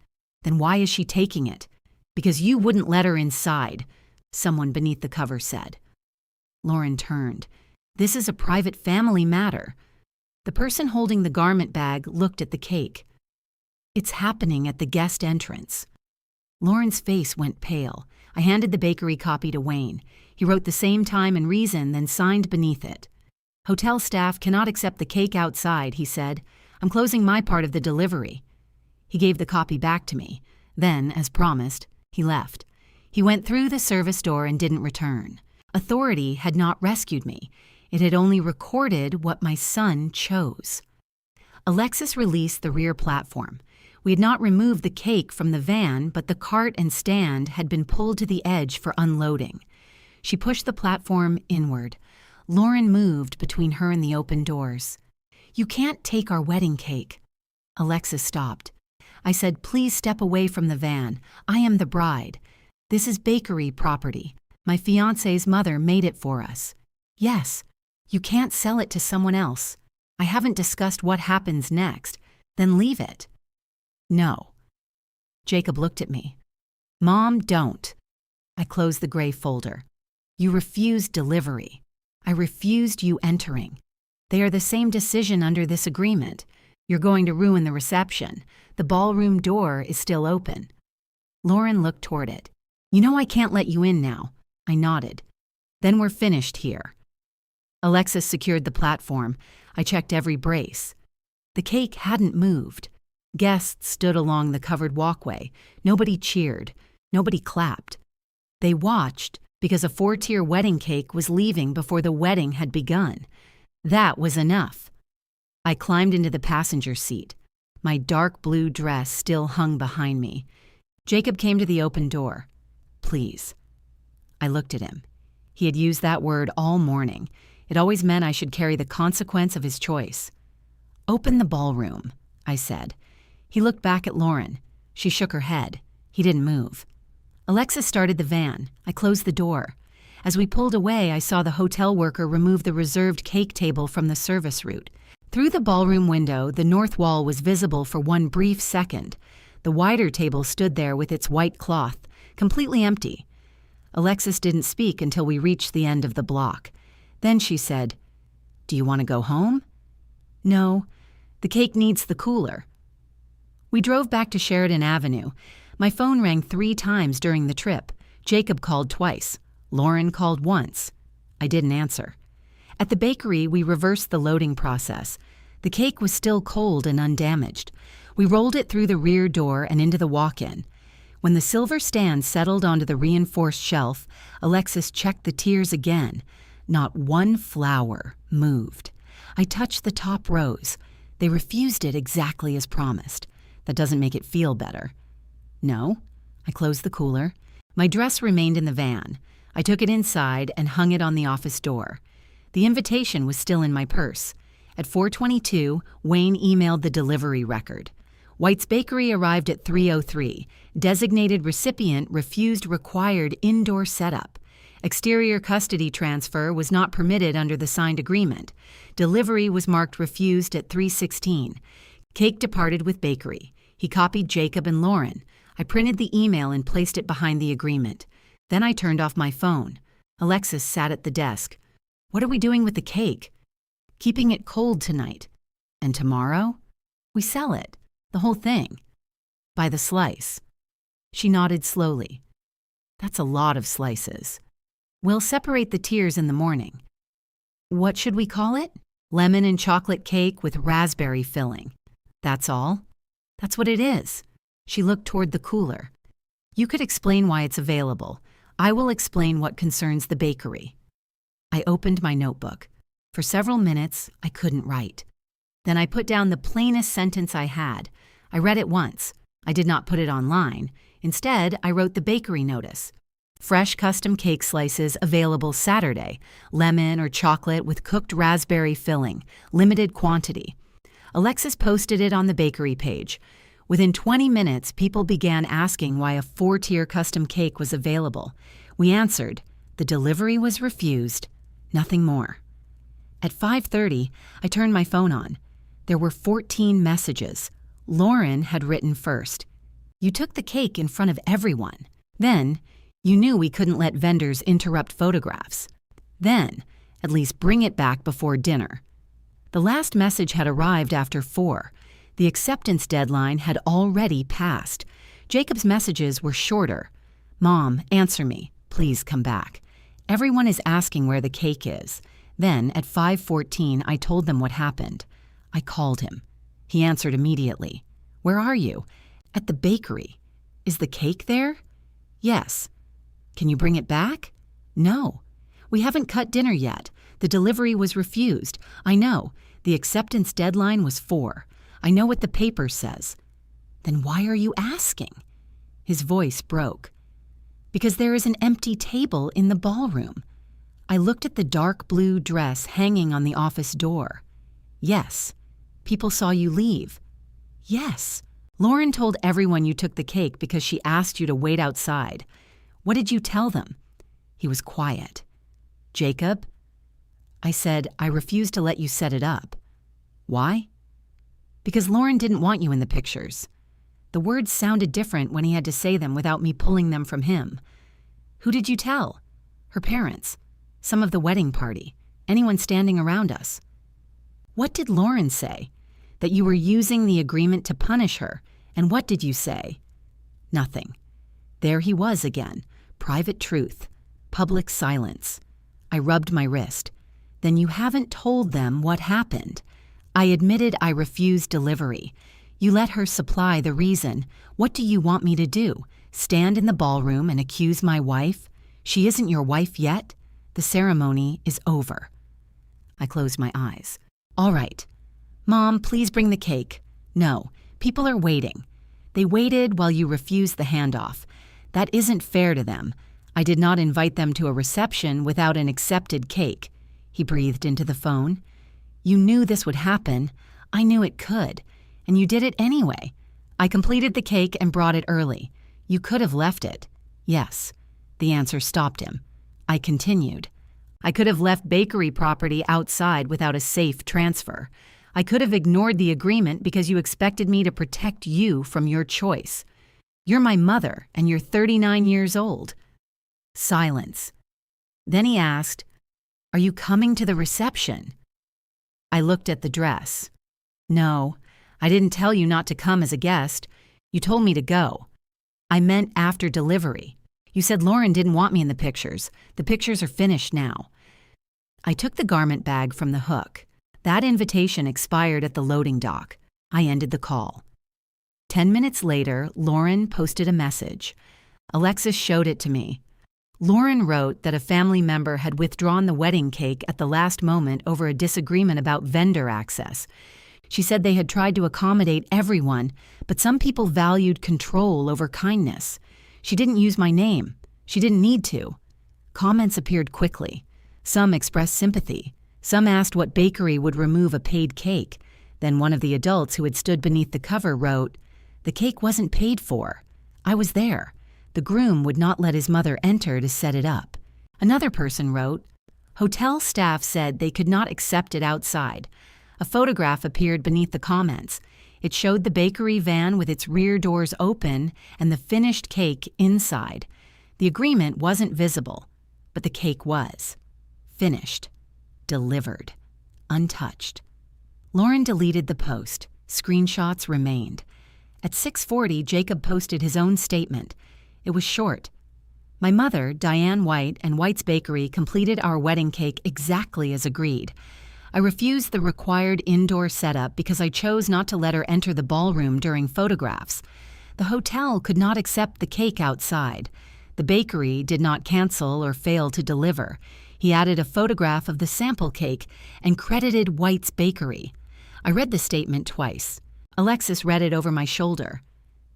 Then why is she taking it? Because you wouldn't let her inside, someone beneath the cover said. Lauren turned. This is a private family matter. The person holding the garment bag looked at the cake. It's happening at the guest entrance. Lauren's face went pale. I handed the bakery copy to Wayne. He wrote the same time and reason, then signed beneath it. Hotel staff cannot accept the cake outside, he said. I'm closing my part of the delivery. He gave the copy back to me. Then, as promised, he left. He went through the service door and didn't return. Authority had not rescued me. It had only recorded what my son chose. Alexis released the rear platform. We had not removed the cake from the van, but the cart and stand had been pulled to the edge for unloading. She pushed the platform inward. Lauren moved between her and the open doors. "You can't take our wedding cake." Alexis stopped. I said, "Please step away from the van. I am the bride. This is bakery property. My fiancé's mother made it for us." "Yes, you can't sell it to someone else. I haven't discussed what happens next. Then leave it." "No." Jacob looked at me. "Mom, don't." I closed the gray folder. "You refused delivery. I refused you entering. They are the same decision under this agreement. You're going to ruin the reception. The ballroom door is still open." Lauren looked toward it. "You know I can't let you in now." I nodded. "Then we're finished here." Alexis secured the platform. I checked every brace. The cake hadn't moved. Guests stood along the covered walkway. Nobody cheered. Nobody clapped. They watched because a 4-tier wedding cake was leaving before the wedding had begun. That was enough. I climbed into the passenger seat. My dark blue dress still hung behind me. Jacob came to the open door. "Please." I looked at him. He had used that word all morning. It always meant I should carry the consequence of his choice. "Open the ballroom," I said. He looked back at Lauren. She shook her head. He didn't move. Alexis started the van. I closed the door. As we pulled away, I saw the hotel worker remove the reserved cake table from the service route. Through the ballroom window, the north wall was visible for one brief second. The wider table stood there with its white cloth, completely empty. Alexis didn't speak until we reached the end of the block. Then she said, "Do you want to go home?" "No, the cake needs the cooler." We drove back to Sheridan Avenue. My phone rang 3 times during the trip. Jacob called twice. Lauren called once. I didn't answer. At the bakery, we reversed the loading process. The cake was still cold and undamaged. We rolled it through the rear door and into the walk-in. When the silver stand settled onto the reinforced shelf, Alexis checked the tiers again. Not one flower moved. I touched the top rows. They refused it exactly as promised. That doesn't make it feel better. No. I closed the cooler. My dress remained in the van. I took it inside and hung it on the office door. The invitation was still in my purse. At 4:22, Wayne emailed the delivery record. White's Bakery arrived at 3:03. Designated recipient refused required indoor setup. Exterior custody transfer was not permitted under the signed agreement. Delivery was marked refused at 3:16. Cake departed with bakery. He copied Jacob and Lauren. I printed the email and placed it behind the agreement. Then I turned off my phone. Alexis sat at the desk. "What are we doing with the cake?" "Keeping it cold tonight." "And tomorrow?" "We sell it. The whole thing." "By the slice." She nodded slowly. "That's a lot of slices." "We'll separate the tiers in the morning." "What should we call it?" "Lemon and chocolate cake with raspberry filling." "That's all?" "That's what it is." She looked toward the cooler. "You could explain why it's available. I will explain what concerns the bakery." I opened my notebook. For several minutes, I couldn't write. Then I put down the plainest sentence I had. I read it once. I did not put it online. Instead, I wrote the bakery notice. "Fresh custom cake slices available Saturday. Lemon or chocolate with cooked raspberry filling. Limited quantity." Alexis posted it on the bakery page. Within 20 minutes, people began asking why a 4-tier custom cake was available. We answered. The delivery was refused. Nothing more. At 5:30, I turned my phone on. There were 14 messages. Lauren had written first. "You took the cake in front of everyone." Then, "You knew we couldn't let vendors interrupt photographs." Then, "At least bring it back before dinner." The last message had arrived after 4. The acceptance deadline had already passed. Jacob's messages were shorter. "Mom, answer me. Please come back. Everyone is asking where the cake is." Then, at 5:14, I told them what happened. I called him. He answered immediately. "Where are you?" "At the bakery." "Is the cake there?" "Yes." "Can you bring it back?" "No. We haven't cut dinner yet. The delivery was refused. I know. The acceptance deadline was 4. I know what the paper says." "Then why are you asking?" His voice broke. "Because there is an empty table in the ballroom." I looked at the dark blue dress hanging on the office door. Yes. People saw you leave. Yes. Lauren told everyone you took the cake because she asked you to wait outside. What did you tell them? He was quiet. Jacob? I said, I refuse to let you set it up. Why? Because Lauren didn't want you in the pictures. The words sounded different when he had to say them without me pulling them from him. Who did you tell? Her parents. Some of the wedding party. Anyone standing around us. What did Lauren say? That you were using the agreement to punish her. And what did you say? Nothing. There he was again. Private truth. Public silence. I rubbed my wrist. Then you haven't told them what happened. I admitted I refused delivery. You let her supply the reason. What do you want me to do? Stand in the ballroom and accuse my wife? She isn't your wife yet. The ceremony is over. I closed my eyes. All right. Mom, please bring the cake. No, people are waiting. They waited while you refused the handoff. That isn't fair to them. I did not invite them to a reception without an accepted cake. He breathed into the phone. You knew this would happen. I knew it could. And you did it anyway. I completed the cake and brought it early. You could have left it. Yes. The answer stopped him. I continued. I could have left bakery property outside without a safe transfer. I could have ignored the agreement because you expected me to protect you from your choice. You're my mother, and you're 39 years old. Silence. Then he asked, Are you coming to the reception? I looked at the dress. No, I didn't tell you not to come as a guest. You told me to go. I meant after delivery. You said Lauren didn't want me in the pictures. The pictures are finished now. I took the garment bag from the hook. That invitation expired at the loading dock. I ended the call. 10 minutes later, Lauren posted a message. Alexis showed it to me. Lauren wrote that a family member had withdrawn the wedding cake at the last moment over a disagreement about vendor access. She said they had tried to accommodate everyone, but some people valued control over kindness. She didn't use my name. She didn't need to. Comments appeared quickly. Some expressed sympathy. Some asked what bakery would remove a paid cake. Then one of the adults who had stood beneath the cover wrote, The cake wasn't paid for. I was there. The groom would not let his mother enter to set it up. Another person wrote, Hotel staff said they could not accept it outside. A photograph appeared beneath the comments. It showed the bakery van with its rear doors open and the finished cake inside. The agreement wasn't visible, but the cake was. Finished. Delivered. Untouched. Lauren deleted the post. Screenshots remained. At 6:40, Jacob posted his own statement. It was short. My mother, Diane White, and White's Bakery completed our wedding cake exactly as agreed. I refused the required indoor setup because I chose not to let her enter the ballroom during photographs. The hotel could not accept the cake outside. The bakery did not cancel or fail to deliver. He added a photograph of the sample cake and credited White's Bakery. I read the statement twice. Alexis read it over my shoulder.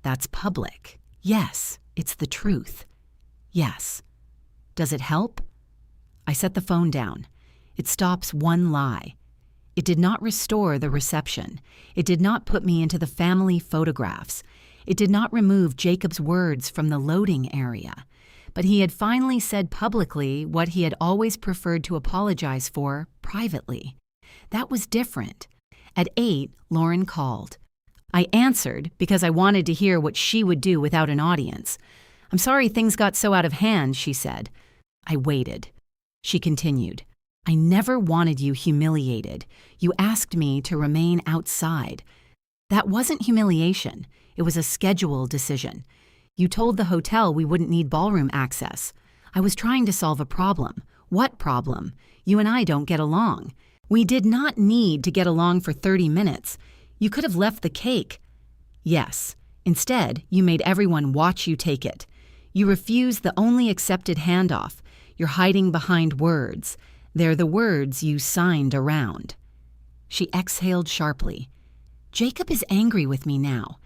That's public. Yes, it's the truth. Yes. Does it help? I set the phone down. It stops one lie. It did not restore the reception. It did not put me into the family photographs. It did not remove Jacob's words from the loading area. But he had finally said publicly what he had always preferred to apologize for privately. That was different. At 8, Lauren called. I answered because I wanted to hear what she would do without an audience. I'm sorry things got so out of hand, she said. I waited. She continued. I never wanted you humiliated. You asked me to remain outside. That wasn't humiliation. It was a schedule decision. You told the hotel we wouldn't need ballroom access. I was trying to solve a problem. What problem? You and I don't get along. We did not need to get along for 30 minutes. You could have left the cake. Yes. Instead, you made everyone watch you take it. You refused the only accepted handoff. You're hiding behind words. They're the words you signed around. She exhaled sharply. Jacob is angry with me now.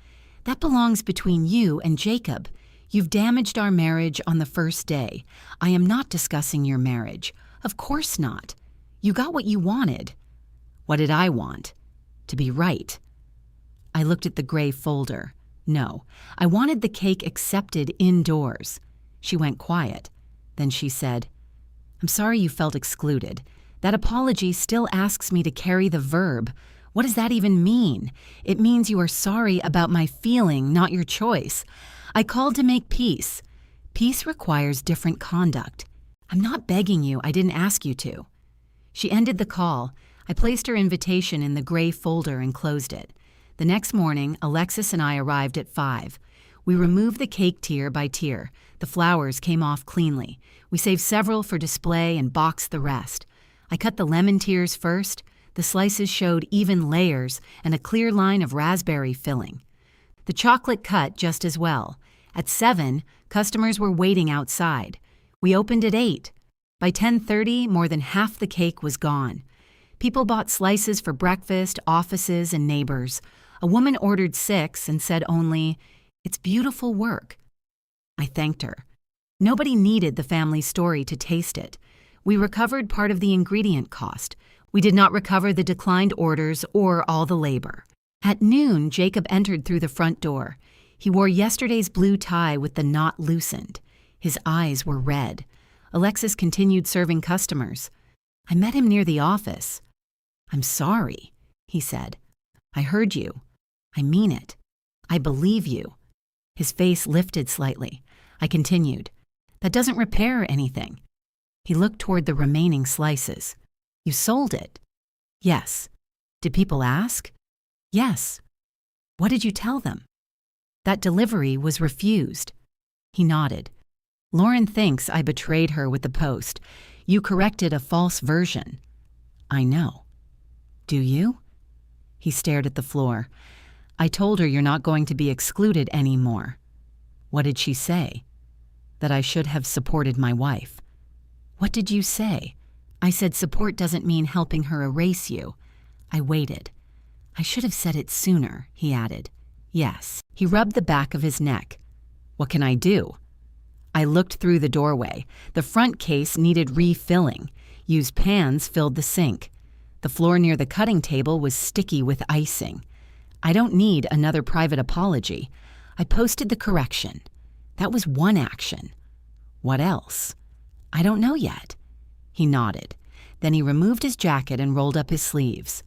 That belongs between you and Jacob. You've damaged our marriage on the first day. I am not discussing your marriage. Of course not. You got what you wanted. What did I want? To be right. I looked at the gray folder. No, I wanted the cake accepted indoors. She went quiet. Then she said, I'm sorry you felt excluded. That apology still asks me to carry the verb. What does that even mean? It means you are sorry about my feeling, not your choice. I called to make peace. Peace requires different conduct. I'm not begging you, I didn't ask you to. She ended the call. I placed her invitation in the gray folder and closed it. The next morning, Alexis and I arrived at 5. We removed the cake tier by tier. The flowers came off cleanly. We saved several for display and boxed the rest. I cut the lemon tiers first. The slices showed even layers and a clear line of raspberry filling. The chocolate cut just as well. At 7, customers were waiting outside. We opened at 8. By 10:30, more than half the cake was gone. People bought slices for breakfast, offices, and neighbors. A woman ordered 6 and said only, "It's beautiful work." I thanked her. Nobody needed the family story to taste it. We recovered part of the ingredient cost. We did not recover the declined orders or all the labor. At noon, Jacob entered through the front door. He wore yesterday's blue tie with the knot loosened. His eyes were red. Alexis continued serving customers. I met him near the office. I'm sorry, he said. I heard you. I mean it. I believe you. His face lifted slightly. I continued. That doesn't repair anything. He looked toward the remaining slices. You sold it? Yes. Did people ask? Yes. What did you tell them? That delivery was refused. He nodded. Lauren thinks I betrayed her with the post. You corrected a false version. I know. Do you? He stared at the floor. I told her you're not going to be excluded anymore. What did she say? That I should have supported my wife. What did you say? I said support doesn't mean helping her erase you. I waited. I should have said it sooner, he added. Yes. He rubbed the back of his neck. What can I do? I looked through the doorway. The front case needed refilling. Used pans filled the sink. The floor near the cutting table was sticky with icing. I don't need another private apology. I posted the correction. That was one action. What else? I don't know yet. He nodded. Then he removed his jacket and rolled up his sleeves.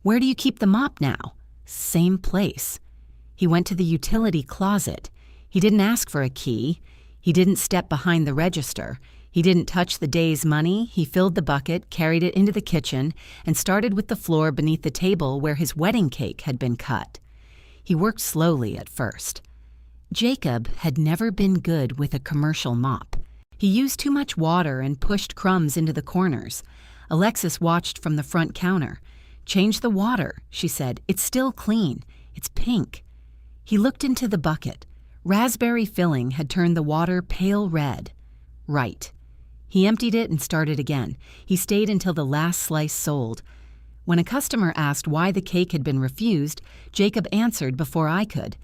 Where do you keep the mop now? Same place. He went to the utility closet. He didn't ask for a key. He didn't step behind the register. He didn't touch the day's money. He filled the bucket, carried it into the kitchen, and started with the floor beneath the table where his wedding cake had been cut. He worked slowly at first. Jacob had never been good with a commercial mop. He used too much water and pushed crumbs into the corners. Alexis watched from the front counter. Change the water, she said. It's still clean. It's pink. He looked into the bucket. Raspberry filling had turned the water pale red. Right. He emptied it and started again. He stayed until the last slice sold. When a customer asked why the cake had been refused, Jacob answered before I could.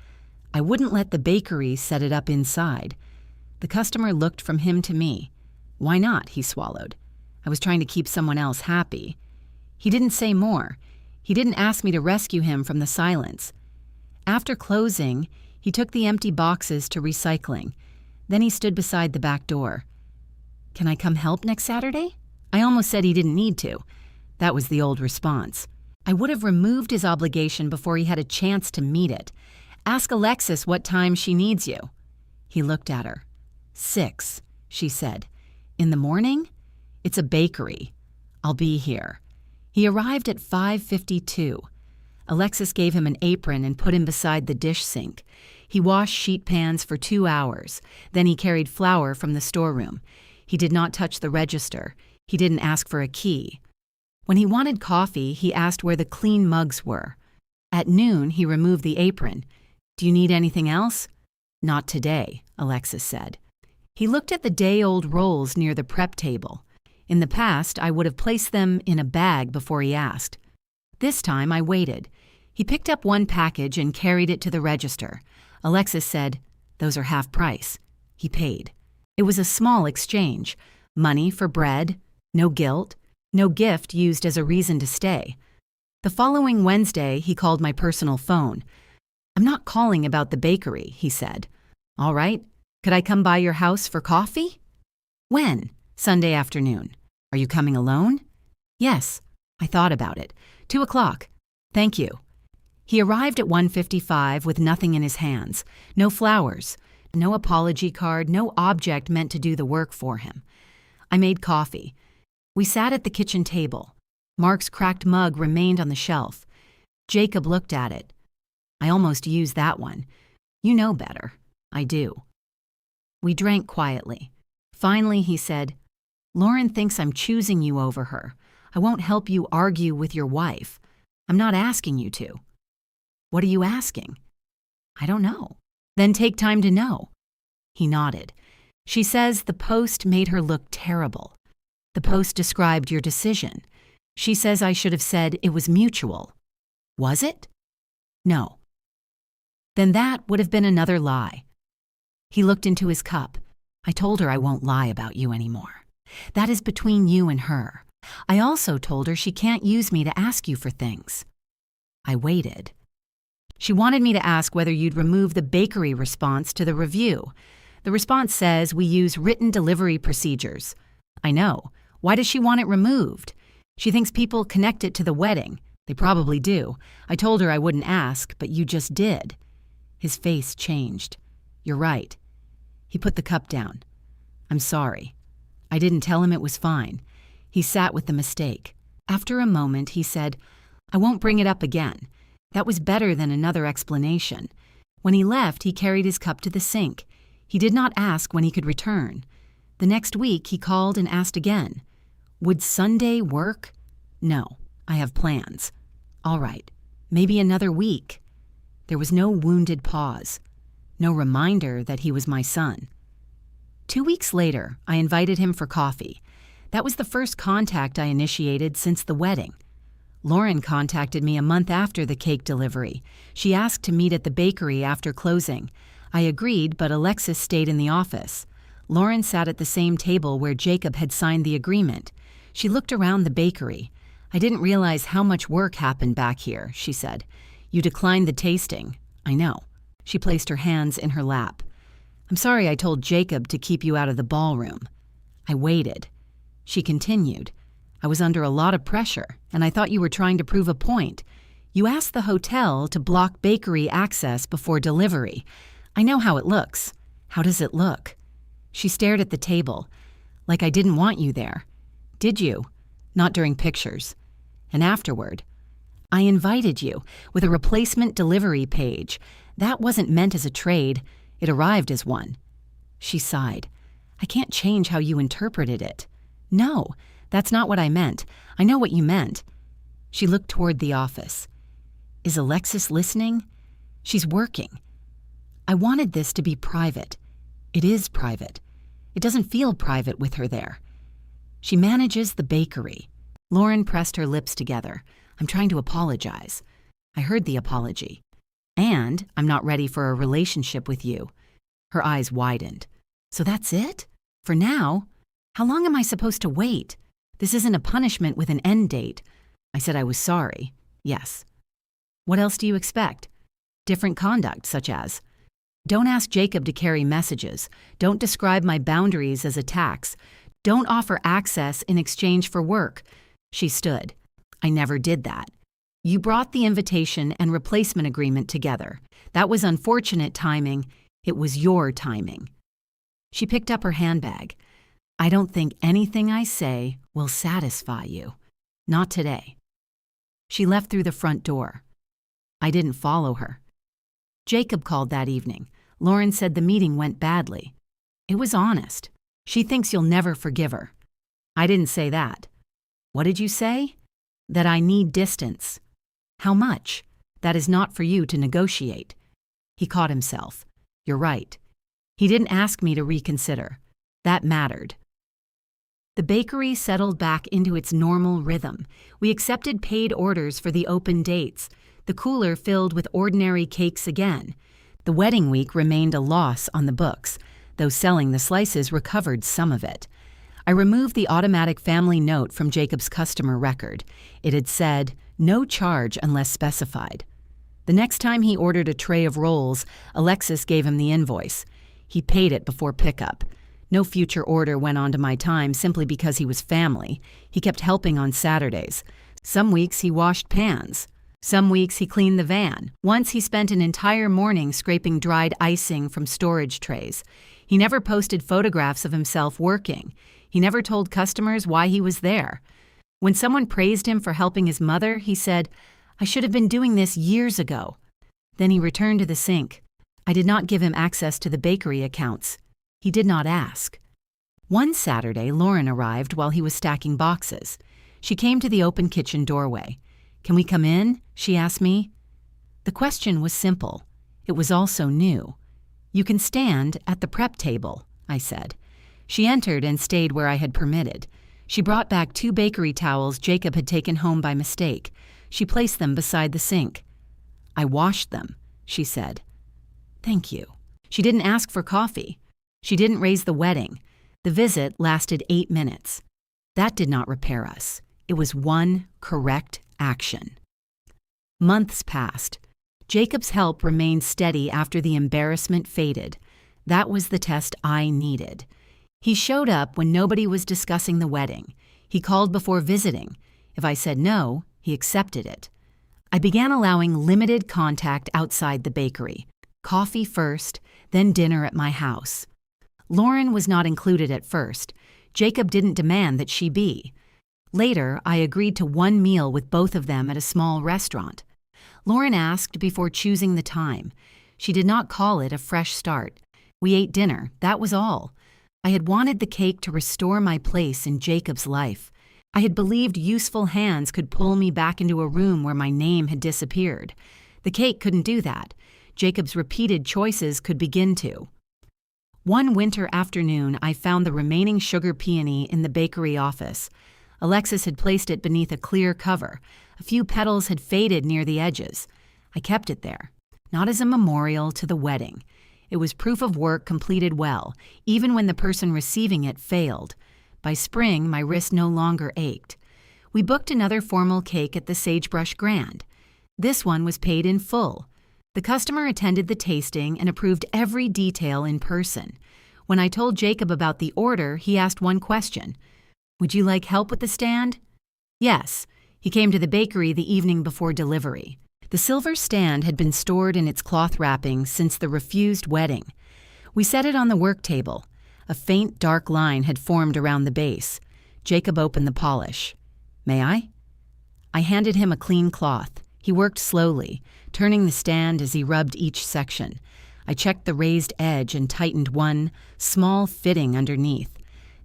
I wouldn't let the bakery set it up inside. The customer looked from him to me. Why not? He swallowed. I was trying to keep someone else happy. He didn't say more. He didn't ask me to rescue him from the silence. After closing, he took the empty boxes to recycling. Then he stood beside the back door. Can I come help next Saturday? I almost said he didn't need to. That was the old response. I would have removed his obligation before he had a chance to meet it. Ask Alexis what time she needs you. He looked at her. 6, she said. In the morning? It's a bakery. I'll be here. He arrived at 5:52. Alexis gave him an apron and put him beside the dish sink. He washed sheet pans for 2 hours. Then he carried flour from the storeroom. He did not touch the register. He didn't ask for a key. When he wanted coffee, he asked where the clean mugs were. At noon, he removed the apron. Do you need anything else? Not today, Alexis said. He looked at the day-old rolls near the prep table. In the past, I would have placed them in a bag before he asked. This time, I waited. He picked up one package and carried it to the register. Alexis said, "Those are half price." He paid. It was a small exchange. Money for bread, No guilt, no gift used as a reason to stay. The following Wednesday, he called my personal phone. "I'm not calling about the bakery," he said. "All right. Could I come by your house for coffee?" "When?" "Sunday afternoon." "Are you coming alone?" "Yes." I thought about it. 2:00. "Thank you." He arrived at 1:55 with nothing in his hands. No flowers, no apology card, no object meant to do the work for him. I made coffee. We sat at the kitchen table. Mark's cracked mug remained on the shelf. Jacob looked at it. "I almost used that one. You know better." "I do." We drank quietly. Finally, he said, "Lauren thinks I'm choosing you over her. I won't help you argue with your wife. I'm not asking you to." "What are you asking?" "I don't know." "Then take time to know." He nodded. "She says the post made her look terrible. The post described your decision. She says I should have said it was mutual." "Was it?" "No." "Then that would have been another lie." He looked into his cup. "I told her I won't lie about you anymore. That is between you and her. I also told her she can't use me to ask you for things." I waited. "She wanted me to ask whether you'd remove the bakery response to the review. The response says we use written delivery procedures." "I know. Why does she want it removed?" "She thinks people connect it to the wedding. They probably do. I told her I wouldn't ask, but you just did." His face changed. "You're right." He put the cup down. "I'm sorry. I didn't tell him it was fine." He sat with the mistake. After a moment, he said, "I won't bring it up again." That was better than another explanation. When he left, he carried his cup to the sink. He did not ask when he could return. The next week, he called and asked again. "Would Sunday work?" "No, I have plans." "All right, maybe another week." There was no wounded pause, no reminder that he was my son. 2 weeks later, I invited him for coffee. That was the first contact I initiated since the wedding. Lauren contacted me a month after the cake delivery. She asked to meet at the bakery after closing. I agreed, but Alexis stayed in the office. Lauren sat at the same table where Jacob had signed the agreement. She looked around the bakery. "I didn't realize how much work happened back here," she said. "You declined the tasting." "I know." She placed her hands in her lap. "I'm sorry I told Jacob to keep you out of the ballroom." I waited. She continued. "I was under a lot of pressure, and I thought you were trying to prove a point. You asked the hotel to block bakery access before delivery. I know how it looks." "How does it look?" She stared at the table. "Like I didn't want you there." "Did you?" "Not during pictures." "And afterward?" "I invited you with a replacement delivery page. That wasn't meant as a trade. It arrived as one." She sighed. "I can't change how you interpreted it." "No, that's not what I meant. I know what you meant." She looked toward the office. "Is Alexis listening?" "She's working." "I wanted this to be private." "It is private. It doesn't feel private with her there." "She manages the bakery." Lauren pressed her lips together. "I'm trying to apologize." I heard the apology. "And I'm not ready for a relationship with you." Her eyes widened. "So that's it? For now? How long am I supposed to wait? This isn't a punishment with an end date." I said I was sorry. "Yes." "What else do you expect?" "Different conduct, such as, don't ask Jacob to carry messages. Don't describe my boundaries as attacks. Don't offer access in exchange for work." She stood. "I never did that. You brought the invitation and replacement agreement together. That was unfortunate timing. It was your timing." She picked up her handbag. "I don't think anything I say will satisfy you. Not today." She left through the front door. I didn't follow her. Jacob called that evening. Lauren said the meeting went badly. It was honest. She thinks you'll never forgive her. I didn't say that. What did you say? That I need distance. How much? That is not for you to negotiate. He caught himself. You're right. He didn't ask me to reconsider. That mattered. The bakery settled back into its normal rhythm. We accepted paid orders for the open dates. The cooler filled with ordinary cakes again. The wedding week remained a loss on the books, though selling the slices recovered some of it. I removed the automatic family note from Jacob's customer record. It had said, "No charge unless specified." The next time he ordered a tray of rolls, Alexis gave him the invoice. He paid it before pickup. No future order went onto my time simply because he was family. He kept helping on Saturdays. Some weeks he washed pans. Some weeks he cleaned the van. Once he spent an entire morning scraping dried icing from storage trays. He never posted photographs of himself working. He never told customers why he was there. When someone praised him for helping his mother, he said, "I should have been doing this years ago." Then he returned to the sink. I did not give him access to the bakery accounts. He did not ask. One Saturday, Lauren arrived while he was stacking boxes. She came to the open kitchen doorway. "Can we come in?" she asked me. The question was simple. It was also new. "You can stand at the prep table," I said. She entered and stayed where I had permitted. She brought back 2 bakery towels Jacob had taken home by mistake. She placed them beside the sink. "I washed them," she said. "Thank you." She didn't ask for coffee. She didn't raise the wedding. The visit lasted 8 minutes. That did not repair us. It was one correct action. Months passed. Jacob's help remained steady after the embarrassment faded. That was the test I needed. He showed up when nobody was discussing the wedding. He called before visiting. If I said no, he accepted it. I began allowing limited contact outside the bakery. Coffee first, then dinner at my house. Lauren was not included at first. Jacob didn't demand that she be. Later, I agreed to one meal with both of them at a small restaurant. Lauren asked before choosing the time. She did not call it a fresh start. We ate dinner, that was all. I had wanted the cake to restore my place in Jacob's life. I had believed useful hands could pull me back into a room where my name had disappeared. The cake couldn't do that. Jacob's repeated choices could begin to. One winter afternoon, I found the remaining sugar peony in the bakery office. Alexis had placed it beneath a clear cover. A few petals had faded near the edges. I kept it there, not as a memorial to the wedding. It was proof of work completed well, even when the person receiving it failed. By spring, my wrist no longer ached. We booked another formal cake at the Sagebrush Grand. This one was paid in full. The customer attended the tasting and approved every detail in person. When I told Jacob about the order, he asked one question. "Would you like help with the stand?" Yes. He came to the bakery the evening before delivery. The silver stand had been stored in its cloth wrapping since the refused wedding. We set it on the work table. A faint dark line had formed around the base. Jacob opened the polish. "May I?" I handed him a clean cloth. He worked slowly, turning the stand as he rubbed each section. I checked the raised edge and tightened one small fitting underneath.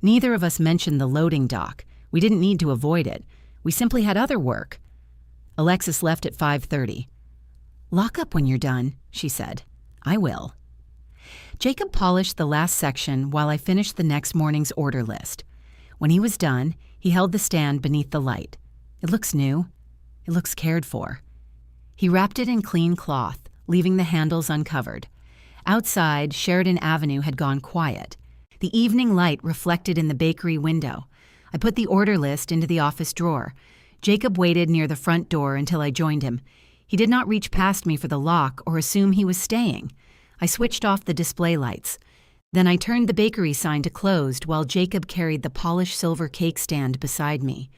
Neither of us mentioned the loading dock. We didn't need to avoid it. We simply had other work. Alexis left at 5:30. "Lock up when you're done," she said. "I will." Jacob polished the last section while I finished the next morning's order list. When he was done, he held the stand beneath the light. "It looks new. It looks cared for." He wrapped it in clean cloth, leaving the handles uncovered. Outside, Sheridan Avenue had gone quiet. The evening light reflected in the bakery window. I put the order list into the office drawer. Jacob waited near the front door until I joined him. He did not reach past me for the lock or assume he was staying. I switched off the display lights. Then I turned the bakery sign to closed while Jacob carried the polished silver cake stand beside me.